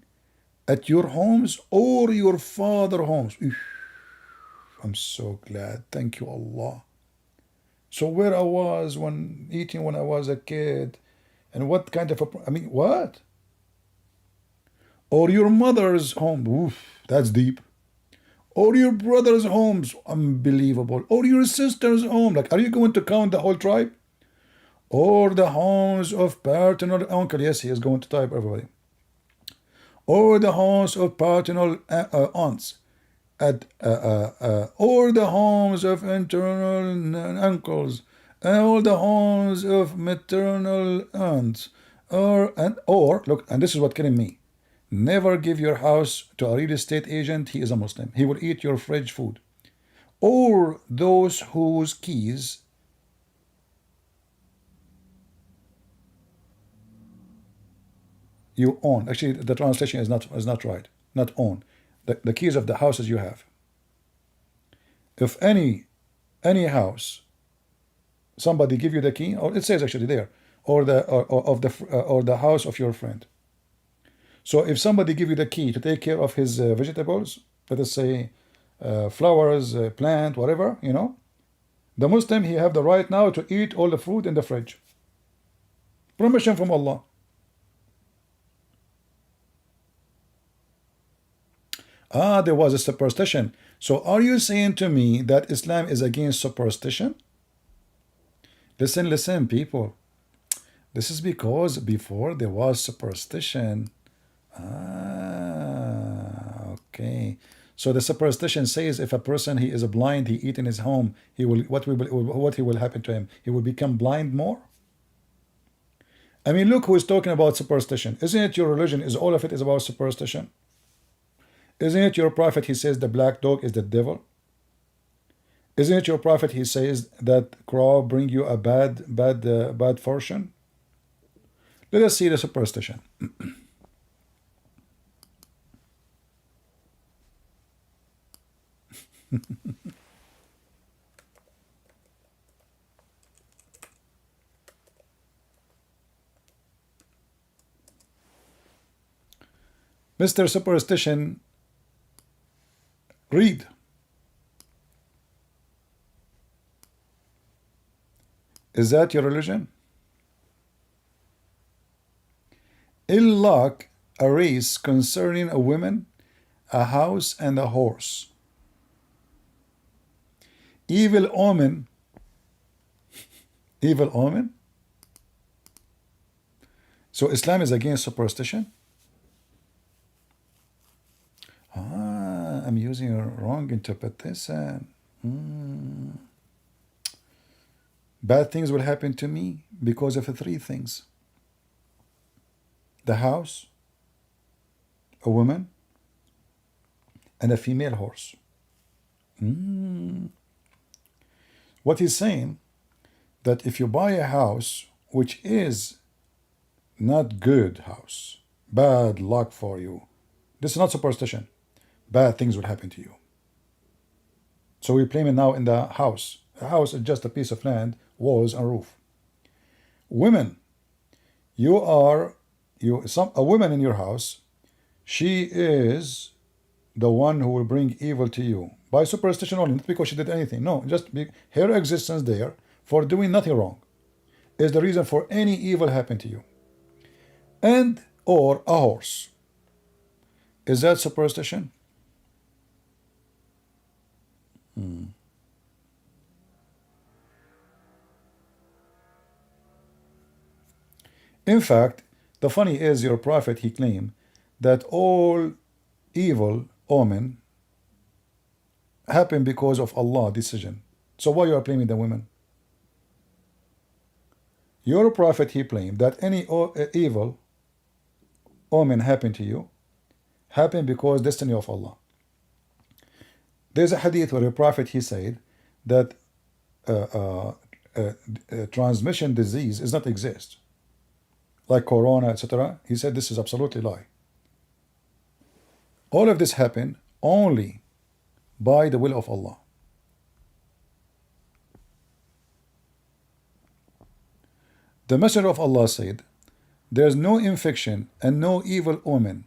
at your homes or your father homes. I'm so glad. Thank you, Allah. So where I was when eating when I was a kid, and what kind of I mean, what? Or your mother's home. Oof, that's deep. Or your brother's homes. Unbelievable. Or your sister's home. Like, are you going to count the whole tribe? Or the homes of paternal uncle. Yes, he is going to type, everybody. Or the homes of paternal aunts. Or the homes of maternal uncles, or the homes of maternal aunts, or look, and this is what killing me. Never give your house to a real estate agent. He is a Muslim. He will eat your fridge food. Or those whose keys you own. Actually, the translation is not right. Not own. The keys of the houses you have. If any house, somebody give you the key, or it says actually there, or the house of your friend. So if somebody give you the key to take care of his vegetables, let us say flowers, plant, whatever, the Muslim, he have the right now to eat all the fruit in the fridge. Permission from Allah. There was a superstition. So are you saying to me that Islam is against superstition? Listen, people. This is because before there was superstition. Okay. So the superstition says if a person he is blind, he eat in his home, what will happen to him? He will become blind more. I mean, look who is talking about superstition. Isn't it your religion? Is all of it is about superstition? Isn't it your prophet, he says the black dog is the devil? Isn't it your prophet, he says that crow bring you a bad fortune? Let us see the superstition. Mr. Superstition, read. Is that your religion? Ill luck, a race concerning a woman, a house, and a horse. Evil omen. Evil omen? So Islam is against superstition? I'm using a wrong interpretation. Bad things will happen to me because of the three things: the house, a woman, and a female horse. What he's saying, that if you buy a house which is not good house, bad luck for you, this is not superstition, bad things will happen to you. So we're claiming now in the house. A house is just a piece of land, walls and roof. Women, a woman in your house, she is the one who will bring evil to you. By superstition only, not because she did anything. No, just her existence there for doing nothing wrong is the reason for any evil happen to you. And or a horse. Is that superstition? In fact, the funny is your prophet, he claimed that all evil omen happen because of Allah decision. So why you are blaming the women? Your prophet, he claimed that any evil omen happen to you happen because destiny of Allah. There's a hadith where the prophet, he said that transmission disease does not exist, like corona, etc. He said this is absolutely lie. All of this happened only by the will of Allah. The Messenger of Allah said, there is no infection and no evil omen,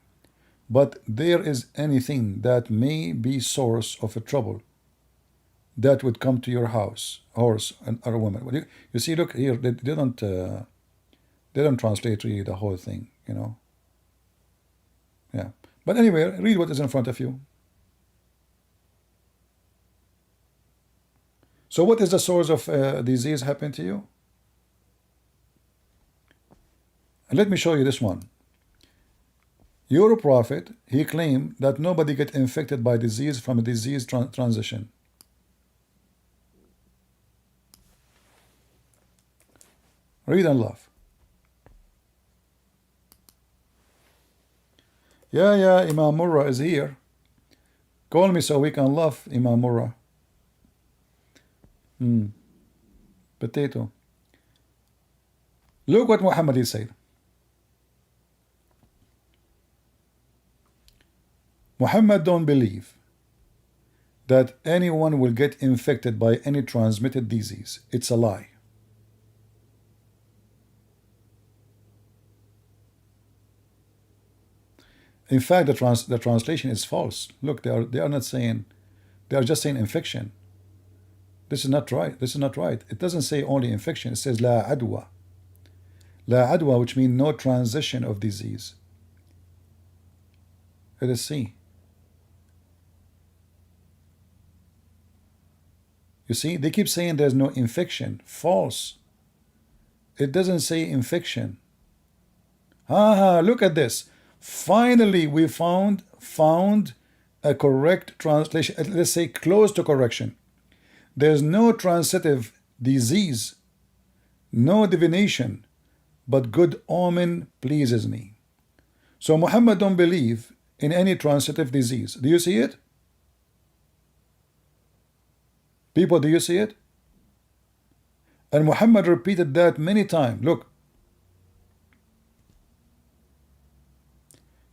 but there is anything that may be source of a trouble that would come to your house, horse and or a woman. You see, look here, they don't translate really the whole thing, you know. Yeah. But anyway, read what is in front of you. So what is the source of disease happen to you? And let me show you this one. Your prophet, he claimed that nobody get infected by disease from a disease transition. Read and laugh. Yeah, Imam Murrah is here. Call me so we can laugh, Imam Murrah. Potato. Look what Muhammad he said. Muhammad don't believe that anyone will get infected by any transmitted disease. It's a lie. In fact, the translation is false. Look, they are not saying, they are just saying infection. This is not right. This is not right. It doesn't say only infection. It says la adwa. La adwa, which means no transition of disease. Let us see. You see, they keep saying there's no infection. False. It doesn't say infection. Look at this. Finally, we found a correct translation. Let's say close to correction. There's no transitive disease, no divination, but good omen pleases me. So Muhammad don't believe in any transitive disease. Do you see it? People, do you see it? And Muhammad repeated that many times. Look.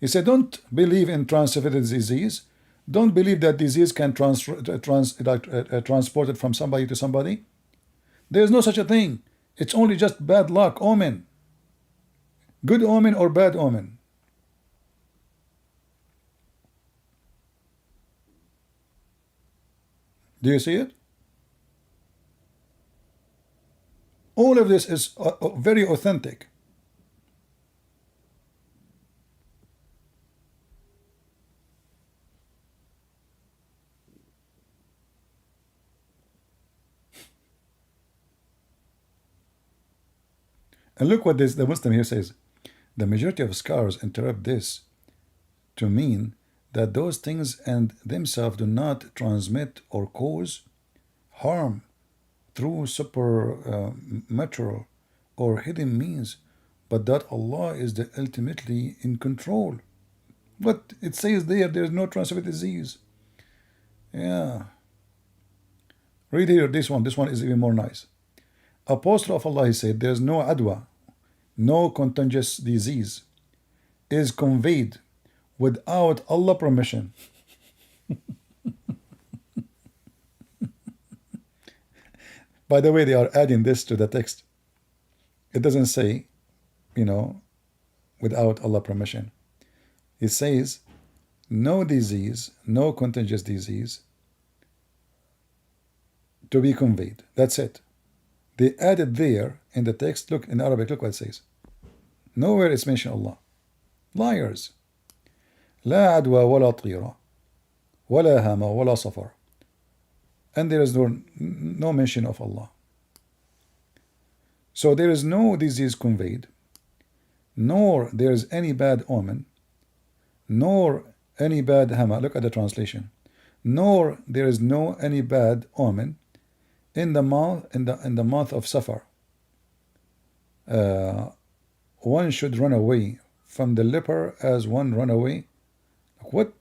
He said, don't believe in transitive disease. Don't believe that disease can transport it from somebody to somebody. There's no such a thing. It's only just bad luck, omen. Good omen or bad omen. Do you see it? All of this is very authentic. And look what the Muslim here says. The majority of scholars interpret this to mean that those things and themselves do not transmit or cause harm through supernatural or hidden means, but that Allah is the ultimately in control. But it says there's no transmitted disease. Yeah. Read here this one. This one is even more nice. Apostle of Allah, he said, there's no adwa, no contagious disease is conveyed without Allah permission. By the way, they are adding this to the text. It doesn't say, without Allah permission. It says, no disease, no contagious disease to be conveyed. That's it. They added there in the text, look, in Arabic, look what it says. Nowhere it's mentioned Allah. Liars. لا عدوى ولا طيرة ولا هامة ولا صفر. And there is no mention of Allah. So there is no disease conveyed, nor there is any bad omen, nor any bad hama. Look at the translation. Nor there is no any bad omen in the month of Safar. One should run away from the leper as one run away. What?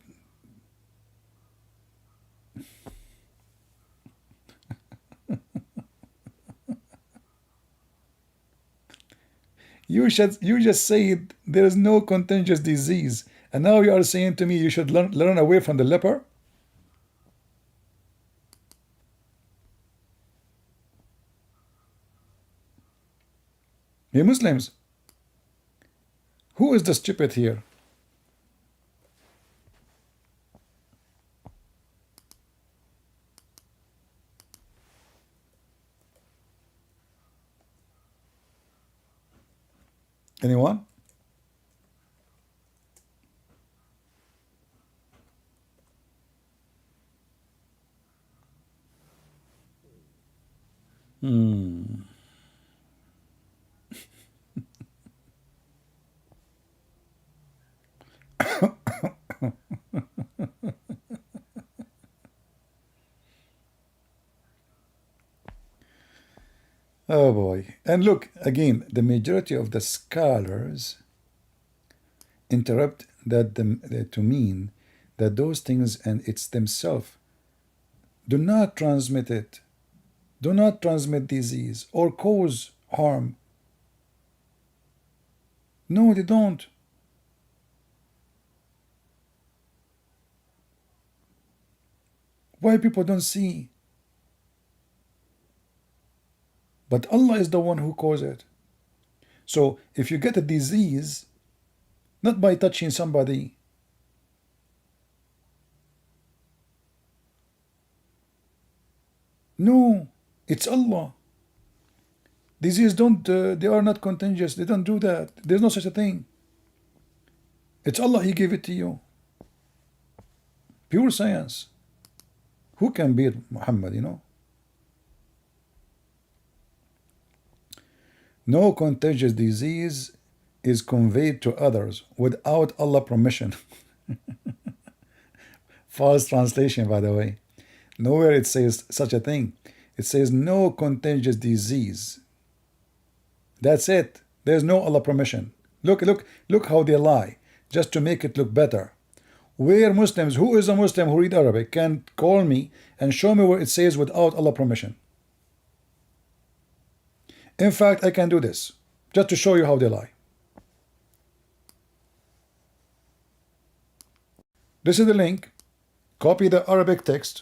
You just said there is no contagious disease, and now you are saying to me you should run away from the leper? Hey Muslims, who is the stupid here? Anyone? Oh boy. And look, again, the majority of the scholars interrupt that to mean that those things and it's themselves do not transmit it, do not transmit disease or cause harm. No, they don't. Why people don't see? But Allah is the one who caused it. So if you get a disease, not by touching somebody, no, it's Allah. Disease don't, they are not contagious. They don't do that. There's no such a thing. It's Allah, He gave it to you. Pure science. Who can beat Muhammad, you know? No contagious disease is conveyed to others without Allah permission. False translation, by the way. Nowhere it says such a thing. It says no contagious disease. That's it. There's no Allah permission. Look how they lie, just to make it look better. Where Muslims, who is a Muslim who read Arabic, can call me and show me where it says without Allah permission. In fact, I can do this, just to show you how they lie. This is the link. Copy the Arabic text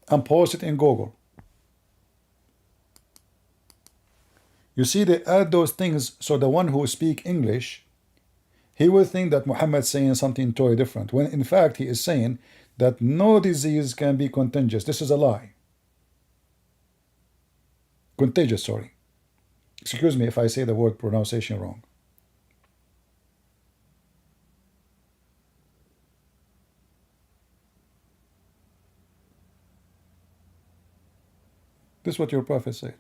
and post it in Google. You see, they add those things so the one who speaks English, he will think that Muhammad's saying something totally different, when in fact he is saying that no disease can be contagious. This is a lie. Contagious, sorry. Excuse me if I say the word pronunciation wrong. This is what your prophet said.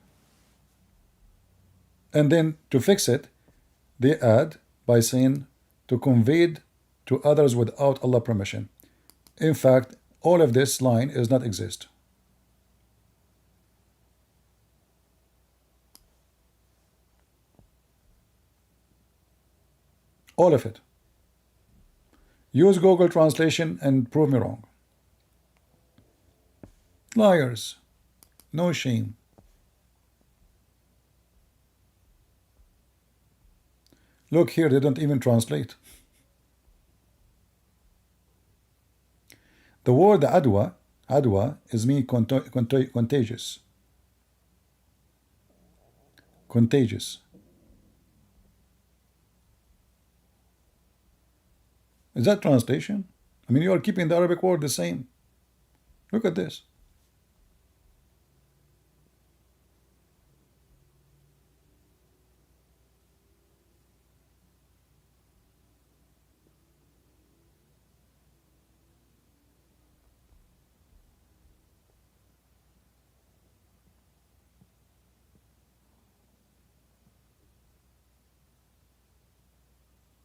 And then to fix it, they add by saying to convey it to others without Allah permission. In fact, all of this line does not exist. All of it. Use Google Translation and prove me wrong. Liars. No shame. Look here, they don't even translate. The word adwa is mean contagious. Contagious. Is that translation? I mean, you are keeping the Arabic word the same. Look at this.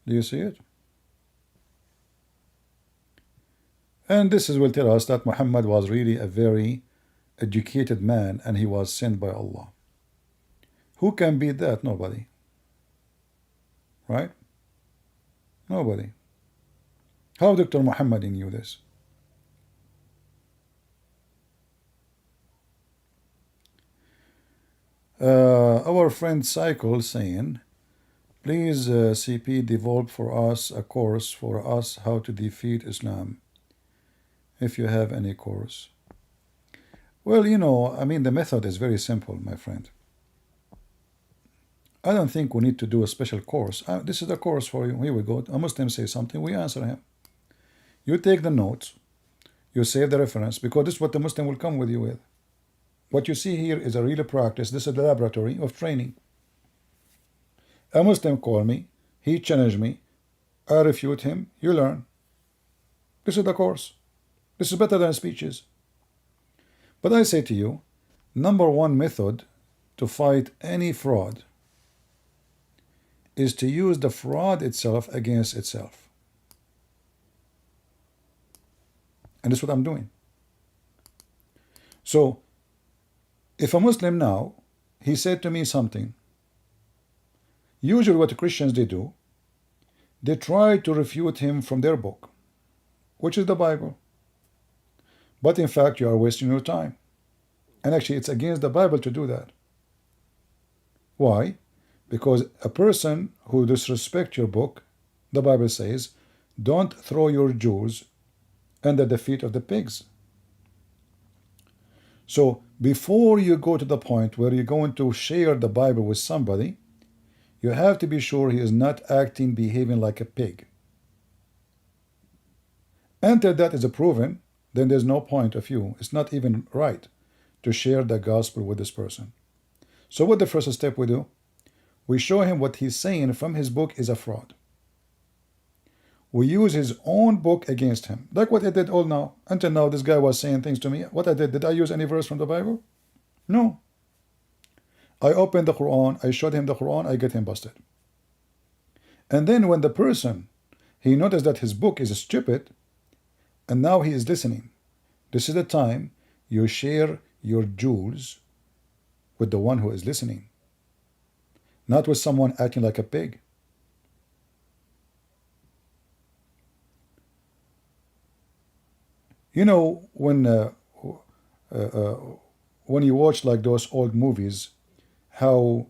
Do you see it? And this will tell us that Muhammad was really a very educated man and he was sent by Allah. Who can beat that? Nobody. Right? Nobody. How Dr. Muhammad knew this? Our friend Cycle saying, please CP develop for us a course for us how to defeat Islam, if you have any course. Well, you know, I mean, the method is very simple, my friend. I don't think we need to do a special course. This is a course for you. Here we go. A Muslim says something, we answer him. You take the notes, you save the reference, because this is what the Muslim will come with you with. What you see here is a real practice. This is the laboratory of training. A Muslim call me, he challenge me, I refute him, you learn. This is the course. This is better than speeches. But I say to you, number one method to fight any fraud is to use the fraud itself against itself. And that's what I'm doing. So, if a Muslim now, he said to me something, usually what the Christians they do, they try to refute him from their book, which is the Bible. But in fact, you are wasting your time. And actually, it's against the Bible to do that. Why? Because a person who disrespects your book, the Bible says, don't throw your Jews under the feet of the pigs. So before you go to the point where you're going to share the Bible with somebody, you have to be sure he is not acting, behaving like a pig. Until that is proven, then there's no point of you. It's not even right to share the gospel with this person. So what the first step we do? We show him what he's saying from his book is a fraud. We use his own book against him. Like what I did all now. Until now, this guy was saying things to me. What I did I use any verse from the Bible? No. I opened the Quran, I showed him the Quran, I get him busted. And then when the person, he noticed that his book is stupid, and now he is listening. This is the time you share your jewels with the one who is listening, not with someone acting like a pig. You know, when you watch like those old movies, how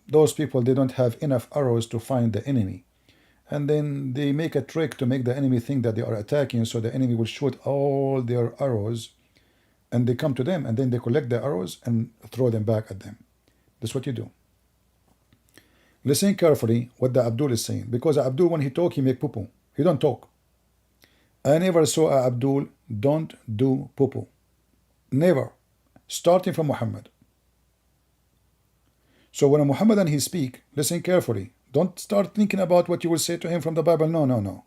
those people, they don't have enough arrows to find the enemy, and then they make a trick to make the enemy think that they are attacking, so the enemy will shoot all their arrows and they come to them, and then they collect the arrows and throw them back at them. That's what you do. Listen carefully what the Abdul is saying, because Abdul, when he talk, he make poo-poo. He don't talk. I never saw a Abdul don't do poo-poo. Never. Starting from Muhammad. So when a Muhammadan he speak, listen carefully. Don't start thinking about what you will say to him from the Bible. No, no, no.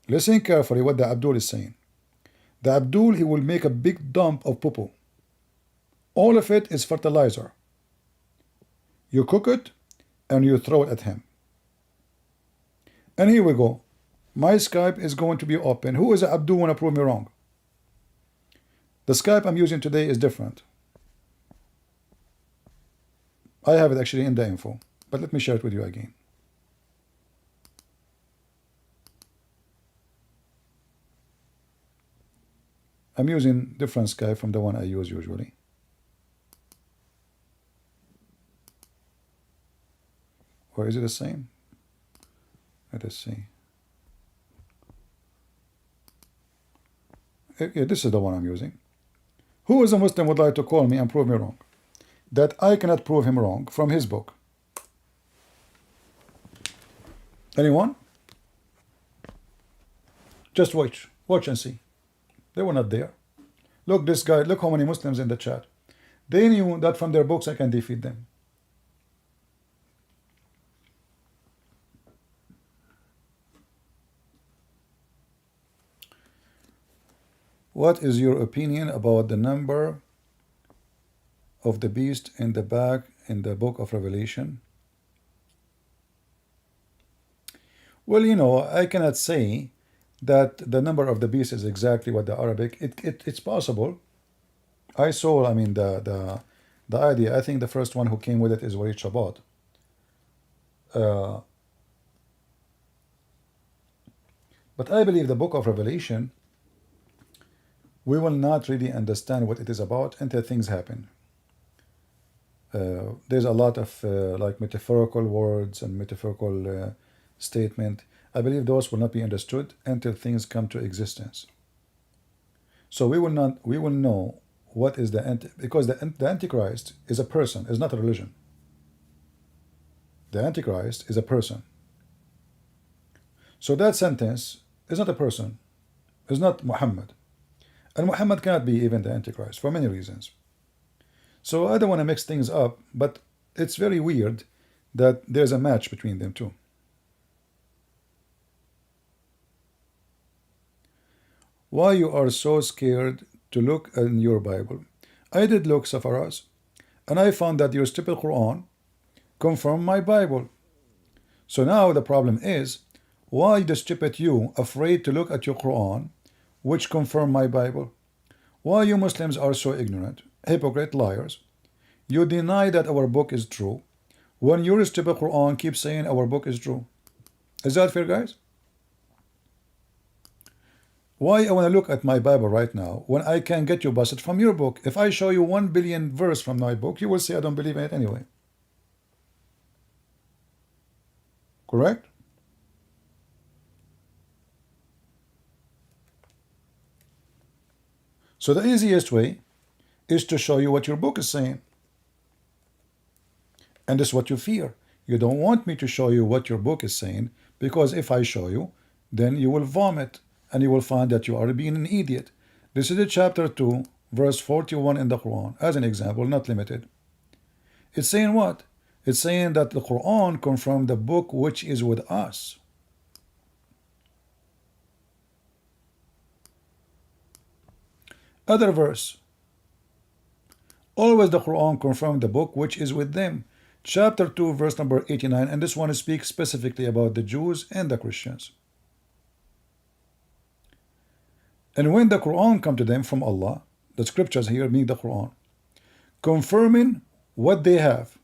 Listen carefully what the Abdul is saying. The Abdul, he will make a big dump of poo-poo. All of it is fertilizer. You cook it and you throw it at him. And here we go. My Skype is going to be open. Who is Abdul want to prove me wrong? The Skype I'm using today is different. I have it actually in the info, but let me share it with you again. I'm using different Skype from the one I use usually. Or is it the same? Let us see. Yeah, this is the one I'm using. Who is a Muslim would like to call me and prove me wrong? That I cannot prove him wrong from his book. Anyone? Just watch. Watch and see. They were not there. Look, this guy, look how many Muslims in the chat. They knew that from their books I can defeat them. What is your opinion about the number of the beast in the back in the book of Revelation? Well, I cannot say that the number of the beast is exactly what the Arabic. It's possible. I saw, I mean, the idea. I think the first one who came with it is Walid Shabat. But I believe the book of Revelation, we will not really understand what it is about until things happen. There's a lot of like metaphorical words and metaphorical statement. I believe those will not be understood until things come to existence. So we will know what is because the Antichrist is a person, is not a religion. The Antichrist is a person. So that sentence is not a person, is not Muhammad. And Muhammad cannot be even the Antichrist for many reasons. So I don't want to mix things up, but it's very weird that there's a match between them two. Why you are so scared to look in your Bible? I did look, Safaraz, and I found that your stupid Quran confirmed my Bible. So now the problem is, why the stupid you afraid to look at your Quran, which confirm my Bible? Why you Muslims are so ignorant, hypocrite, liars? You deny that our book is true, when your stupid Quran keeps saying our book is true. Is that fair, guys? Why I want to look at my Bible right now when I can get you busted from your book? If I show you 1 billion verse from my book, you will say I don't believe in it anyway. Correct? So the easiest way is to show you what your book is saying. And this is what you fear. You don't want me to show you what your book is saying, because if I show you, then you will vomit and you will find that you are being an idiot. This is the chapter 2, verse 41 in the Quran, as an example, not limited. It's saying what? It's saying that the Quran confirmed the book which is with us. Other verse. Always the Quran confirmed the book which is with them. Chapter 2, verse number 89, and this one speaks specifically about the Jews and the Christians. And when the Quran come to them from Allah, the scriptures here mean the Quran, confirming what they have.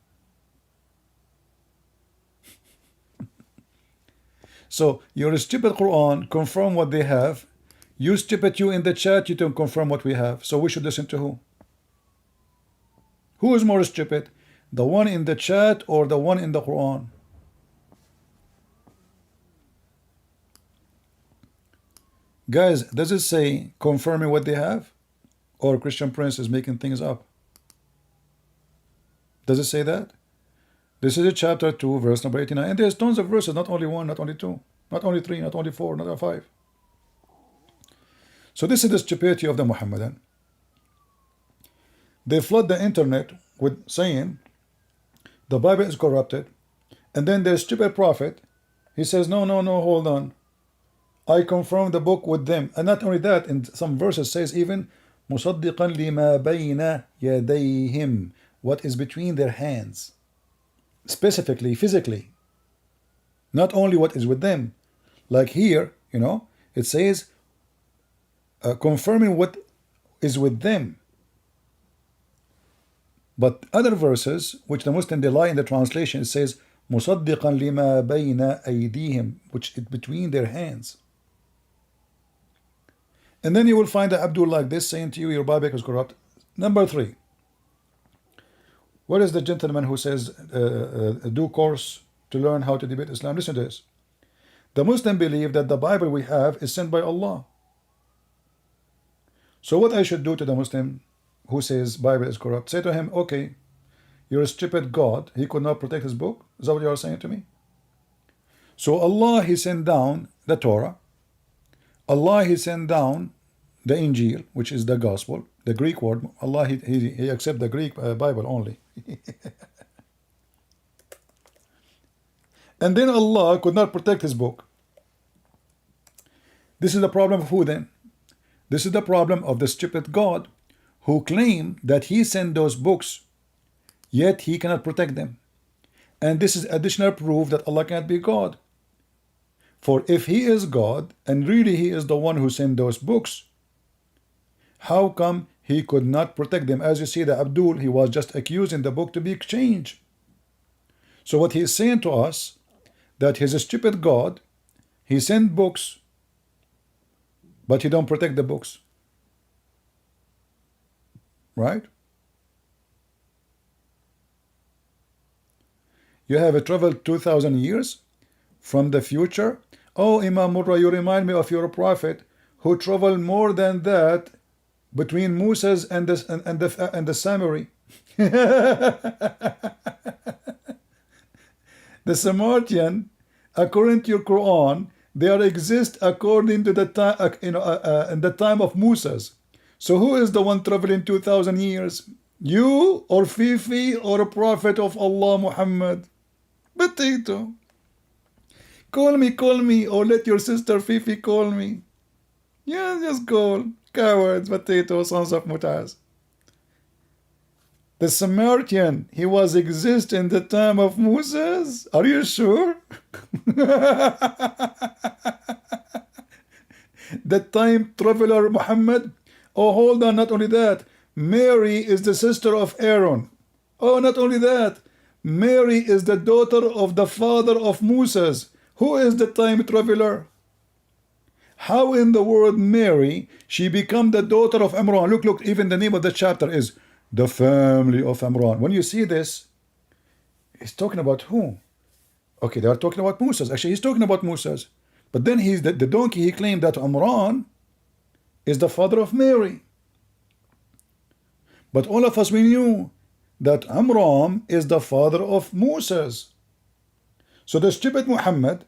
So your stupid Quran confirm what they have. You stupid you in the chat, you don't confirm what we have. So we should listen to who? Who is more stupid? The one in the chat or the one in the Quran? Guys, does it say confirming what they have? Or Christian Prince is making things up? Does it say that? This is a chapter 2, verse number 89. And there's tons of verses, not only one, not only two, not only three, not only four, not only five. So this is the stupidity of the Muhammadan. They flood the internet with saying the Bible is corrupted. And then their stupid prophet, he says, no, hold on. I confirm the book with them. And not only that, in some verses says even مُصَدِّقًا لِمَا بَيْنَ يَدَيْهِمْ, what is between their hands. Specifically, physically. Not only what is with them. Like here, it says confirming what is with them. But other verses, which the Muslim they lie in the translation, it says مُصَدِّقًا لِمَا بَيْنَ أَيْدِيهِمْ, which is between their hands. And then you will find the Abdul like this saying to you, your Bible is corrupt. Number 3. What is the gentleman who says, do course to learn how to debate Islam? Listen to this. The Muslim believe that the Bible we have is sent by Allah. So what I should do to the Muslim who says Bible is corrupt? Say to him, okay, you're a stupid God. He could not protect his book. Is that what you are saying to me? So Allah, He sent down the Torah. Allah, He sent down the Injil, which is the gospel, the Greek word. Allah, He accept the Greek Bible only. And then Allah could not protect His book. This is the problem of who then? This is the problem of the stupid God who claim that He sent those books yet he cannot protect them. And this is additional proof that Allah can't be God. For if he is God, and really he is the one who sent those books, how come he could not protect them? As you see, the Abdul, he was just accusing the book to be exchanged. So what he is saying to us, that he's a stupid God, he sent books, but he don't protect the books. Right? You have traveled 2,000 years from the future. Oh, Imam Murra, you remind me of your prophet who traveled more than that between Moses and the Samari. The Samaritan, according to your Quran, they are exist according to the time, in the time of Moses. So who is the one traveling 2,000 years? You or Fifi or a prophet of Allah Muhammad? Potato. Call me, or let your sister Fifi call me. Yeah, just call. Cowards, potato, sons of Mutaz. The Samaritan, he was exist in the time of Moses? Are you sure? The time traveler Muhammad? Oh, hold on, not only that. Mary is the sister of Aaron. Oh, not only that. Mary is the daughter of the father of Moses. Who is the time traveler? How in the world Mary, she become the daughter of Imran? Look, even the name of the chapter is the family of Imran. When you see this, he's talking about who? Okay, they are talking about Moses. Actually, he's talking about Moses. But then he's the donkey, he claimed that Imran is the father of Mary. But all of us, we knew that Amram is the father of Moses. So the stupid Muhammad,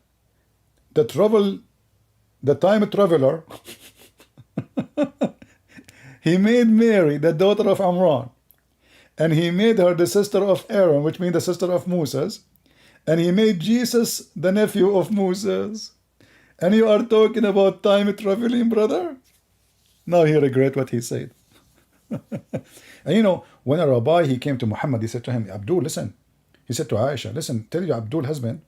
the time traveler, he made Mary the daughter of Amram, and he made her the sister of Aaron, which means the sister of Moses, and he made Jesus the nephew of Moses. And you are talking about time traveling, brother? Now he regret what he said. And you know, when a rabbi, he came to Muhammad, he said to him, Abdul, listen. He said to Aisha, listen, tell your Abdul husband,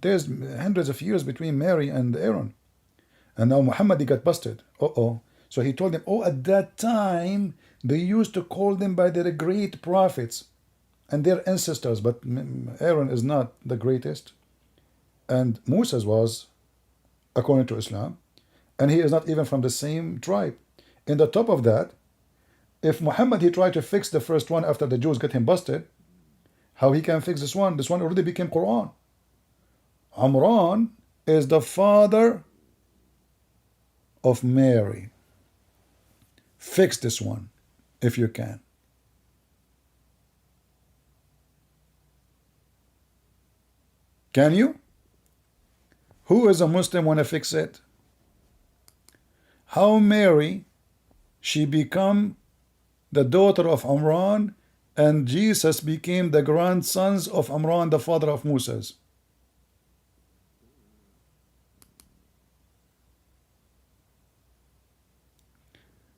there's hundreds of years between Mary and Aaron. And now Muhammad, he got busted. So he told them, at that time, they used to call them by their great prophets and their ancestors, but Aaron is not the greatest. And Moses was, according to Islam, and he is not even from the same tribe. In the top of that, if Muhammad, he tried to fix the first one after the Jews got him busted, how he can fix this one? This one already became Quran. Amran is the father of Mary. Fix this one, if you can. Can you? Who is a Muslim want to fix it? How Mary, she become the daughter of Amran, and Jesus became the grandsons of Amran, the father of Moses.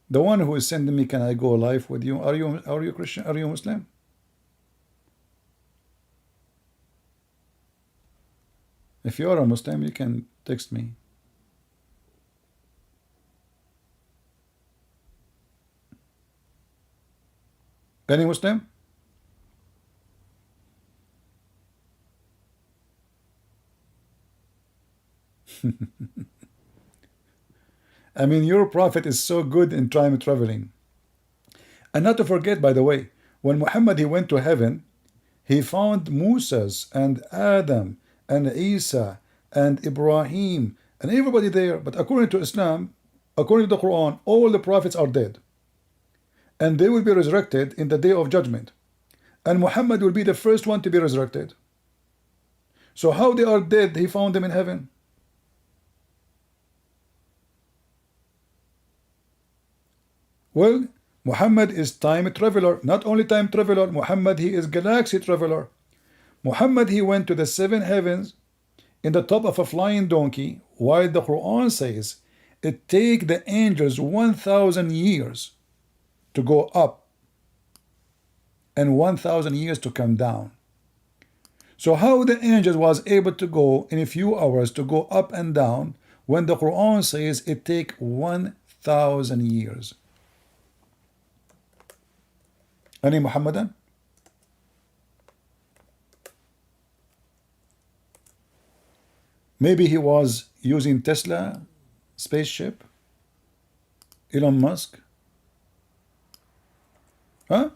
The one who is sending me, can I go live with you? Are you Christian? Are you Muslim? If you are a Muslim, you can text me. Any Muslim? I mean, your prophet is so good in time traveling. And not to forget, by the way, when Muhammad, he went to heaven, he found Moses and Adam and Isa and Ibrahim and everybody there. But according to Islam, according to the Quran, all the prophets are dead. And they will be resurrected in the day of judgment. And Muhammad will be the first one to be resurrected. So how they are dead, he found them in heaven. Well, Muhammad is time traveler. Not only time traveler, Muhammad, he is galaxy traveler. Muhammad, he went to the seven heavens in the top of a flying donkey, while the Quran says it take the angels 1,000 years to go up. and 1,000 years to come down. So how the angel was able to go in a few hours to go up and down when the Quran says it take 1,000 years? Any Muhammadan? Maybe he was using Tesla spaceship, Elon Musk, huh?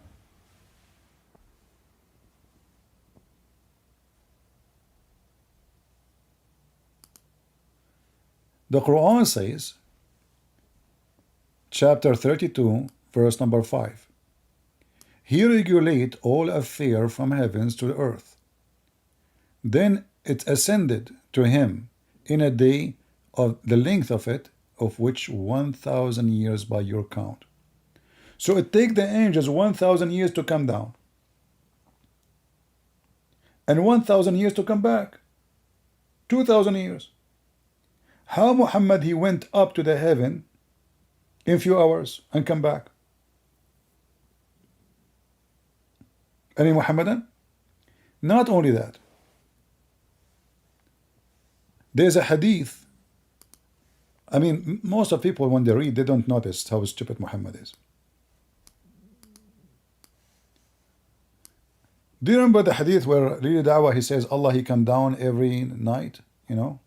The Quran says, chapter 32, verse number 5, He regulate all affairs from heavens to the earth. Then it ascended to him in a day of the length of it, of which 1,000 years by your count. So it take the angels 1,000 years to come down, and 1,000 years to come back. 2,000 years. How Muhammad he went up to the heaven in few hours and come back? Any Muhammadan? Not only that, there's a hadith. I mean, most of people when they read, they don't notice how stupid Muhammad is. Do you remember the hadith where Lili Dawah he says Allah he come down every night? You know,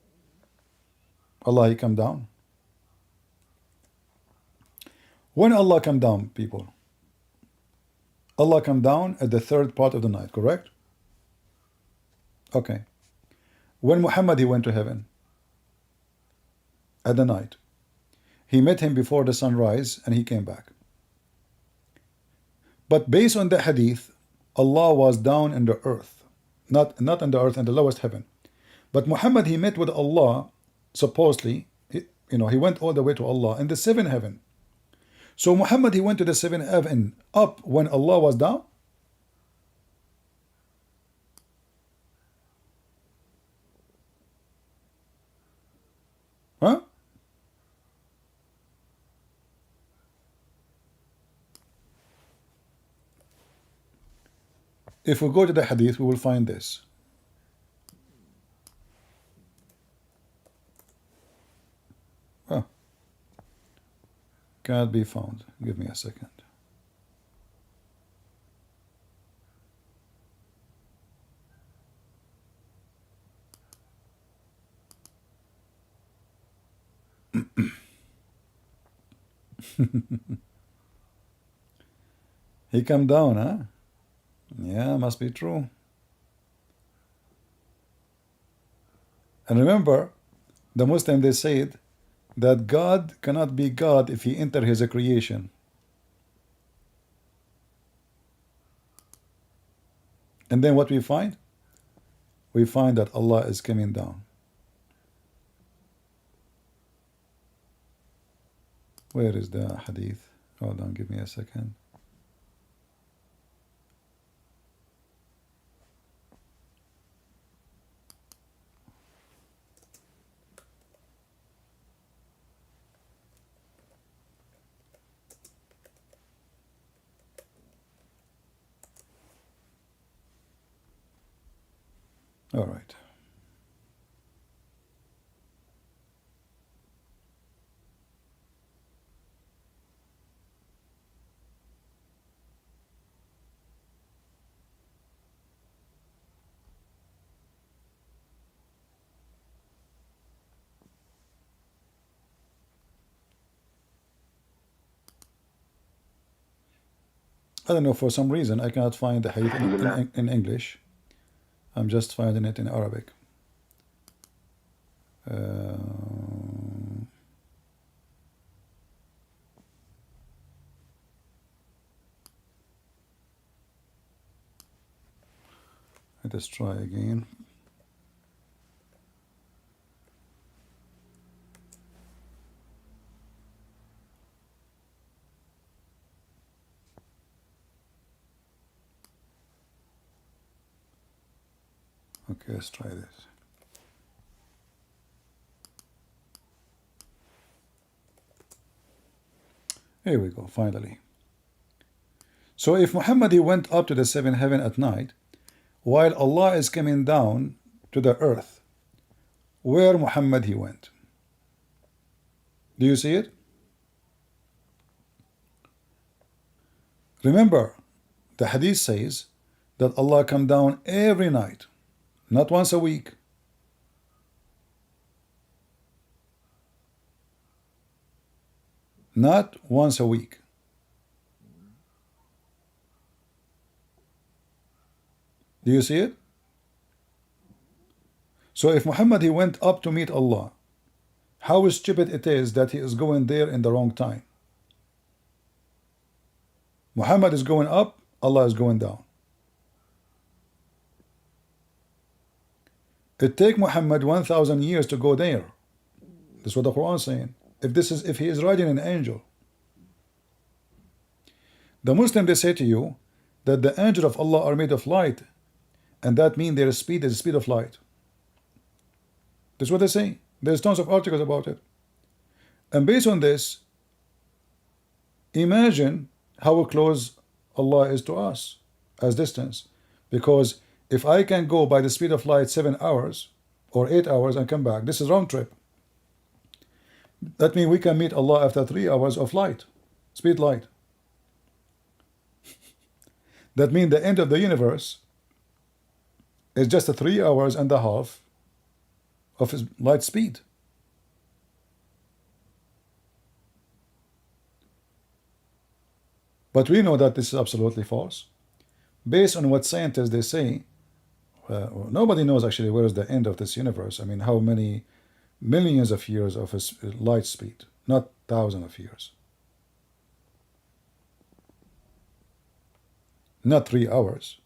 Allah he come down. When Allah come down, people, Allah come down at the third part of the night, correct? Okay. When Muhammad he went to heaven at the night, he met him before the sunrise and he came back. But based on the hadith, Allah was down in the earth, not in the earth, in the lowest heaven. But Muhammad he met with Allah, supposedly, he went all the way to Allah in the seventh heaven. So Muhammad he went to the seventh heaven up when Allah was down? Huh? If we go to the hadith, we will find this. Oh, cannot be found. Give me a second. He come down, huh? Yeah, must be true. And remember, the Muslim they said that God cannot be God if he enter his creation. And then what we find? We find that Allah is coming down. Where is the hadith? Hold on, give me a second. All right. I don't know, for some reason I cannot find the hadith in English. I'm just finding it in Arabic. Let us try again. Okay, let's try this. Here we go, finally. So if Muhammad he went up to the seventh heaven at night, while Allah is coming down to the earth, where Muhammad he went? Do you see it? Remember, the hadith says that Allah come down every night, not once a week. Not once a week. Do you see it? So if Muhammad he went up to meet Allah, how stupid it is that he is going there in the wrong time. Muhammad is going up, Allah is going down. It take Muhammad 1,000 years to go there. That's what the Quran is saying. If he is riding an angel. The Muslim they say to you that the angel of Allah are made of light, and that means their speed is the speed of light. That's what they say. There's tons of articles about it. And based on this, imagine how close Allah is to us as distance. Because if I can go by the speed of light 7 hours or 8 hours and come back, this is round trip. That means we can meet Allah after 3 hours of light, speed light. That means the end of the universe is just a 3 hours and a half of his light speed. But we know that this is absolutely false. Based on what scientists they say, nobody knows actually where is the end of this universe. I mean, how many millions of years of his light speed, not thousands of years. Not 3 hours.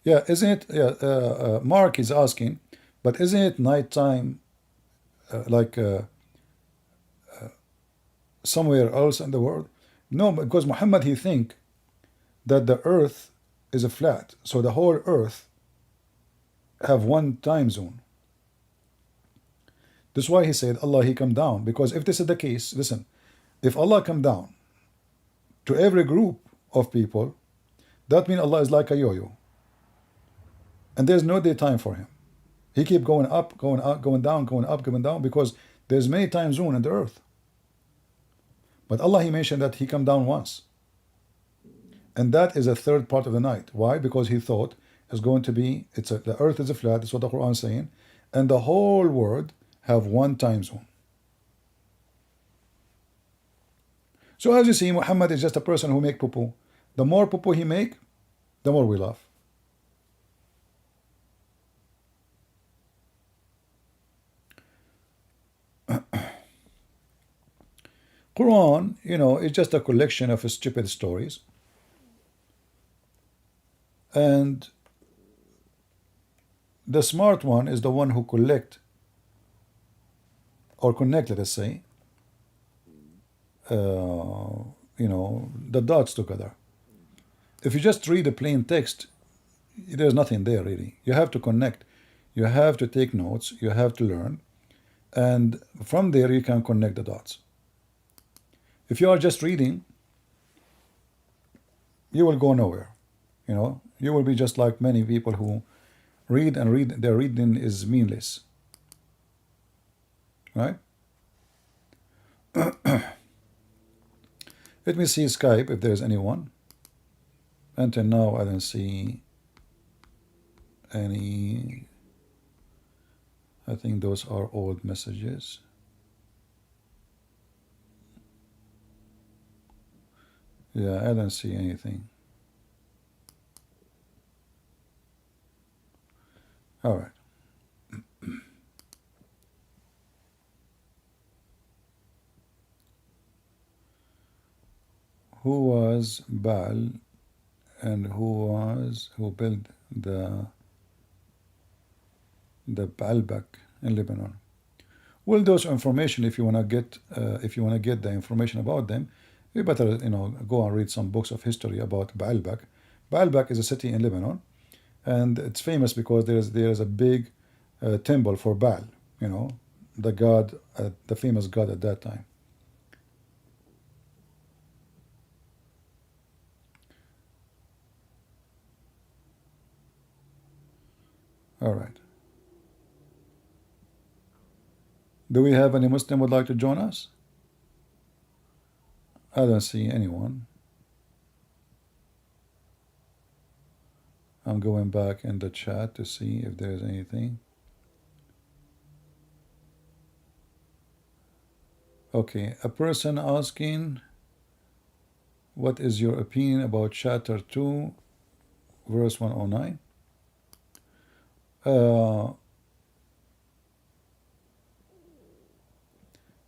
Yeah, isn't it? Yeah, Mark is asking, but isn't it nighttime somewhere else in the world? No, because Muhammad he think that the earth is a flat, so the whole earth have one time zone. That's why he said Allah he come down, because if this is the case, listen, if Allah come down to every group of people, that means Allah is like a yo-yo, and there's no daytime for him. He keep going up, going up, going down, going up, going down, because there's many time zones in the earth. But Allah he mentioned that he come down once, and that is a third part of the night. Why? Because he thought it's going to be the earth is a flat. That's what the Quran is saying, and the whole world have one time zone. So as you see, Muhammad is just a person who make poo-poo. The more poo-poo he make, the more we laugh. Quran, is just a collection of stupid stories. And the smart one is the one who connect, let us say, the dots together. If you just read a plain text, there's nothing there really. You have to connect. You have to take notes. You have to learn. And from there you can connect the dots. If you are just reading, you will go nowhere. You will be just like many people who read and read. Their reading is meaningless. Right? Let me see Skype if there's anyone. Until now, I don't see any. I think those are old messages. Yeah, I don't see anything. All right. Who was Baal, and who built the Baalbek in Lebanon? Well, those information, if you wanna get the information about them, you better go and read some books of history about Baalbek. Baalbek is a city in Lebanon, and it's famous because there is a big temple for Baal. the god, the famous god at that time. All right. Do we have any Muslim would like to join us? I don't see anyone. I'm going back in the chat to see if there's anything. Okay, a person asking, what is your opinion about chapter 2, verse 109?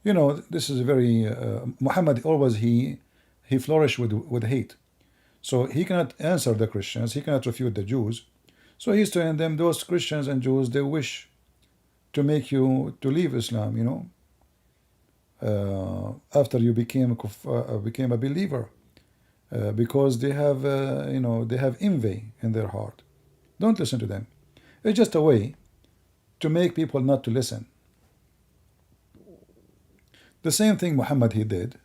You know, this is very, Muhammad always, he flourished with hate. So he cannot answer the Christians, he cannot refute the Jews. So he's telling them, those Christians and Jews, they wish to make you to leave Islam, you know, after you became a believer, because they have, you know, they have envy in their heart. Don't listen to them. It's just a way to make people not to listen. The same thing Muhammad he did.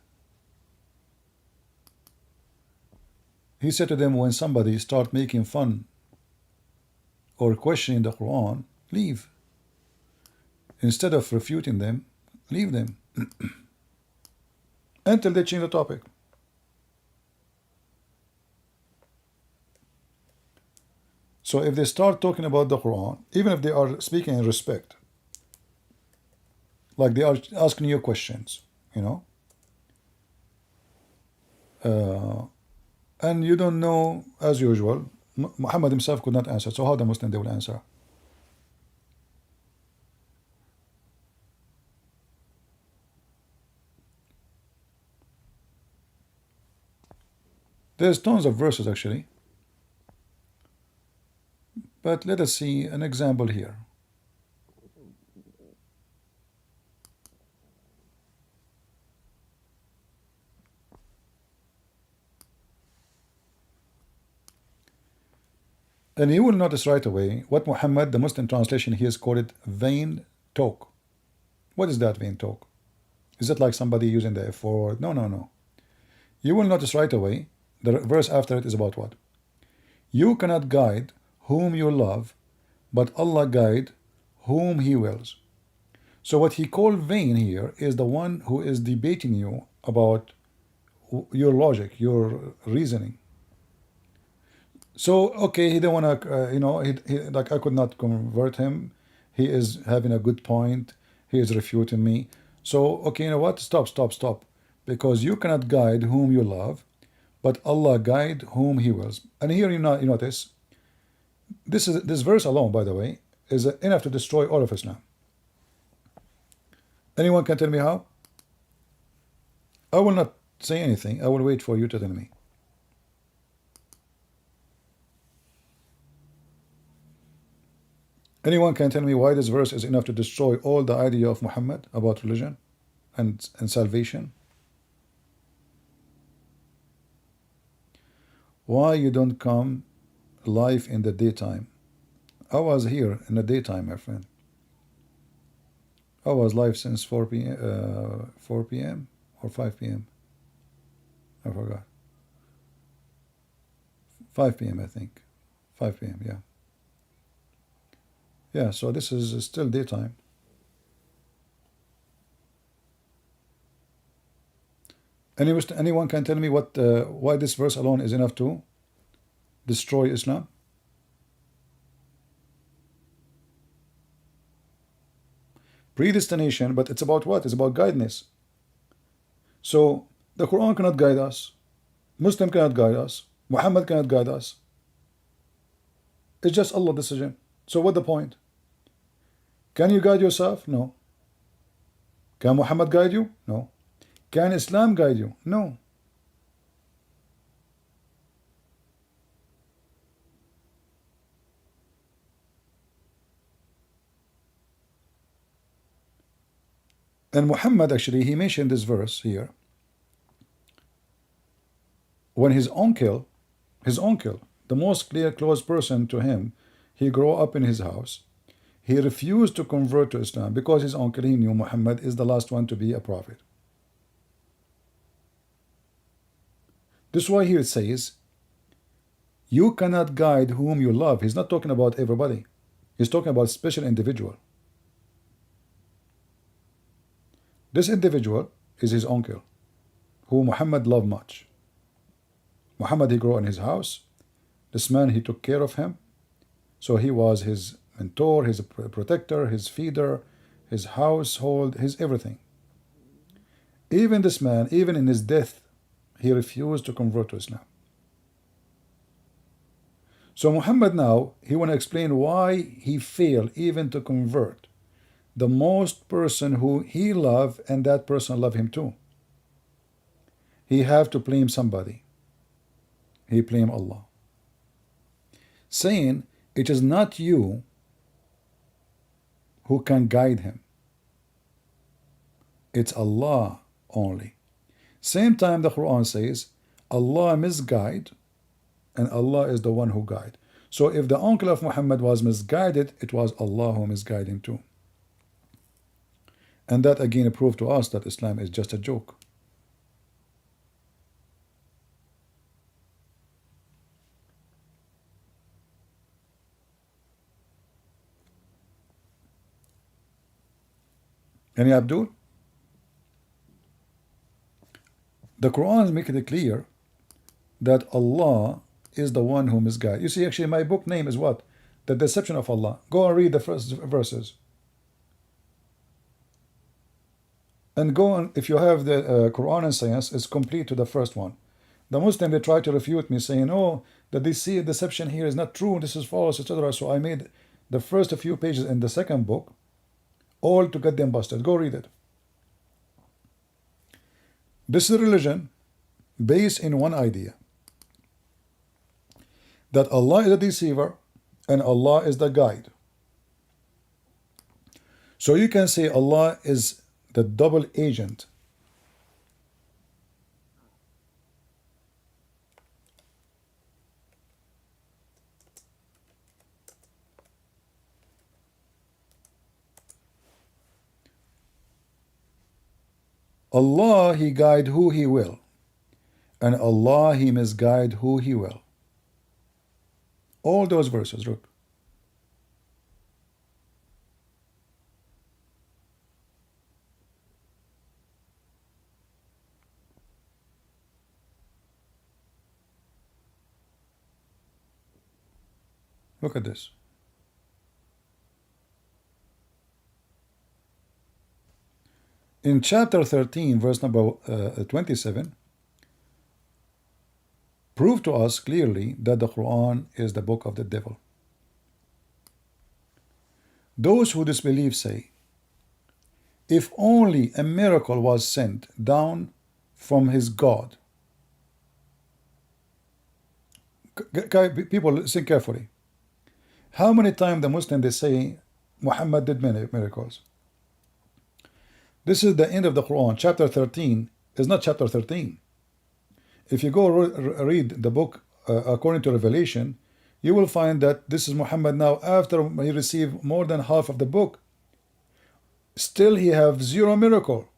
He said to them, when somebody start making fun or questioning the Quran, leave. Instead of refuting them, leave them until they change the topic. So if they start talking about the Quran, even if they are speaking in respect, like they are asking you questions, you know, and you don't know, as usual, Muhammad himself could not answer, so how the Muslim they will answer? There's tons of verses actually, but let us see an example here. And you will notice right away what Muhammad, the Muslim translation, he has called it vain talk. What is that vain talk? Is it like somebody using the F word? No, no, no. You will notice right away, the verse after it is about what? You cannot guide whom you love, but Allah guide whom He wills. So what he called vain here is the one who is debating you about your logic, your reasoning. So, okay, he don't want to, you know, like I could not convert him. He is having a good point. He is refuting me. So, okay, you know what? Stop, stop, stop. Because you cannot guide whom you love, but Allah guide whom He wills. And here you notice, this verse alone, by the way, is enough to destroy all of Islam. Anyone can tell me how? I will not say anything. I will wait for you to tell me. Anyone can tell me why this verse is enough to destroy all the idea of Muhammad about religion and salvation? Why you don't come live in the daytime? I was here in the daytime, my friend. I was live since 4 p.m. or 5 p.m. I forgot. 5 p.m. I think. 5 p.m. Yeah. Yeah, so this is still daytime. Anyone can tell me what why this verse alone is enough to destroy Islam? Predestination, but it's about what? It's about guidance. So the Quran cannot guide us, Muslim cannot guide us, Muhammad cannot guide us. It's just Allah's decision. So what the point? Can you guide yourself? No. Can Muhammad guide you? No. Can Islam guide you? No. And Muhammad actually, he mentioned this verse here. When his uncle, the most close person to him, he grew up in his house. he refused to convert to Islam because his uncle, he knew Muhammad is the last one to be a prophet. This is why here it says, you cannot guide whom you love. He's not talking about everybody. He's talking about special individual. This individual is his uncle, who Muhammad loved much. Muhammad, he grew in his house. This man, he took care of him. So he was his mentor, his protector, his feeder, his household, his everything. Even this man, even in his death, he refused to convert to Islam. So Muhammad now, he want to explain why he failed even to convert the most person who he loved, and that person loved him too. He have to blame somebody. He blamed Allah, saying, it is not you who can guide him. It's Allah only. Same time the Quran says, Allah misguide, and Allah is the one who guide. So if the uncle of Muhammad was misguided, it was Allah who misguided him too. And that again proved to us that Islam is just a joke. Any Abdul? The Quran is making it clear that Allah is the one who misguides. You see, actually, my book name is what? The Deception of Allah. Go and read the first verses. And go on, if you have the Quran and Science, it's complete to the first one. The Muslim, they try to refute me saying, oh, the deception here is not true, this is false, etc. So I made the first few pages in the second book, all to get them busted. Go read it. This is a religion based in one idea, that Allah is a deceiver and Allah is the guide. So you can say Allah is the double agent. Allah, he guide who he will, and Allah, he misguide who he will. All those verses, look. Look at this. In chapter 13, verse number 27, prove to us clearly that the Quran is the book of the devil. Those who disbelieve say, if only a miracle was sent down from his God. People, listen carefully. How many times the Muslims, they say Muhammad did many miracles? This is the end of the Quran. Chapter 13 is not chapter 13. If you go read the book according to Revelation, you will find that this is Muhammad now after he received more than half of the book. Still he have zero miracle.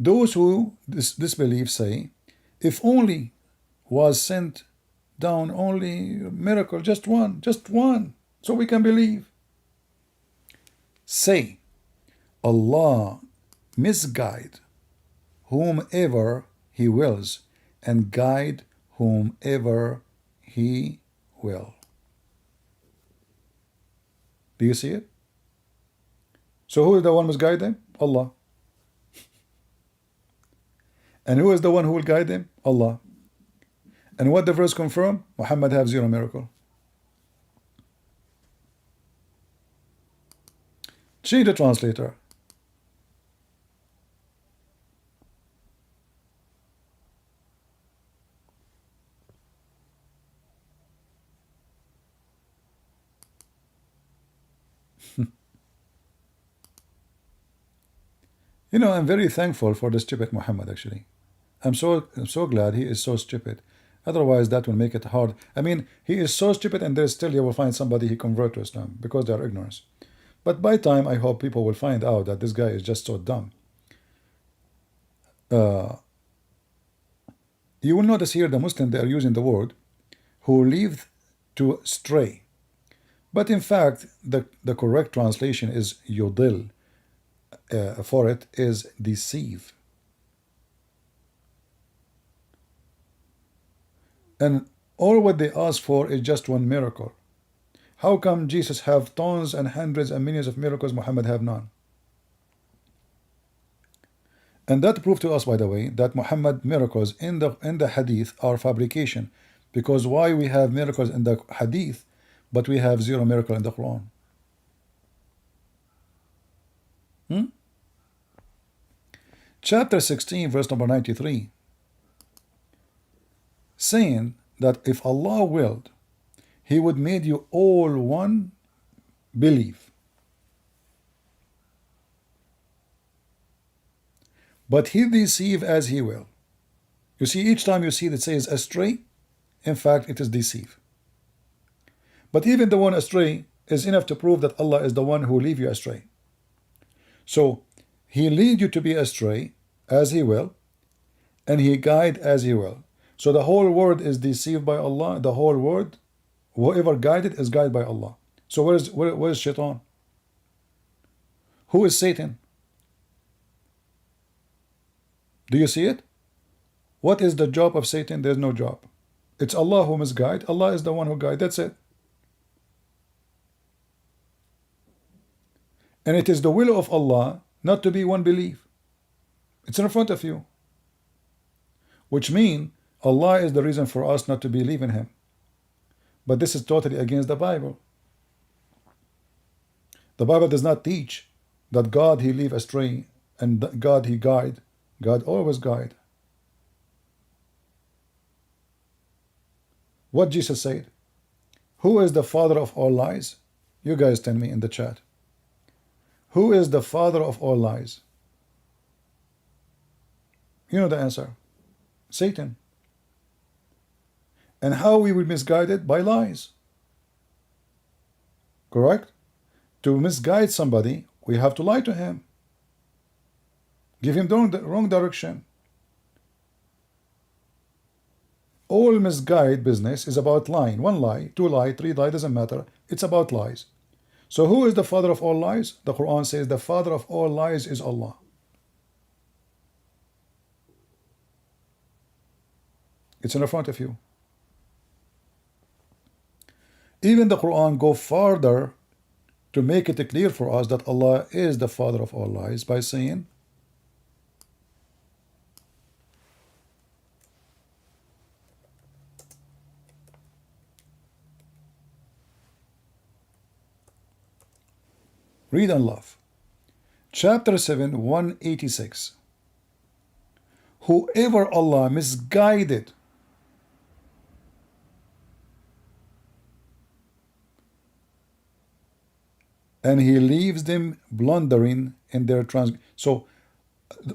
Those who disbelieve say, if only was sent down only miracle, just one, so we can believe. Say, Allah misguide whomever he wills and guide whomever he will. Do you see it? So who is the one who misguide them? Allah. And who is the one who will guide them? Allah. And what the verse confirm? Muhammad have zero miracle. Change the translator. You know, I'm very thankful for the stupid Muhammad, actually. I'm so glad he is so stupid. Otherwise, that will make it hard. I mean, he is so stupid, and there's still you will find somebody he convert to Islam because they are ignorant. But by time, I hope people will find out that this guy is just so dumb. You will notice here the Muslims, they are using the word who leave to stray. But in fact, the correct translation is yudil. For it is deceive. And all what they ask for is just one miracle. How come Jesus have tons and hundreds and millions of miracles, Muhammad have none? And that proved to us, by the way, that Muhammad miracles in the hadith are fabrication. Because why we have miracles in the hadith, but we have zero miracle in the Quran? Chapter 16, verse number 93, saying that if Allah willed, He would make you all one believe. But He deceive as He will. You see, each time you see that says astray, in fact, it is deceive. But even the one astray is enough to prove that Allah is the one who leave you astray. So He lead you to be astray as He will, and He guide as He will. So the whole world is deceived by Allah. The whole world, whoever guided is guided by Allah. So where is Shaitan? Who is Satan? Do you see it? What is the job of Satan? There's no job. It's Allah who must guide. Allah is the one who guides. That's it. And it is the will of Allah not to be one belief. It's in front of you. Which means Allah is the reason for us not to believe in Him. But this is totally against the Bible. The Bible does not teach that God He leave astray and God He guide. God always guide. What Jesus said? Who is the father of all lies? You guys tell me in the chat. Who is the father of all lies? You know the answer. Satan. And how we will misguide it? By lies. Correct? To misguide somebody, we have to lie to him. Give him the wrong direction. All misguide business is about lying. One lie, two lie, three lie, doesn't matter. It's about lies. So who is the father of all lies? The Quran says the father of all lies is Allah. It's in front of you. Even the Quran go further to make it clear for us that Allah is the father of all lies by saying, read and laugh. Chapter 7, 186. Whoever Allah misguided, and He leaves them blundering in their So,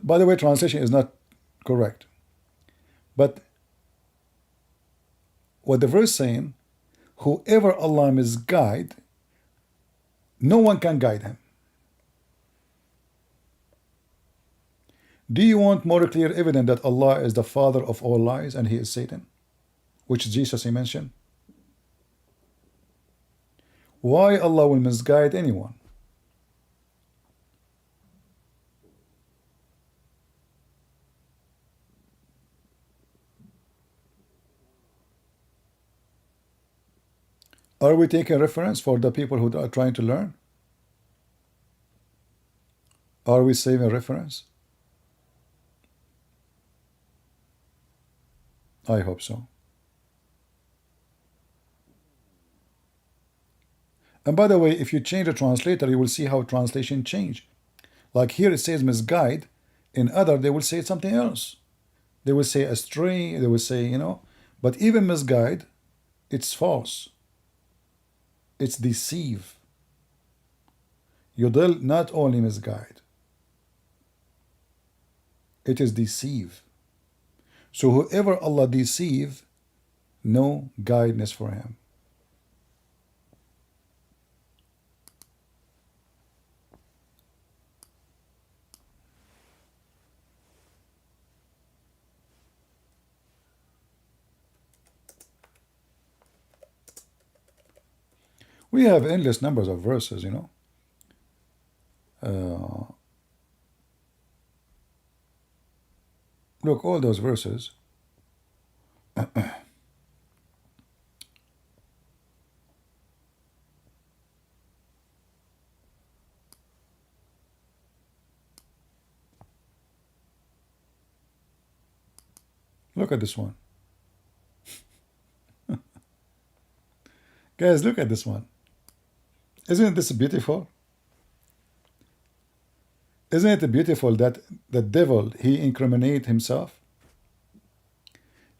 by the way, translation is not correct. But what the verse saying, whoever Allah misguide, no one can guide him. Do you want more clear evidence that Allah is the father of all lies and He is Satan, which Jesus He mentioned? Why Allah will misguide anyone? Are we taking reference for the people who are trying to learn? Are we saving reference? I hope so. And by the way, if you change the translator, you will see how translation change. Like here it says misguide, in other they will say something else. They will say astray, they will say, you know, but even misguide, it's false. It's deceive. Yudil not only misguide, it is deceive. So whoever Allah deceive, no guidance for him. We have endless numbers of verses, you know. Look, all those verses. Look at this one. Guys, look at this one. Isn't this beautiful? Isn't it beautiful that the devil, he incriminate himself?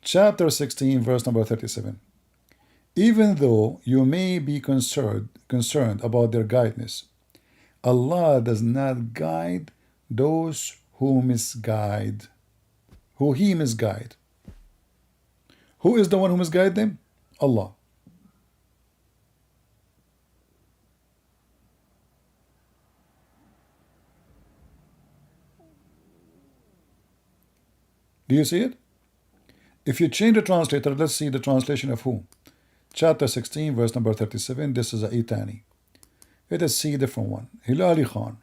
Chapter 16, verse number 37. Even though you may be concerned about their guidance, Allah does not guide those who misguide, who He misguide. Who is the one who misguide them? Allah. Do you see it? If you change the translator, let's see the translation of who? Chapter 16, verse number 37. This is a Itani. Let us see a different one. Hilali Khan.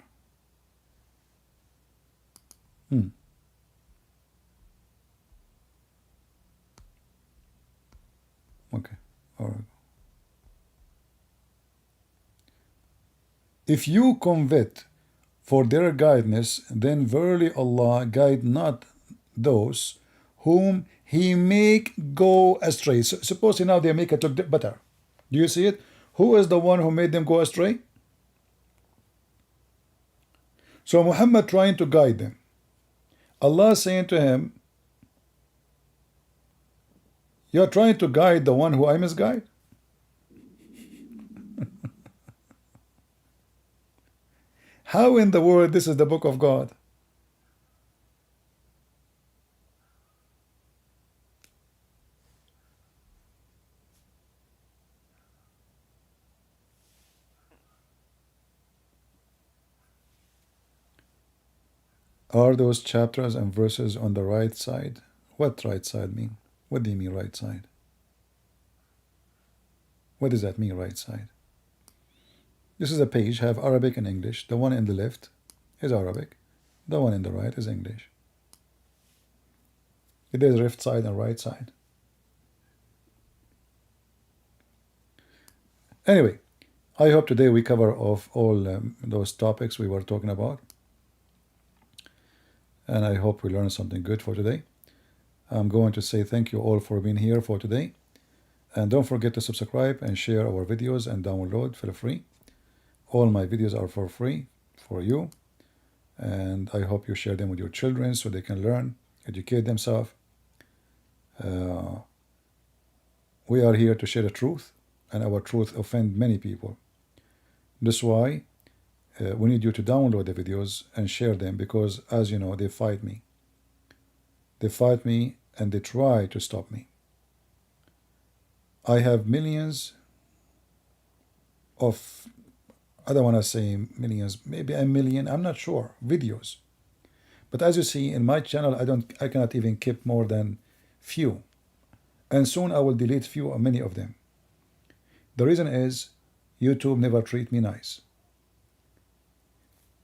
Okay. All right. If you covet for their guidance, then verily Allah guide not those whom He make go astray. So, suppose now they make it look better. Do you see it? Who is the one who made them go astray? So Muhammad trying to guide them. Allah saying to him, you're trying to guide the one who I misguide? How in the world this is the book of God? Are those chapters and verses on the right side? What right side mean? What do you mean right side? What does that mean, right side? This is a page, have Arabic and English. The one in the left is Arabic. The one in the right is English. It is left side and right side. Anyway, I hope today we cover off all those topics we were talking about. And I hope we learned something good for today. I'm going to say thank you all for being here for today. And don't forget to subscribe and share our videos and download for free. All my videos are for free for you. And I hope you share them with your children so they can learn, educate themselves. We are here to share the truth, and our truth offend many people. That's why we need you to download the videos and share them, because as you know, they fight me. They fight me and they try to stop me. I have millions of, I don't want to say millions, maybe a million, I'm not sure, videos. But as you see in my channel, I cannot even keep more than few. And soon I will delete few or many of them. The reason is YouTube never treat me nice.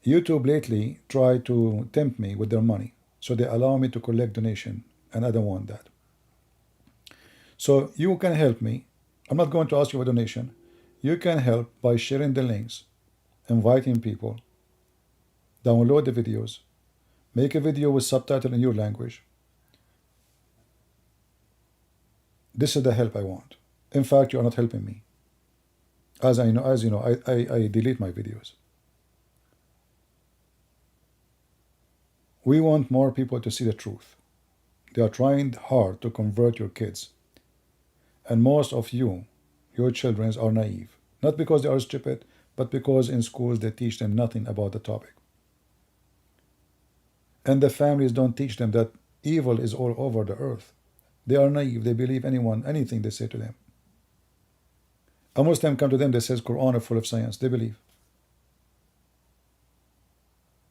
YouTube lately tried to tempt me with their money. So they allow me to collect donation, and I don't want that. So you can help me. I'm not going to ask you for a donation. You can help by sharing the links, inviting people, download the videos, make a video with subtitle in your language. This is the help I want. In fact, you are not helping me. As you know, I delete my videos. We want more people to see the truth. They are trying hard to convert your kids. And most of you, your children, are naive. Not because they are stupid, but because in schools they teach them nothing about the topic. And the families don't teach them that evil is all over the earth. They are naive. They believe anything they say to them. A Muslim come to them, they says Quran is full of science. They believe.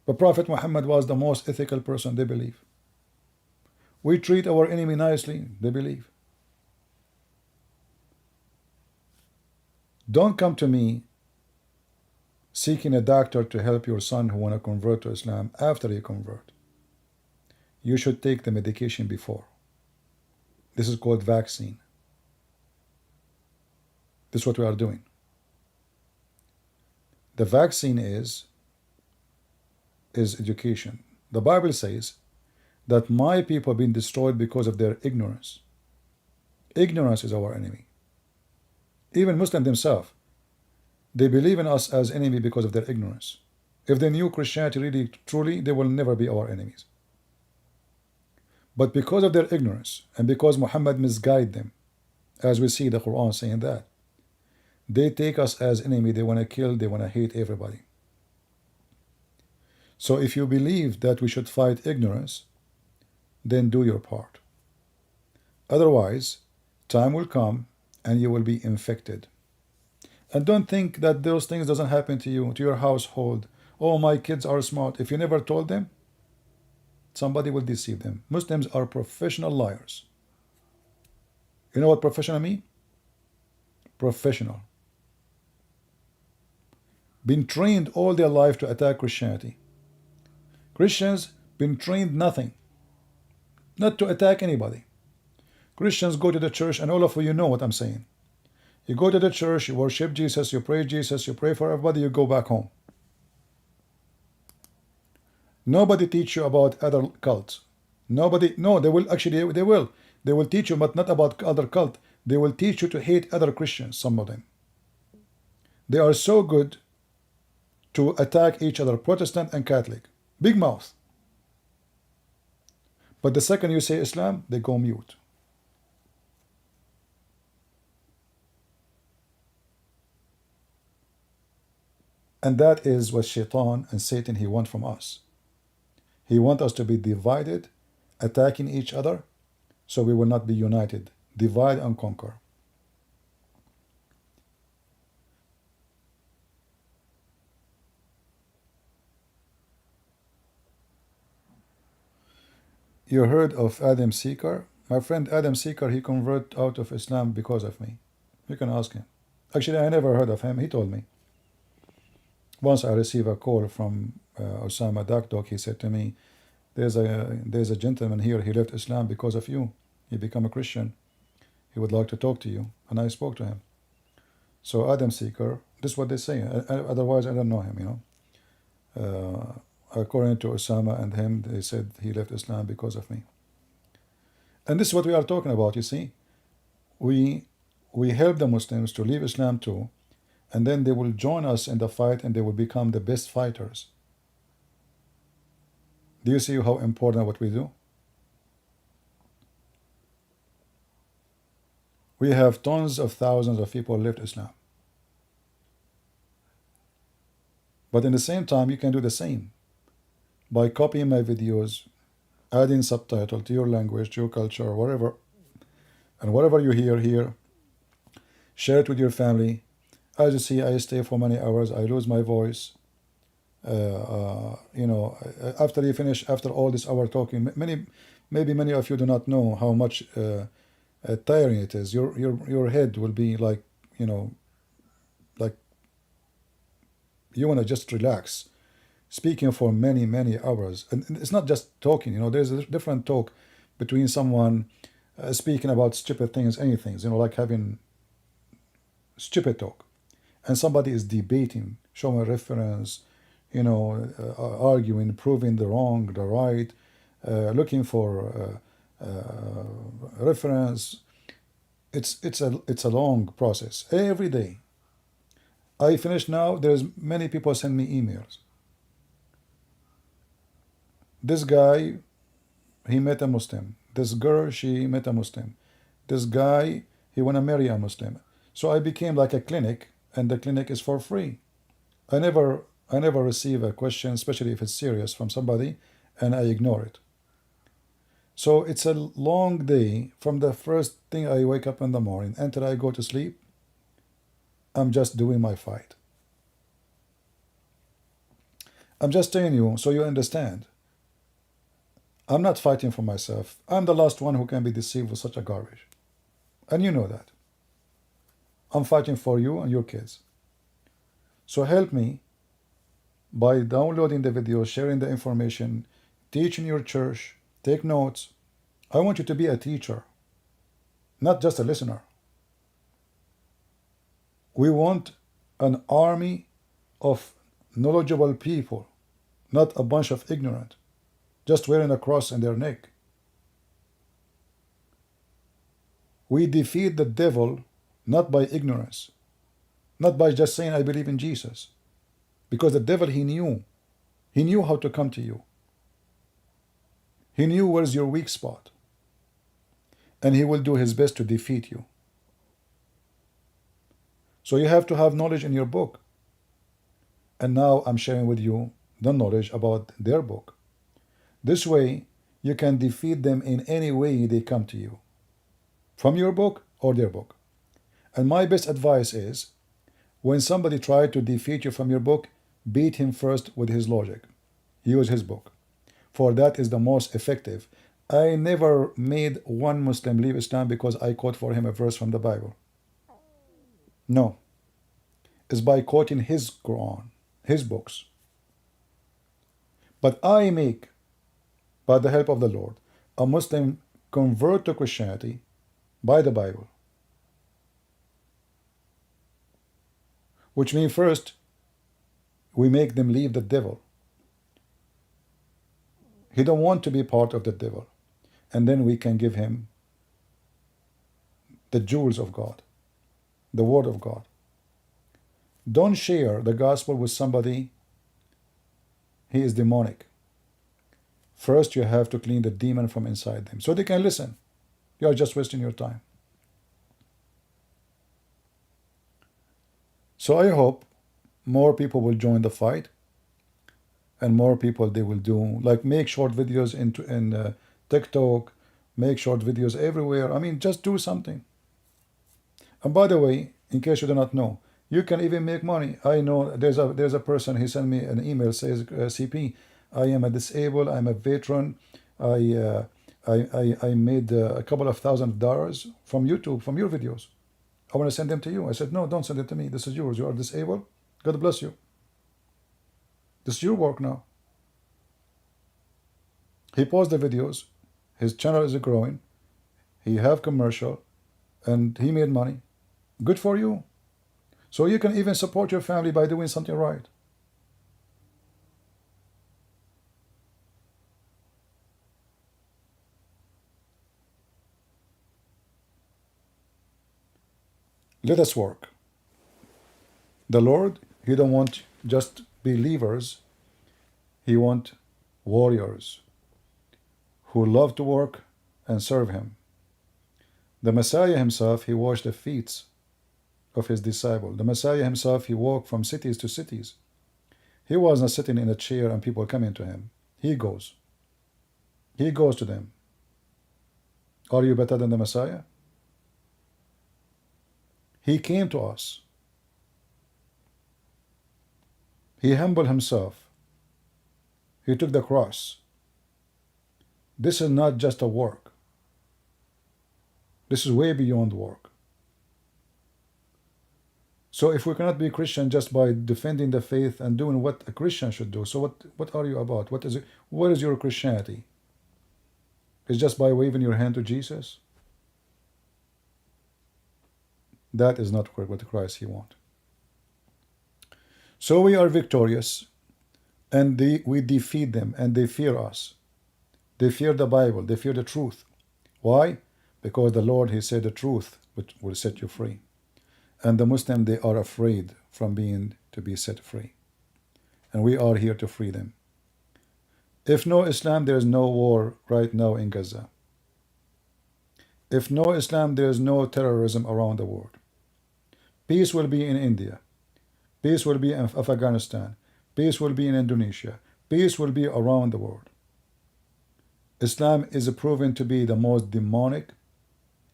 But Prophet Muhammad was the most ethical person. They believe. We treat our enemy nicely. They believe. Don't come to me seeking a doctor to help your son who want to convert to Islam after he convert. You should take the medication before. This is called vaccine. This is what we are doing. The vaccine is education. The Bible says that my people have been destroyed because of their ignorance. Ignorance is our enemy. Even Muslims themselves, they believe in us as enemy because of their ignorance. If they knew Christianity really truly, they will never be our enemies. But because of their ignorance, and because Muhammad misguided them, as we see the Quran saying that, they take us as enemy. They want to kill, they want to hate everybody. So if you believe that we should fight ignorance, then do your part. Otherwise, time will come and you will be infected. And don't think that those things doesn't happen to you, to your household. Oh, my kids are smart. If you never told them, somebody will deceive them. Muslims are professional liars. You know what professional mean? Professional. Been trained all their life to attack Christianity. Christians been trained nothing. Not to attack anybody. Christians go to the church, and all of you know what I'm saying. You go to the church, you worship Jesus, you pray Jesus, you pray for everybody, you go back home. Nobody teach you about other cults. Nobody, no, they will actually, they will. They will teach you, but not about other cult. They will teach you to hate other Christians, some of them. They are so good to attack each other, Protestant and Catholic. Big mouth. But the second you say Islam, they go mute. And that is what Shaitan and Satan, he wants from us. He wants us to be divided, attacking each other, so we will not be united. Divide and conquer. You heard of Adam Seeker? My friend Adam Seeker, he converted out of Islam because of me. You can ask him. Actually, I never heard of him. He told me. Once I received a call from Osama Dakdok. He said to me, there's a gentleman here, he left Islam because of you. He became a Christian. He would like to talk to you. And I spoke to him. So Adam Seeker, this is what they say. Otherwise, I don't know him, you know. According to Osama and him, they said he left Islam because of me. And this is what we are talking about, you see. We help the Muslims to leave Islam too, and then they will join us in the fight and they will become the best fighters. Do you see how important what we do? We have tons of thousands of people left Islam. But in the same time, you can do the same by copying my videos, adding subtitle to your language, to your culture, or whatever, and whatever you hear here, share it with your family. As you see, I stay for many hours. I lose my voice. You know, after you finish, after all this hour talking, maybe many of you do not know how much tiring it is. Your head will be like, you know, like you want to just relax. Speaking for many hours, and it's not just talking. You know, there's a different talk between someone speaking about stupid things, anything. You know, like having stupid talk, and somebody is debating, showing a reference, you know, arguing, proving the wrong, the right, looking for reference. It's a long process. Every day. I finish now. There's many people send me emails. This guy, he met a Muslim. This girl, she met a Muslim. This guy, he want to marry a Muslim. So I became like a clinic, and the clinic is for free. I never receive a question, especially if it's serious, from somebody, and I ignore it. So it's a long day from the first thing I wake up in the morning until I go to sleep. I'm just doing my fight. I'm just telling you so you understand. I'm not fighting for myself. I'm the last one who can be deceived with such a garbage. And you know that. I'm fighting for you and your kids. So help me by downloading the videos, sharing the information, teach in your church, take notes. I want you to be a teacher, not just a listener. We want an army of knowledgeable people, not a bunch of ignorant, just wearing a cross in their neck. We defeat the devil not by ignorance, not by just saying, I believe in Jesus. Because the devil, he knew how to come to you. He knew where's your weak spot. And he will do his best to defeat you. So you have to have knowledge in your book. And now I'm sharing with you the knowledge about their book. This way, you can defeat them in any way they come to you, from your book or their book. And my best advice is, when somebody tries to defeat you from your book, beat him first with his logic. Use his book. For that is the most effective. I never made one Muslim leave Islam because I quote for him a verse from the Bible. No. It's by quoting his Quran, his books. But I make, by the help of the Lord, a Muslim convert to Christianity by the Bible. Which means first, we make them leave the devil. He don't want to be part of the devil. And then we can give him the jewels of God, the word of God. Don't share the gospel with somebody. He is demonic. First, you have to clean the demon from inside them so they can listen. You are just wasting your time. So I hope more people will join the fight, and more people they will do, like make short videos in TikTok, make short videos everywhere. I mean, just do something. And by the way, in case you do not know, you can even make money. I know there's a person, he sent me an email, says, CP, I am a disabled, I'm a veteran, I made a couple of $1,000 from YouTube, from your videos. I want to send them to you. I said, no, don't send it to me. This is yours. You are disabled. God bless you. This is your work now. He posted the videos. His channel is growing. He have commercial, and he made money. Good for you. So you can even support your family by doing something right. Let us work. The Lord, he don't want just believers. He want warriors who love to work and serve him. The Messiah himself, he washed the feet of his disciples. The Messiah himself, he walked from cities to cities. He was not sitting in a chair and people coming to him. He goes. He goes to them. Are you better than the Messiah? He came to us. He humbled himself. He took the cross. This is not just a work. This is way beyond work. So if we cannot be Christian just by defending the faith and doing what a Christian should do, so what are you about? What is it? What is your Christianity? It's just by waving your hand to Jesus? That is not what Christ he wants. So we are victorious, and we defeat them, and they fear us. They fear the Bible. They fear the truth. Why? Because the Lord, he said the truth which will set you free. And the Muslims, they are afraid from to be set free. And we are here to free them. If no Islam, there is no war right now in Gaza. If no Islam, there is no terrorism around the world. Peace will be in India. Peace will be in Afghanistan. Peace will be in Indonesia. Peace will be around the world. Islam is proven to be the most demonic,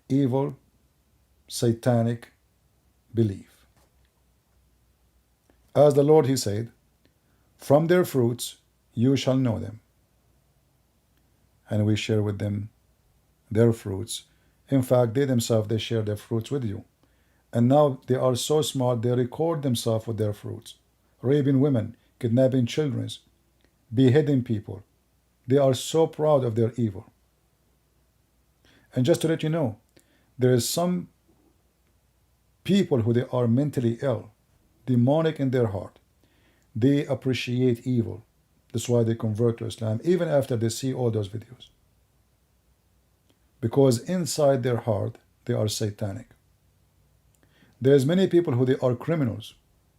evil, satanic belief. As the Lord, He said, from their fruits you shall know them. And we share with them their fruits. In fact, they themselves, they share their fruits with you. And now they are so smart, they record themselves with their fruits. Raping women, kidnapping children, beheading people. They are so proud of their evil. And just to let you know, there is some people who they are mentally ill, demonic in their heart. They appreciate evil. That's why they convert to Islam, even after they see all those videos. Because inside their heart, they are satanic. There's many people who they are criminals.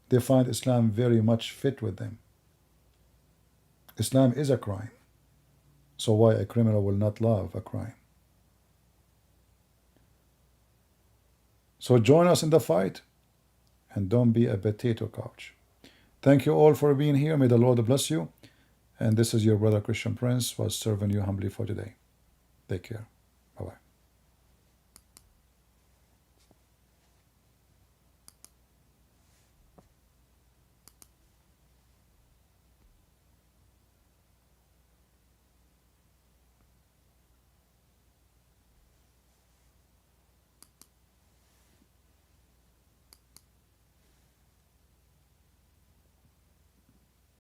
They find Islam very much fit with them. Islam is a crime. So why a criminal will not love a crime? So join us in the fight and don't be a potato couch. Thank you all for being here. May the Lord bless you. And this is your brother Christian Prince was serving you humbly for today. Take care. Bye-bye.